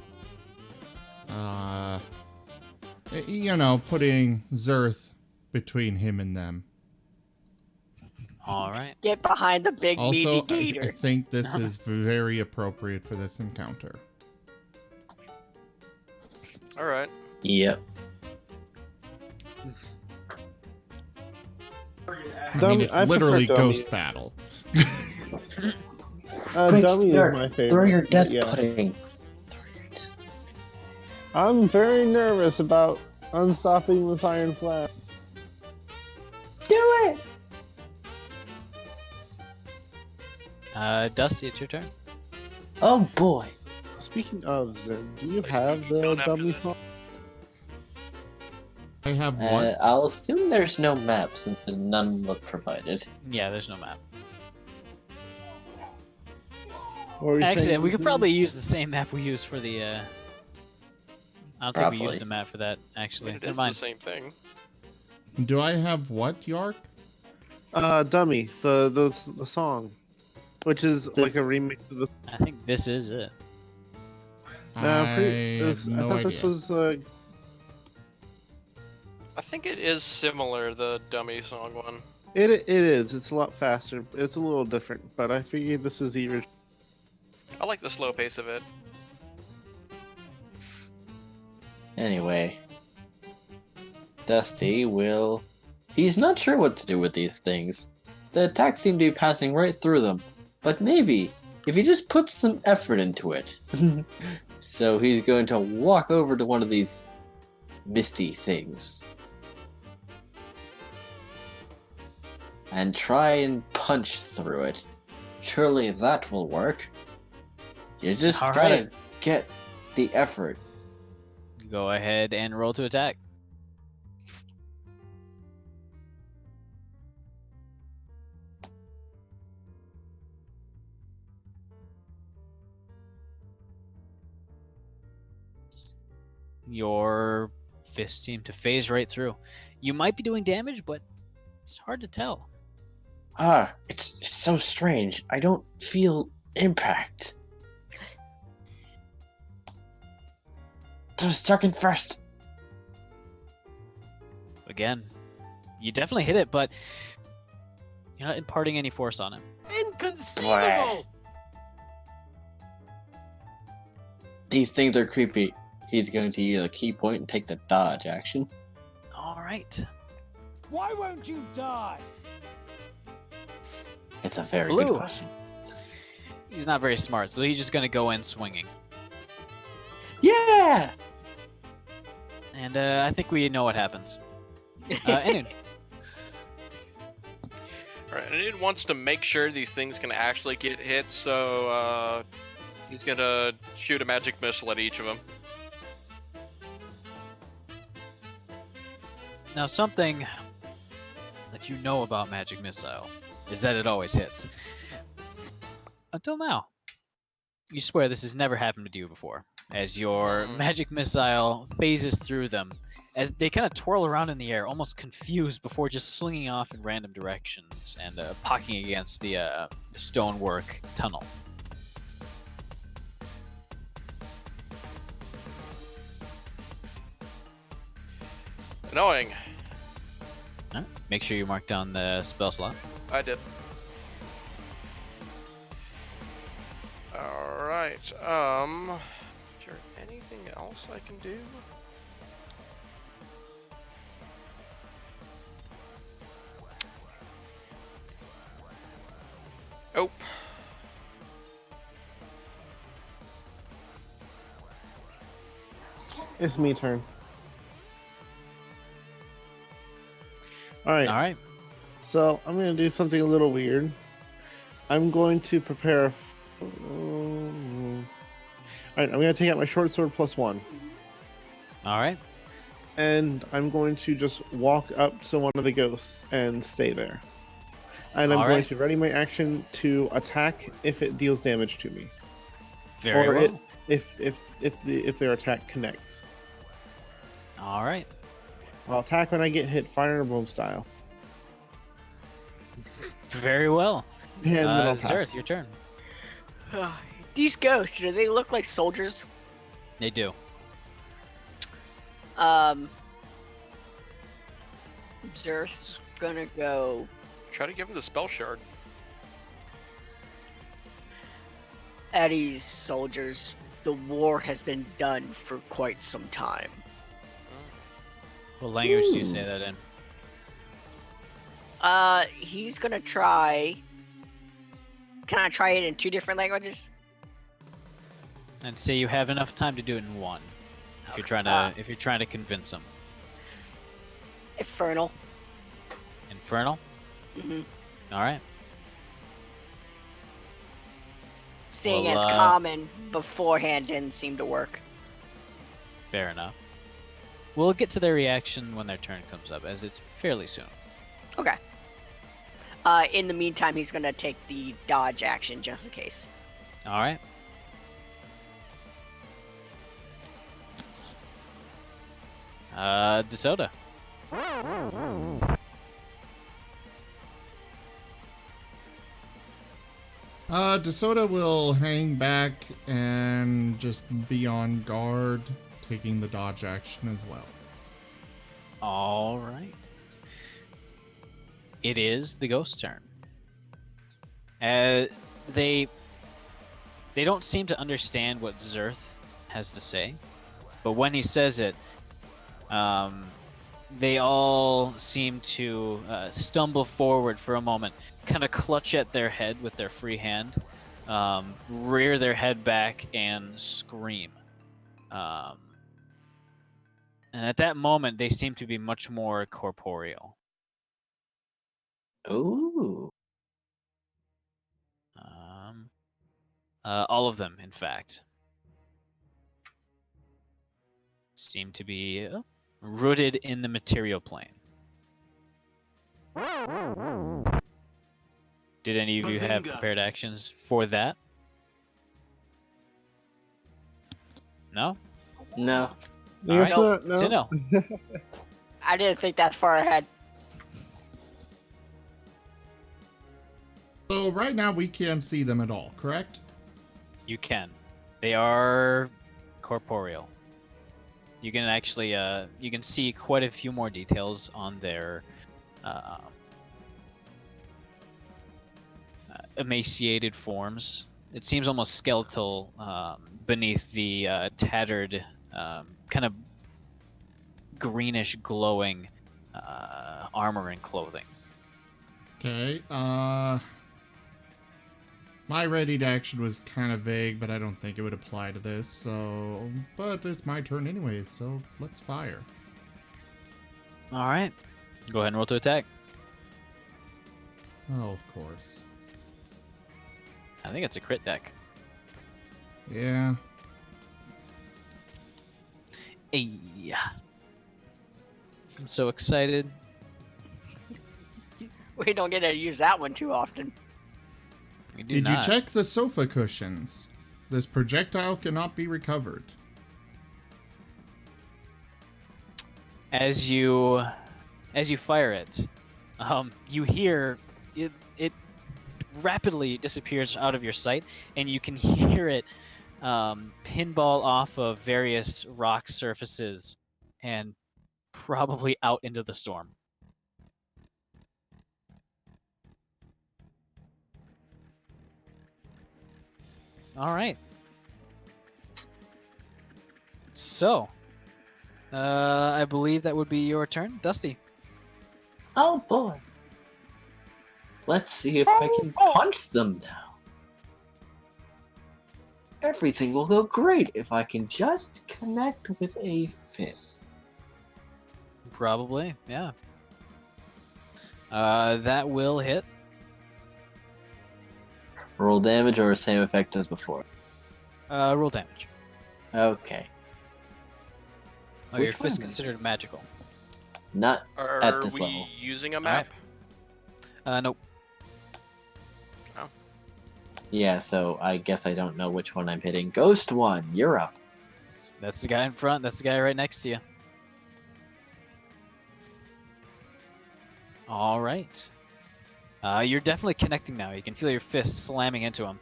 Speaker 6: you know, putting Zerth between him and them.
Speaker 1: All right.
Speaker 3: Get behind the big
Speaker 6: Also,
Speaker 3: meaty
Speaker 6: I
Speaker 3: gator.
Speaker 6: think this is very appropriate for this encounter.
Speaker 2: All right.
Speaker 4: Yep.
Speaker 6: I mean, it's
Speaker 5: I prefer
Speaker 6: literally
Speaker 5: dummy.
Speaker 6: ghost battle.
Speaker 4: Quick,
Speaker 5: Dummy is
Speaker 4: York,
Speaker 5: my favorite.
Speaker 4: throw your death
Speaker 5: yeah.
Speaker 4: pudding.
Speaker 5: I'm very nervous about unstopping this iron flash.
Speaker 4: Do it!
Speaker 1: Dusty, it's your turn.
Speaker 4: Oh boy.
Speaker 5: Speaking of Zen, do you
Speaker 2: Like,
Speaker 5: have the
Speaker 2: going after
Speaker 5: dummy
Speaker 2: the-
Speaker 5: song?
Speaker 6: I have one.
Speaker 4: I'll assume there's no map since none was provided.
Speaker 1: Yeah, there's no map.
Speaker 5: Or are you
Speaker 1: Actually,
Speaker 5: saying
Speaker 1: we could
Speaker 5: Zen?
Speaker 1: probably use the same map we used for the. I don't think we
Speaker 4: Probably.
Speaker 1: used a map for that.
Speaker 2: I
Speaker 1: Actually,
Speaker 2: mean, it
Speaker 1: never
Speaker 2: is the
Speaker 1: mind.
Speaker 2: same thing.
Speaker 6: Do I have what, York?
Speaker 5: Dummy, the song, which is like a
Speaker 4: This-
Speaker 5: remix of the.
Speaker 1: I think this is it.
Speaker 6: I
Speaker 5: I
Speaker 6: have no
Speaker 5: thought
Speaker 6: idea.
Speaker 5: this was.
Speaker 2: I think it is similar, the dummy song one.
Speaker 5: It is. It's a lot faster. It's a little different, but I figured this was the original.
Speaker 2: I like the slow pace of it.
Speaker 4: Anyway. Dusty will... He's not sure what to do with these things. The attacks seem to be passing right through them. But maybe, if he just puts some effort into it. So he's going to walk over to one of these misty things. And try and punch through it. Surely that will work. You just
Speaker 1: All
Speaker 4: gotta
Speaker 1: right.
Speaker 4: get the effort.
Speaker 1: Go ahead and roll to attack. Your fists seem to phase right through. You might be doing damage, but it's hard to tell.
Speaker 4: It's so strange. I don't feel impact. Second first.
Speaker 1: Again, you definitely hit it, but you're not imparting any force on it.
Speaker 7: Inconceivable!
Speaker 4: These things are creepy. He's going to use a key point and take the dodge action.
Speaker 1: All right.
Speaker 7: Why won't you die?
Speaker 4: It's a very
Speaker 1: Blue.
Speaker 4: good question.
Speaker 1: He's not very smart, so he's just going to go in swinging.
Speaker 4: Yeah!
Speaker 1: And I think we know what happens. Anyway,
Speaker 2: Alright, and it wants to make sure these things can actually get hit, so he's gonna shoot a magic missile at each of them.
Speaker 1: now something that you know about Magic Missile is that it always hits. Until now. You swear this has never happened to you before. As your Magic Missile phases through them, as they kind of twirl around in the air, almost confused before just slinging off in random directions and pocking against the stonework tunnel.
Speaker 2: Annoying.
Speaker 1: Make sure you mark down the spell slot.
Speaker 2: I did. Alright, is there anything else I can do? Nope.
Speaker 5: It's me turn. Alright,
Speaker 1: All right.
Speaker 5: so I'm going to do something a little weird. I'm going to prepare... Alright, I'm going to take out my short sword +1.
Speaker 1: All right.
Speaker 5: And I'm going to just walk up to one of the ghosts and stay there. And I'm
Speaker 1: All
Speaker 5: going
Speaker 1: right.
Speaker 5: to ready my action to attack if it deals damage to me.
Speaker 1: Very
Speaker 5: or
Speaker 1: well.
Speaker 5: if their attack connects.
Speaker 1: All right.
Speaker 5: I'll attack when I get hit, fire and boom style.
Speaker 1: Very well.
Speaker 5: And then I'll pass.
Speaker 1: Zerth, your turn.
Speaker 3: These ghosts, do they look like soldiers?
Speaker 1: They do.
Speaker 3: Zerth's gonna go.
Speaker 2: Try to give him the spell shard.
Speaker 3: Eddie's soldiers. The war has been done for quite some time.
Speaker 1: What language do you say that in?
Speaker 3: He's gonna try. Can I try it in 2 different languages?
Speaker 1: I'd say you have enough time to do it in one. If you're trying to convince him.
Speaker 3: Infernal.
Speaker 1: Infernal?
Speaker 3: Mm-hmm.
Speaker 1: All right.
Speaker 3: Seeing
Speaker 1: Well,
Speaker 3: as common beforehand didn't seem to work.
Speaker 1: Fair enough. We'll get to their reaction when their turn comes up, as it's fairly soon.
Speaker 3: Okay. In the meantime, he's gonna take the dodge action just in case.
Speaker 1: All right. DeSoto.
Speaker 6: DeSoto will hang back and just be on guard, taking the dodge action as well.
Speaker 1: All right. It is the ghost turn. They don't seem to understand what Zerth has to say, but when he says it, they all seem to stumble forward for a moment, kind of clutch at their head with their free hand, rear their head back, and scream. And at that moment, they seem to be much more corporeal.
Speaker 4: Ooh.
Speaker 1: All of them, in fact, seem to be rooted in the material plane. Did any of you have prepared actions for that? No?
Speaker 4: No.
Speaker 1: All right.
Speaker 5: No.
Speaker 1: So no.
Speaker 3: I didn't think that far ahead.
Speaker 6: So right now we can't see them at all, correct?
Speaker 1: You can. They are corporeal. You can actually, you can see quite a few more details on their emaciated forms. It seems almost skeletal beneath the tattered, kind of greenish glowing armor and clothing.
Speaker 6: Okay, my ready to action was kind of vague, but I don't think it would apply to this, so... But it's my turn anyways, so let's fire.
Speaker 1: All right. Go ahead and roll to attack.
Speaker 6: Oh, of course.
Speaker 1: I think it's a crit deck.
Speaker 6: Yeah.
Speaker 1: Yeah. I'm so excited.
Speaker 3: We don't get to use that one too often.
Speaker 1: We do
Speaker 6: Did
Speaker 1: not.
Speaker 6: you check the sofa cushions? This projectile cannot be recovered.
Speaker 1: As you fire it, you hear it rapidly disappears out of your sight, and you can hear it pinball off of various rock surfaces and probably out into the storm. All right. So, I believe that would be your turn, Dusty.
Speaker 4: Oh boy. Let's see if I can punch them now. Everything will go great if I can just connect with a fist.
Speaker 1: Probably, yeah. That will hit.
Speaker 4: Roll damage or same effect as before?
Speaker 1: Roll damage.
Speaker 4: Okay.
Speaker 1: Oh, your
Speaker 4: Which one
Speaker 1: fist
Speaker 4: am I-
Speaker 1: considered magical.
Speaker 4: Not
Speaker 2: Are
Speaker 4: at this
Speaker 2: we
Speaker 4: level.
Speaker 2: using a
Speaker 1: right.
Speaker 2: map?
Speaker 1: Nope.
Speaker 2: Oh.
Speaker 4: Yeah, so I guess I don't know which one I'm hitting. Ghost one, you're up.
Speaker 1: That's the guy in front. That's the guy right next to you. All right. You're definitely connecting now. You can feel your fists slamming into him,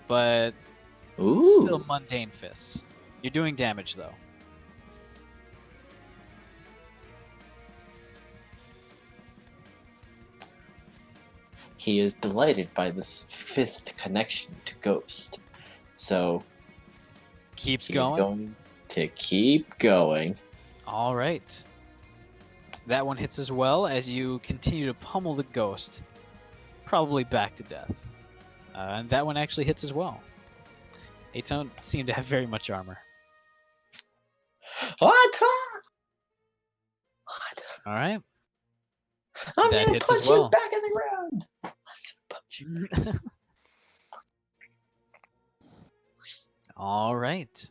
Speaker 1: but
Speaker 4: Ooh.
Speaker 1: still mundane fists. You're doing damage though.
Speaker 4: He is delighted by this fist connection to Ghost. So
Speaker 1: Keeps
Speaker 4: he's
Speaker 1: going.
Speaker 4: going to keep going.
Speaker 1: All right. That one hits as well as you continue to pummel the ghost, probably back to death. And that one actually hits as well. They don't seem to have very much armor.
Speaker 4: What?
Speaker 1: All right.
Speaker 4: I'm
Speaker 1: That
Speaker 4: gonna
Speaker 1: hits
Speaker 4: punch
Speaker 1: as well.
Speaker 4: you back in the ground. I'm gonna punch you.
Speaker 1: All right.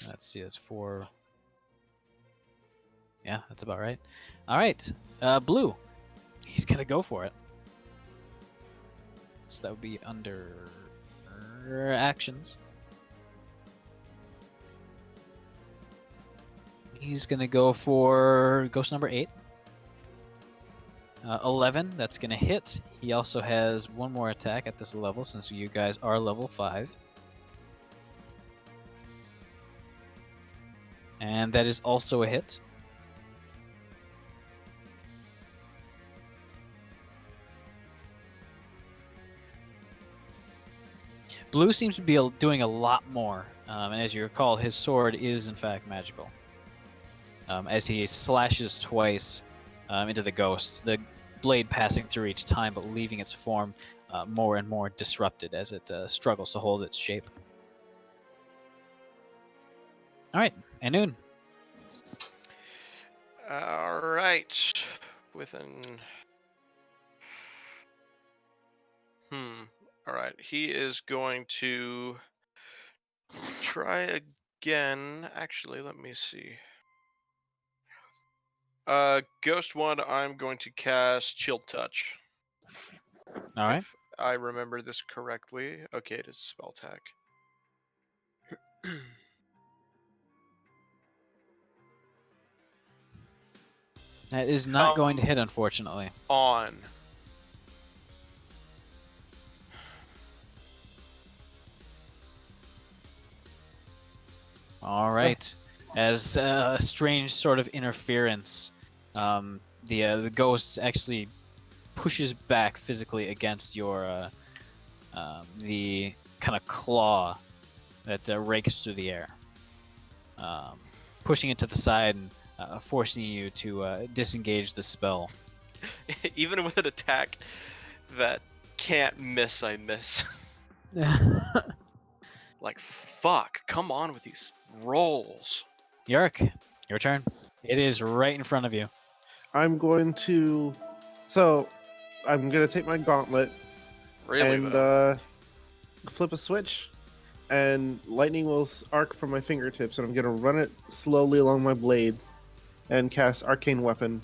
Speaker 1: Let's see, that's 4. Yeah, that's about right. All right. Blue. He's going to go for it. So that would be under actions. He's going to go for ghost number 8. 11, that's going to hit. He also has one more attack at this level since you guys are level 5. And that is also a hit. Blue seems to be doing a lot more. And as you recall, his sword is in fact magical. As he slashes twice into the ghost, the blade passing through each time but leaving its form more and more disrupted as it struggles to hold its shape. All right, Anun.
Speaker 2: All right. Within. All right. He is going to try again. Actually, let me see. Ghost one, I'm going to cast Chill Touch.
Speaker 1: All right.
Speaker 2: If I remember this correctly. Okay, it is a spell attack.
Speaker 1: That is not going to hit, unfortunately.
Speaker 2: On.
Speaker 1: All right. As a strange sort of interference, the ghost actually pushes back physically against your the kind of claw that rakes through the air, pushing it to the side and forcing you to disengage the spell.
Speaker 2: Even with an attack that can't miss, I miss. Like, fuck. Come on with these rolls.
Speaker 1: Yark, your turn. It is right in front of you.
Speaker 5: I'm going to. So, I'm going to take my gauntlet
Speaker 2: Really,
Speaker 5: and
Speaker 2: though.
Speaker 5: flip a switch, and lightning will arc from my fingertips, and I'm going to run it slowly along my blade and cast Arcane Weapon.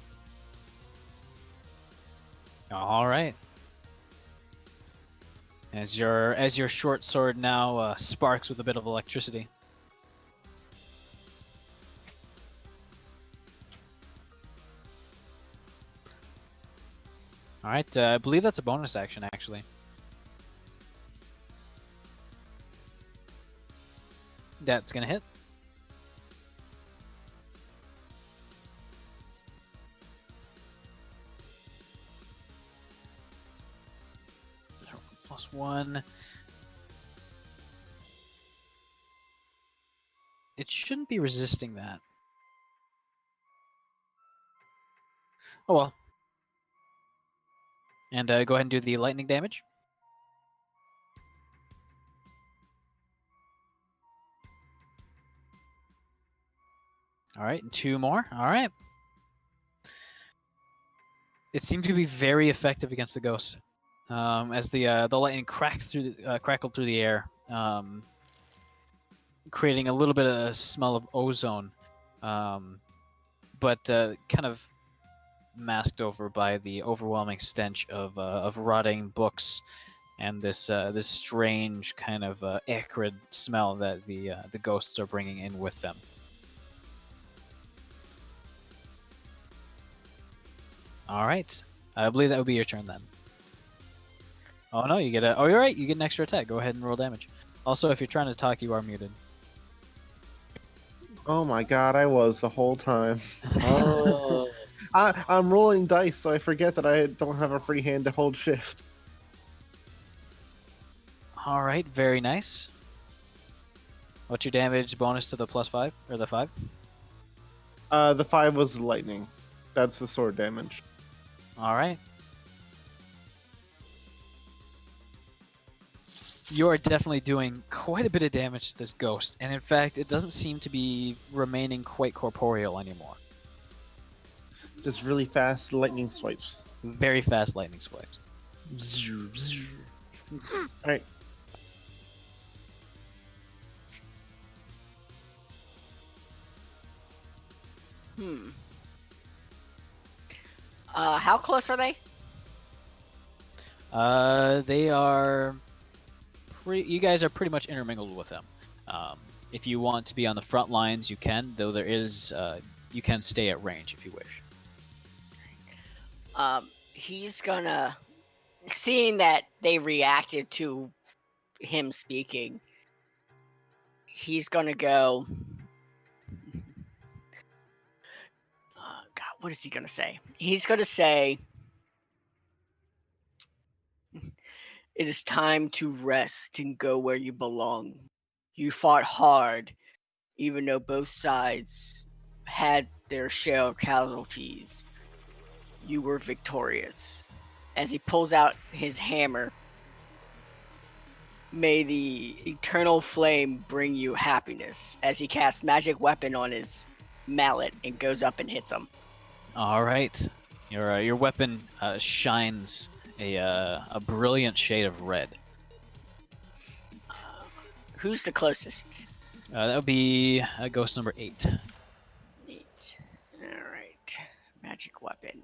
Speaker 1: All right. As your short sword now sparks with a bit of electricity. All right, I believe that's a bonus action, actually. That's gonna hit. +1. It shouldn't be resisting that. Oh well. And go ahead and do the lightning damage. All right, and 2 more. All right. It seemed to be very effective against the ghost, as the lightning crackled through the air, creating a little bit of a smell of ozone, but kind of masked over by the overwhelming stench of rotting books and this strange kind of acrid smell that the ghosts are bringing in with them. All right, I believe that would be your turn then. Oh no, you get a. Oh, you're right. You get an extra attack. Go ahead and roll damage. Also, if you're trying to talk, you are muted.
Speaker 5: Oh my god, I was the whole time.
Speaker 4: Oh.
Speaker 5: I'm rolling dice, so I forget that I don't have a free hand to hold shift.
Speaker 1: All right, very nice. What's your damage bonus to the +5 or the 5?
Speaker 5: The 5 was lightning. That's the sword damage.
Speaker 1: All right. You are definitely doing quite a bit of damage to this ghost, and in fact, it doesn't seem to be remaining quite corporeal anymore.
Speaker 5: Just really fast lightning swipes.
Speaker 1: Very fast lightning swipes.
Speaker 5: Alright.
Speaker 3: How close are they?
Speaker 1: They are you guys are pretty much intermingled with them. If you want to be on the front lines, you can, though there is you can stay at range if you wish.
Speaker 3: He's gonna, seeing that they reacted to him speaking, he's gonna go. God, what is he gonna say? He's gonna say, "It is time to rest and go where you belong. You fought hard, even though both sides had their share of casualties. You were victorious." As he pulls out his hammer, "May the eternal flame bring you happiness," as he casts magic weapon on his mallet and goes up and hits him.
Speaker 1: All right, your weapon shines a brilliant shade of red.
Speaker 3: Who's the closest?
Speaker 1: That would be ghost number 8.
Speaker 3: 8. All right, magic weapon.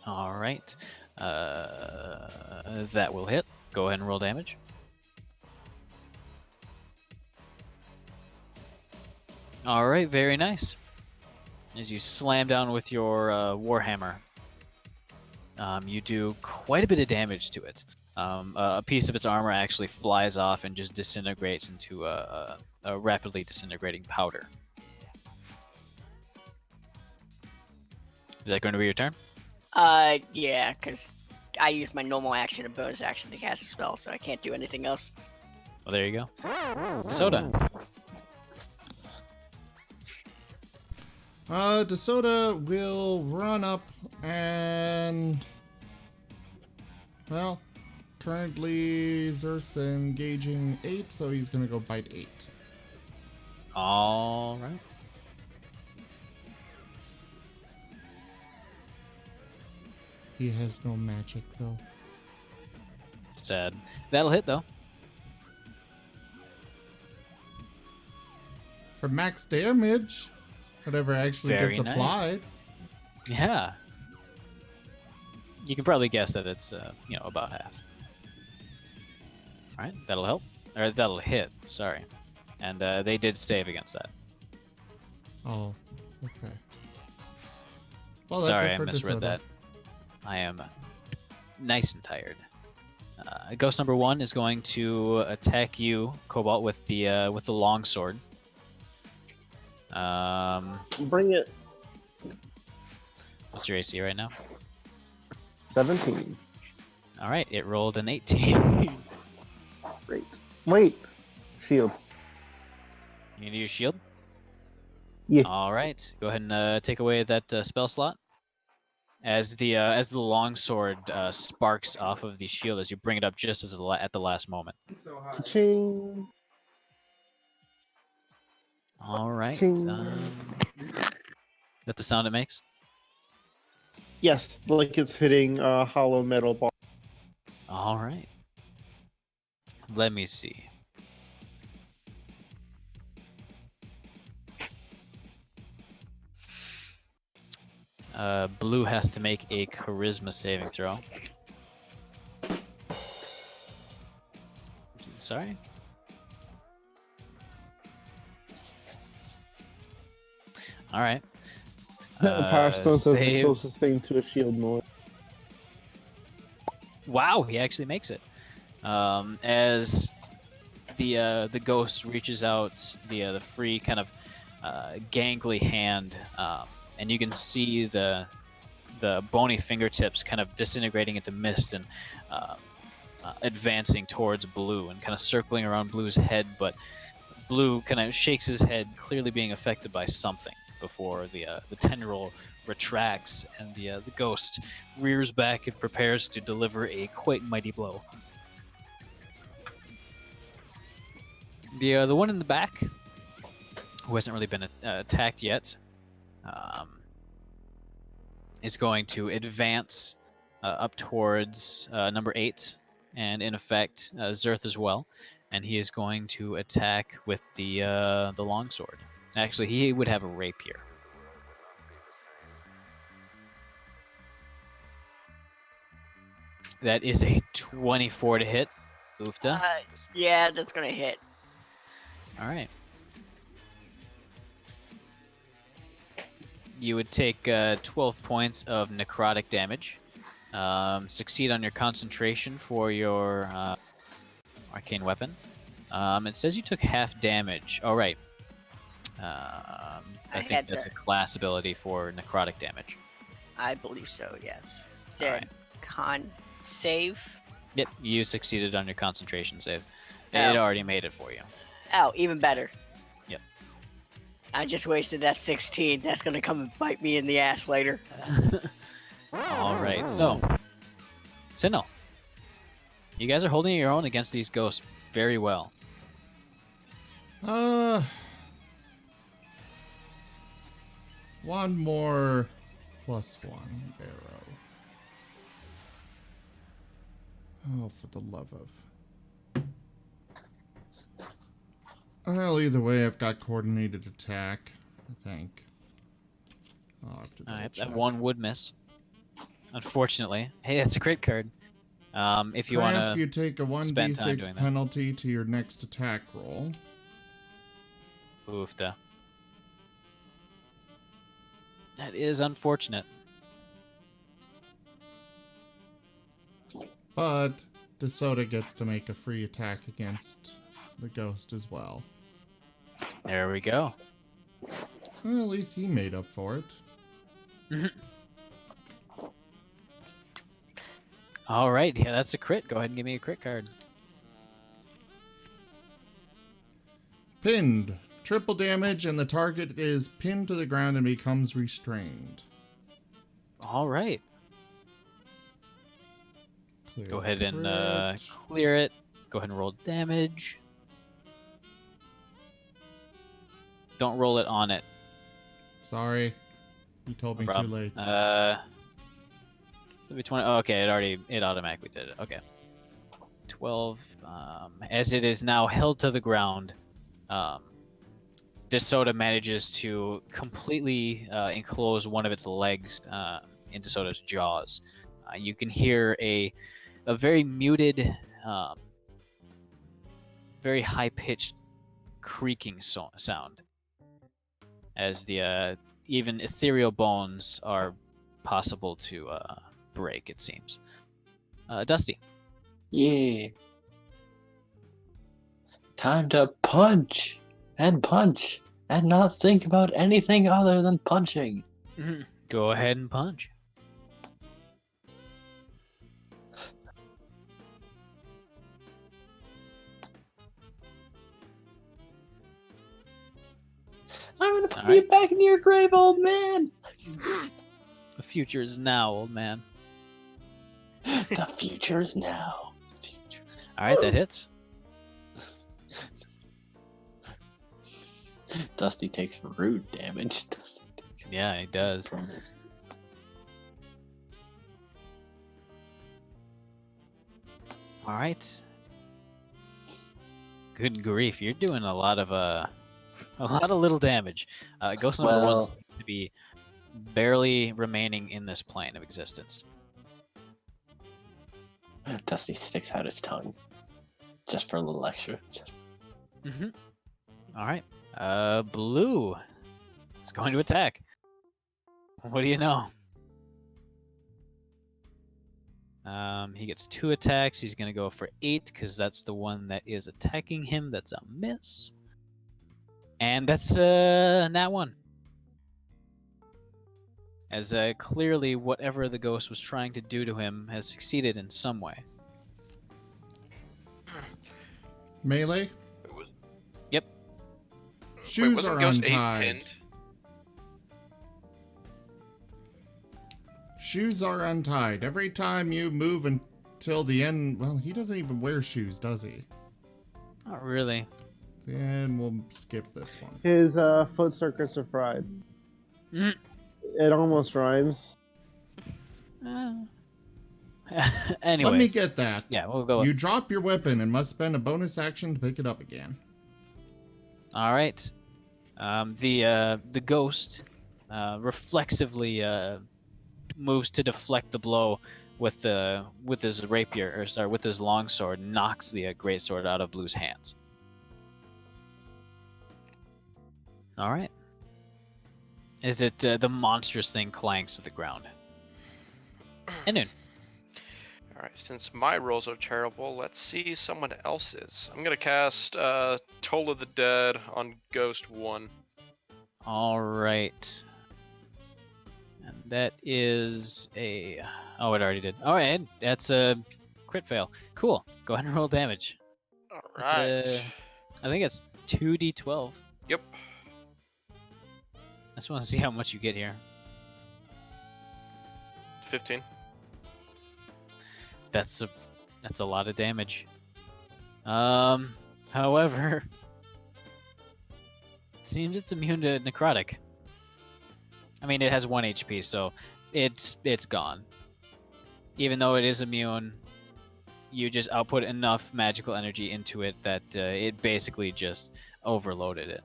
Speaker 1: All right, that will hit. Go ahead and roll damage. All right, very nice. As you slam down with your warhammer, you do quite a bit of damage to it. A piece of its armor actually flies off and just disintegrates into a rapidly disintegrating powder. Is that going to be your turn?
Speaker 3: Yeah, because I used my normal action and bonus action to cast a spell, so I can't do anything else.
Speaker 1: Well, there you go. Soda.
Speaker 6: DeSoda will run up and, well, currently Zer's engaging 8, so he's gonna go bite 8.
Speaker 1: All right.
Speaker 6: He has no magic though.
Speaker 1: Sad. That'll hit though.
Speaker 6: For max damage, whatever actually
Speaker 1: Very
Speaker 6: gets
Speaker 1: nice.
Speaker 6: applied.
Speaker 1: Yeah. You can probably guess that it's about half. All right, that'll help, or that'll hit. Sorry, and they did stave against that.
Speaker 6: Oh, okay. Well, that's
Speaker 1: Sorry,
Speaker 6: it
Speaker 1: I
Speaker 6: for
Speaker 1: misread
Speaker 6: DeSoto.
Speaker 1: that. I am nice and tired. Ghost number 1 is going to attack you, Cobalt, with the long sword.
Speaker 5: Bring it.
Speaker 1: What's your AC right now?
Speaker 5: 17.
Speaker 1: All right, it rolled an 18.
Speaker 5: Great. Wait. Shield.
Speaker 1: You gonna use shield?
Speaker 5: Yeah.
Speaker 1: All right, go ahead and take away that spell slot. as the longsword sparks off of the shield as you bring it up just as at the last moment.
Speaker 5: Ching.
Speaker 1: All right.
Speaker 5: Ching.
Speaker 1: That the sound it makes?
Speaker 5: Yes, like it's hitting a hollow metal ball.
Speaker 1: All right. Let me see. Blue has to make a charisma saving throw. Sorry? All right.
Speaker 5: Power Stone's the
Speaker 1: save.
Speaker 5: closest thing to a shield noise.
Speaker 1: Wow, he actually makes it. As the ghost reaches out the free kind of gangly hand, and you can see the bony fingertips kind of disintegrating into mist and advancing towards Blue and kind of circling around Blue's head, but Blue kind of shakes his head, clearly being affected by something, before the tendril retracts and the ghost rears back and prepares to deliver a quite mighty blow. The one in the back, who hasn't really been attacked yet, is going to advance up towards number 8, and in effect Zerth as well, and he is going to attack with the longsword. Actually, he would have a rapier. That is a 24 to hit. Oofta.
Speaker 3: Yeah, that's gonna hit.
Speaker 1: All right. You would take 12 points of necrotic damage. Succeed on your concentration for your arcane weapon. It says you took half damage. Oh, right. I think that's a class ability for necrotic damage.
Speaker 3: I believe so, yes.
Speaker 1: All
Speaker 3: Said
Speaker 1: right.
Speaker 3: con save.
Speaker 1: Yep, you succeeded on your concentration save.
Speaker 3: Oh.
Speaker 1: It already made it for you.
Speaker 3: Oh, even better.
Speaker 1: Yep.
Speaker 3: I just wasted that 16. That's gonna come and bite me in the ass later.
Speaker 1: All right, so Sinnoh, you guys are holding your own against these ghosts very well.
Speaker 6: One more +1 arrow. Oh, for the love of. Well, either way, I've got coordinated attack, I think. I'll have to
Speaker 1: All right, that
Speaker 6: double-check.
Speaker 1: one would miss. Unfortunately. Hey, that's a crit card. If you want
Speaker 6: Cramp,
Speaker 1: to
Speaker 6: you take a
Speaker 1: spend time
Speaker 6: 1d6
Speaker 1: doing that.
Speaker 6: penalty to your next attack roll.
Speaker 1: Oofta. That is unfortunate.
Speaker 6: But DeSoto gets to make a free attack against the ghost as well.
Speaker 1: There we go.
Speaker 6: Well, at least he made up for it.
Speaker 1: All right, yeah, that's a crit. Go ahead and give me a crit card.
Speaker 6: Pinned. Triple damage, and the target is pinned to the ground and becomes restrained.
Speaker 1: All right.
Speaker 6: Clear
Speaker 1: Go
Speaker 6: the
Speaker 1: ahead and
Speaker 6: crit.
Speaker 1: clear it. Go ahead and roll damage. Don't roll it on it.
Speaker 6: Sorry. You told me
Speaker 1: No
Speaker 6: too
Speaker 1: problem.
Speaker 6: late.
Speaker 1: So be 20. Oh, okay, it automatically did it. Okay. 12. As it is now held to the ground, DeSoto manages to completely enclose one of its legs in DeSoto's jaws. You can hear a very muted, very high-pitched creaking sound as the even ethereal bones are possible to break, it seems. Dusty.
Speaker 4: Yeah. Time to punch and not think about anything other than punching.
Speaker 1: Go ahead and punch.
Speaker 4: I'm gonna put
Speaker 1: All right.
Speaker 4: you back in your grave, old man.
Speaker 1: future is now, old man.
Speaker 4: The future is now.
Speaker 1: All right, that hits.
Speaker 4: Dusty takes rude damage.
Speaker 1: Yeah, he does. All right. Good grief, you're doing a lot of little damage. Ghost number one
Speaker 4: Well,
Speaker 1: seems to be barely remaining in this plane of existence.
Speaker 4: Dusty sticks out his tongue. Just for a little extra.
Speaker 1: Mm-hmm. All right. Blue. It's going to attack. What do you know? He gets 2 attacks. He's going to go for 8 because that's the one that is attacking him. That's a miss. And that's nat 1. As clearly whatever the ghost was trying to do to him has succeeded in some way.
Speaker 6: Melee?
Speaker 1: Yep.
Speaker 6: Shoes
Speaker 2: wasn't
Speaker 6: are
Speaker 2: Ghost 8
Speaker 6: untied.
Speaker 2: pinned?
Speaker 6: Shoes are untied. Every time you move until the end... Well, he doesn't even wear shoes, does he?
Speaker 1: Not really.
Speaker 6: Then we'll skip this one.
Speaker 5: His foot circuits are fried.
Speaker 1: Mm.
Speaker 5: It almost rhymes.
Speaker 1: Anyways.
Speaker 6: Let me get that.
Speaker 1: Yeah, we'll go.
Speaker 6: You drop your weapon and must spend a bonus action to pick it up again.
Speaker 1: All right. The ghost reflexively moves to deflect the blow with his rapier, or sorry, with his longsword, knocks the greatsword out of Blue's hands. All right. Is it the monstrous thing clanks to the ground? Enun.
Speaker 2: Alright, since my rolls are terrible, let's see someone else's. I'm gonna cast Toll of the Dead on Ghost 1.
Speaker 1: All right. And that is a... Oh, it already did. All right, that's a crit fail. Cool. Go ahead and roll damage. It's,
Speaker 2: Alright.
Speaker 1: I think it's 2d12.
Speaker 2: Yep.
Speaker 1: I just want to see how much you get here.
Speaker 2: 15.
Speaker 1: That's a lot of damage. However, it seems it's immune to necrotic. I mean, it has 1 HP, so it's gone. Even though it is immune, you just output enough magical energy into it that it basically just overloaded it.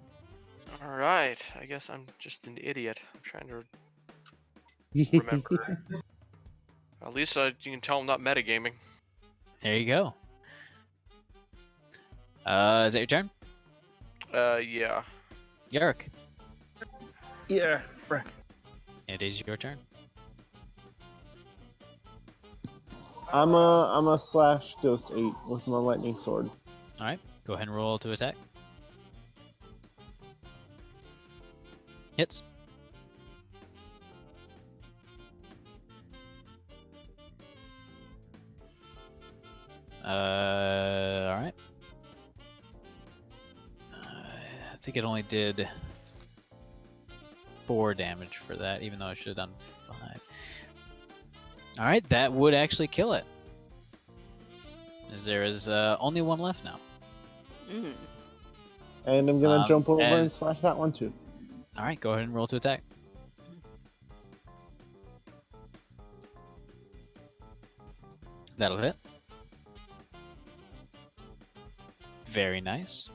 Speaker 2: Alright, I guess I'm just an idiot. I'm trying to remember. At least you can tell I'm not metagaming.
Speaker 1: There you go. Is that your turn?
Speaker 2: Yeah.
Speaker 1: Yarrick.
Speaker 5: Yeah, frick.
Speaker 1: It is your turn.
Speaker 5: I'm a slash ghost 8 with my lightning sword.
Speaker 1: All right, go ahead and roll to attack. Hits. All right. I think it only did 4 damage for that, even though I should have done 5. All right, that would actually kill it. As there is only 1 left now.
Speaker 3: Mm.
Speaker 5: And I'm gonna jump over and
Speaker 1: as-
Speaker 5: slash that one too.
Speaker 1: All right, go ahead and roll to attack. That'll hit. Very nice.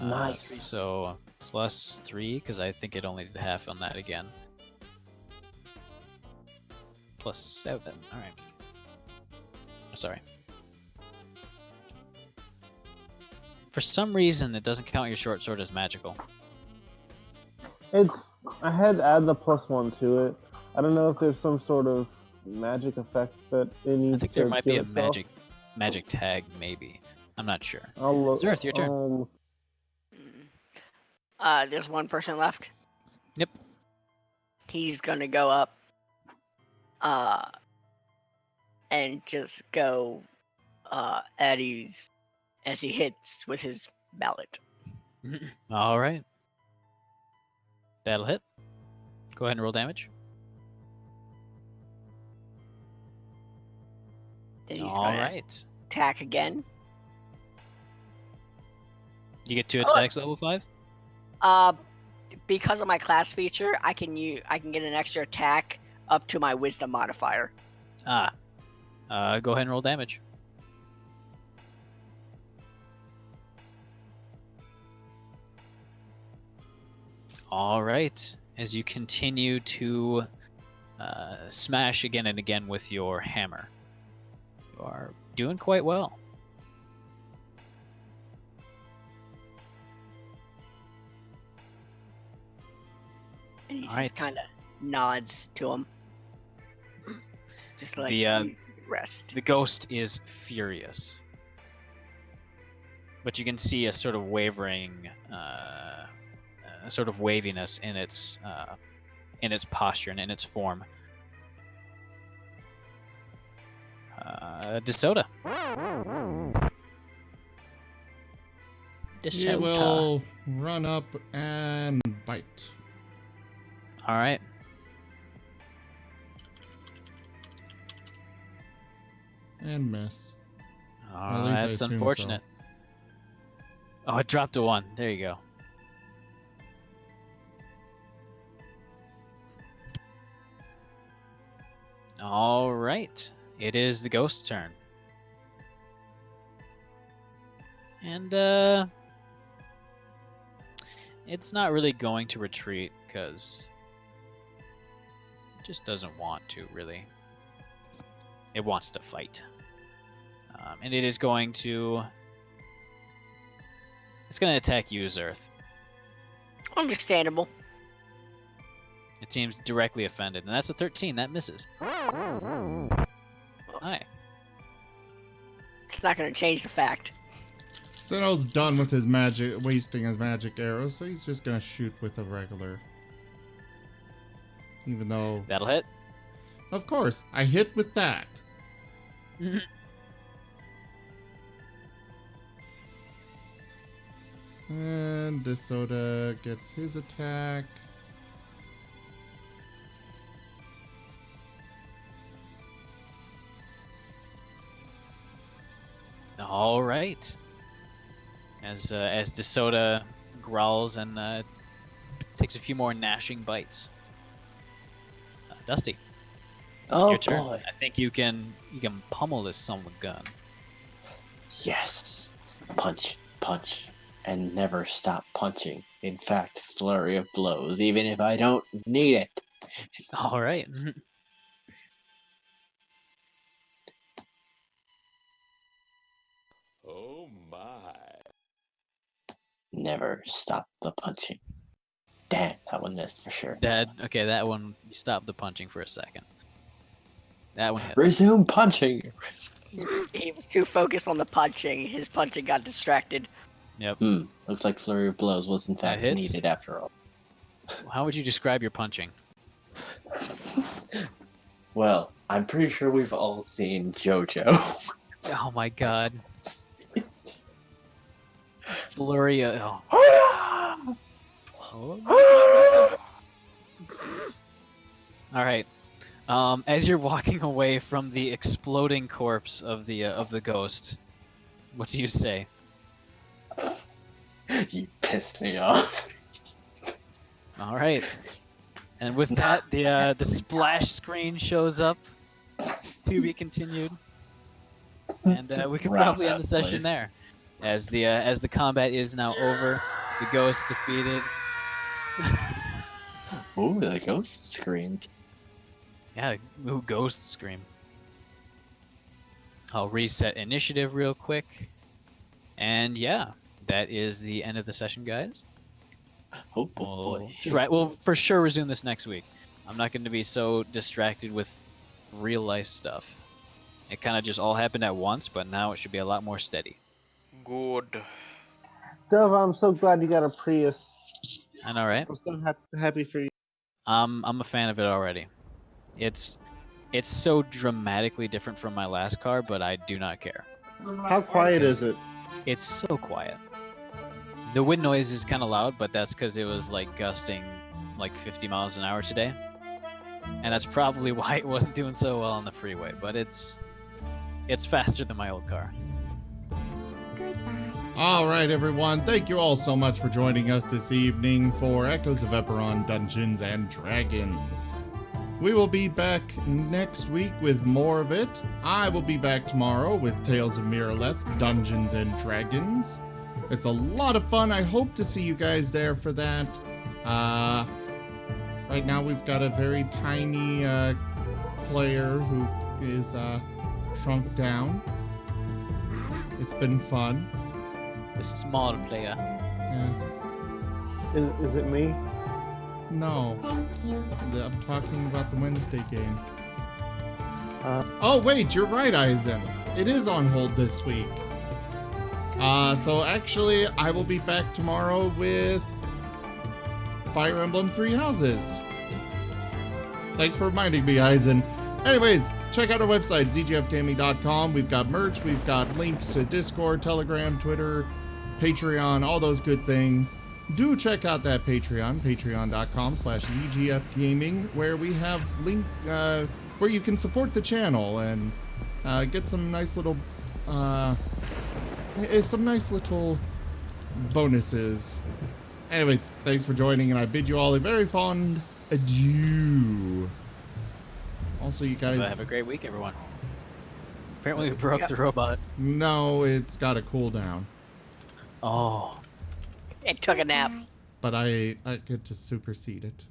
Speaker 5: Nice.
Speaker 1: So +3, because I think it only did half on that again. +7. All right. Sorry. For some reason, it doesn't count your short sword as magical.
Speaker 5: I had to add the +1 to it. I don't know if there's some sort of magic effect that it needs.
Speaker 1: I think there
Speaker 5: to
Speaker 1: might be
Speaker 5: give
Speaker 1: a
Speaker 5: itself.
Speaker 1: magic tag, maybe. I'm not sure.
Speaker 5: I'll look.
Speaker 1: Zerth, your turn.
Speaker 3: There's one person left.
Speaker 1: Yep.
Speaker 3: He's gonna go up, and just go, at ease as he hits with his mallet.
Speaker 1: All right. That'll hit. Go ahead and roll damage.
Speaker 3: And he's
Speaker 1: All
Speaker 3: gonna
Speaker 1: right.
Speaker 3: attack again.
Speaker 1: You get 2 attacks level 5?
Speaker 3: Because of my class feature, I can get an extra attack up to my wisdom modifier.
Speaker 1: Go ahead and roll damage. All right. As you continue to smash again and again with your hammer, you are doing quite well.
Speaker 3: And he
Speaker 1: All right.
Speaker 3: just kind of nods to him. Just like
Speaker 1: The,
Speaker 3: rest.
Speaker 1: The ghost is furious. But you can see a sort of wavering, a sort of waviness in its posture and in its form. DeSoto.
Speaker 6: He will run up and bite.
Speaker 1: All right.
Speaker 6: And miss.
Speaker 1: Oh,
Speaker 6: at least I
Speaker 1: that's
Speaker 6: assume
Speaker 1: unfortunate. Oh, it dropped a 1. There you go. All right. It is the ghost's turn. And, it's not really going to retreat, because it just doesn't want to, really. It wants to fight. And it is going to... It's going to attack you, Zerth.
Speaker 3: Understandable.
Speaker 1: It seems directly offended, and that's a 13. That misses. Hi.
Speaker 3: It's not going to change the fact.
Speaker 6: Sinnoh's done with his magic, wasting his magic arrows, so he's just gonna shoot with a regular. Even though...
Speaker 1: That'll hit.
Speaker 6: Of course, I hit with that. And DeSoto gets his attack.
Speaker 1: All right. As DeSoto growls and takes a few more gnashing bites. Dusty.
Speaker 4: Oh
Speaker 1: Your turn.
Speaker 4: boy.
Speaker 1: I think you can pummel this son of a gun.
Speaker 4: Yes. Punch, punch, and never stop punching. In fact, flurry of blows, even if I don't need it.
Speaker 1: All right.
Speaker 7: Oh my.
Speaker 4: Never stop the punching. Damn, that one missed for sure.
Speaker 1: Okay, that one, you stop the punching for a second. That one hits.
Speaker 4: Resume punching.
Speaker 3: He was too focused on the punching. His punching got distracted.
Speaker 1: Yep.
Speaker 4: Looks like flurry of blows was in fact
Speaker 1: hits.
Speaker 4: needed after all.
Speaker 1: How would you describe your punching?
Speaker 4: Well, I'm pretty sure we've all seen JoJo.
Speaker 1: Oh my god. Flurry of... Alright. As you're walking away from the exploding corpse of the ghost, what do you say?
Speaker 4: You pissed me off.
Speaker 1: Alright. And with that, the splash screen shows up. To be continued. And we can
Speaker 4: Wrap
Speaker 1: probably end
Speaker 4: that
Speaker 1: the session
Speaker 4: place.
Speaker 1: there. As the combat is now over, the ghost defeated.
Speaker 4: Ooh, the ghost screamed.
Speaker 1: Yeah, ooh, ghost scream. I'll reset initiative real quick. And yeah, that is the end of the session, guys.
Speaker 4: Oh boy.
Speaker 1: We'll for sure resume this next week. I'm not going to be so distracted with real life stuff. It kind of just all happened at once, but now it should be a lot more steady.
Speaker 2: Good.
Speaker 5: Dove, I'm so glad you got a Prius.
Speaker 1: I know, right?
Speaker 5: I'm so happy for you.
Speaker 1: I'm a fan of it already. It's so dramatically different from my last car, but I do not care.
Speaker 5: How quiet is it?
Speaker 1: It's so quiet. The wind noise is kind of loud, but that's because it was like gusting like 50 miles an hour today. And that's probably why it wasn't doing so well on the freeway, but it's It's faster than my old car.
Speaker 6: All right, everyone. Thank you all so much for joining us this evening for Echoes of Eberron Dungeons and Dragons. We will be back next week with more of it. I will be back tomorrow with Tales of Miraleth Dungeons and Dragons. It's a lot of fun. I hope to see you guys there for that. Right now we've got a very tiny player who is shrunk down. It's been fun.
Speaker 1: The small player.
Speaker 6: Yes.
Speaker 5: Is it me?
Speaker 6: No. I'm talking about the Wednesday game.
Speaker 5: Uh,
Speaker 6: Oh, wait, you're right, Eisen. It is on hold this week. So actually, I will be back tomorrow with Fire Emblem Three Houses. Thanks for reminding me, Eisen. Anyways, check out our website, zgfgaming.com. We've got merch, we've got links to Discord, Telegram, Twitter, Patreon, all those good things. Do check out that Patreon, patreon.com/zgfgaming, where we have where you can support the channel and get some nice little bonuses. Anyways, thanks for joining, and I bid you all a very fond adieu. Also, you guys...
Speaker 1: Have a great week, everyone. Apparently we broke the robot.
Speaker 6: No, it's got a cooldown.
Speaker 1: Oh.
Speaker 3: It took a nap.
Speaker 6: But I get to supersede it.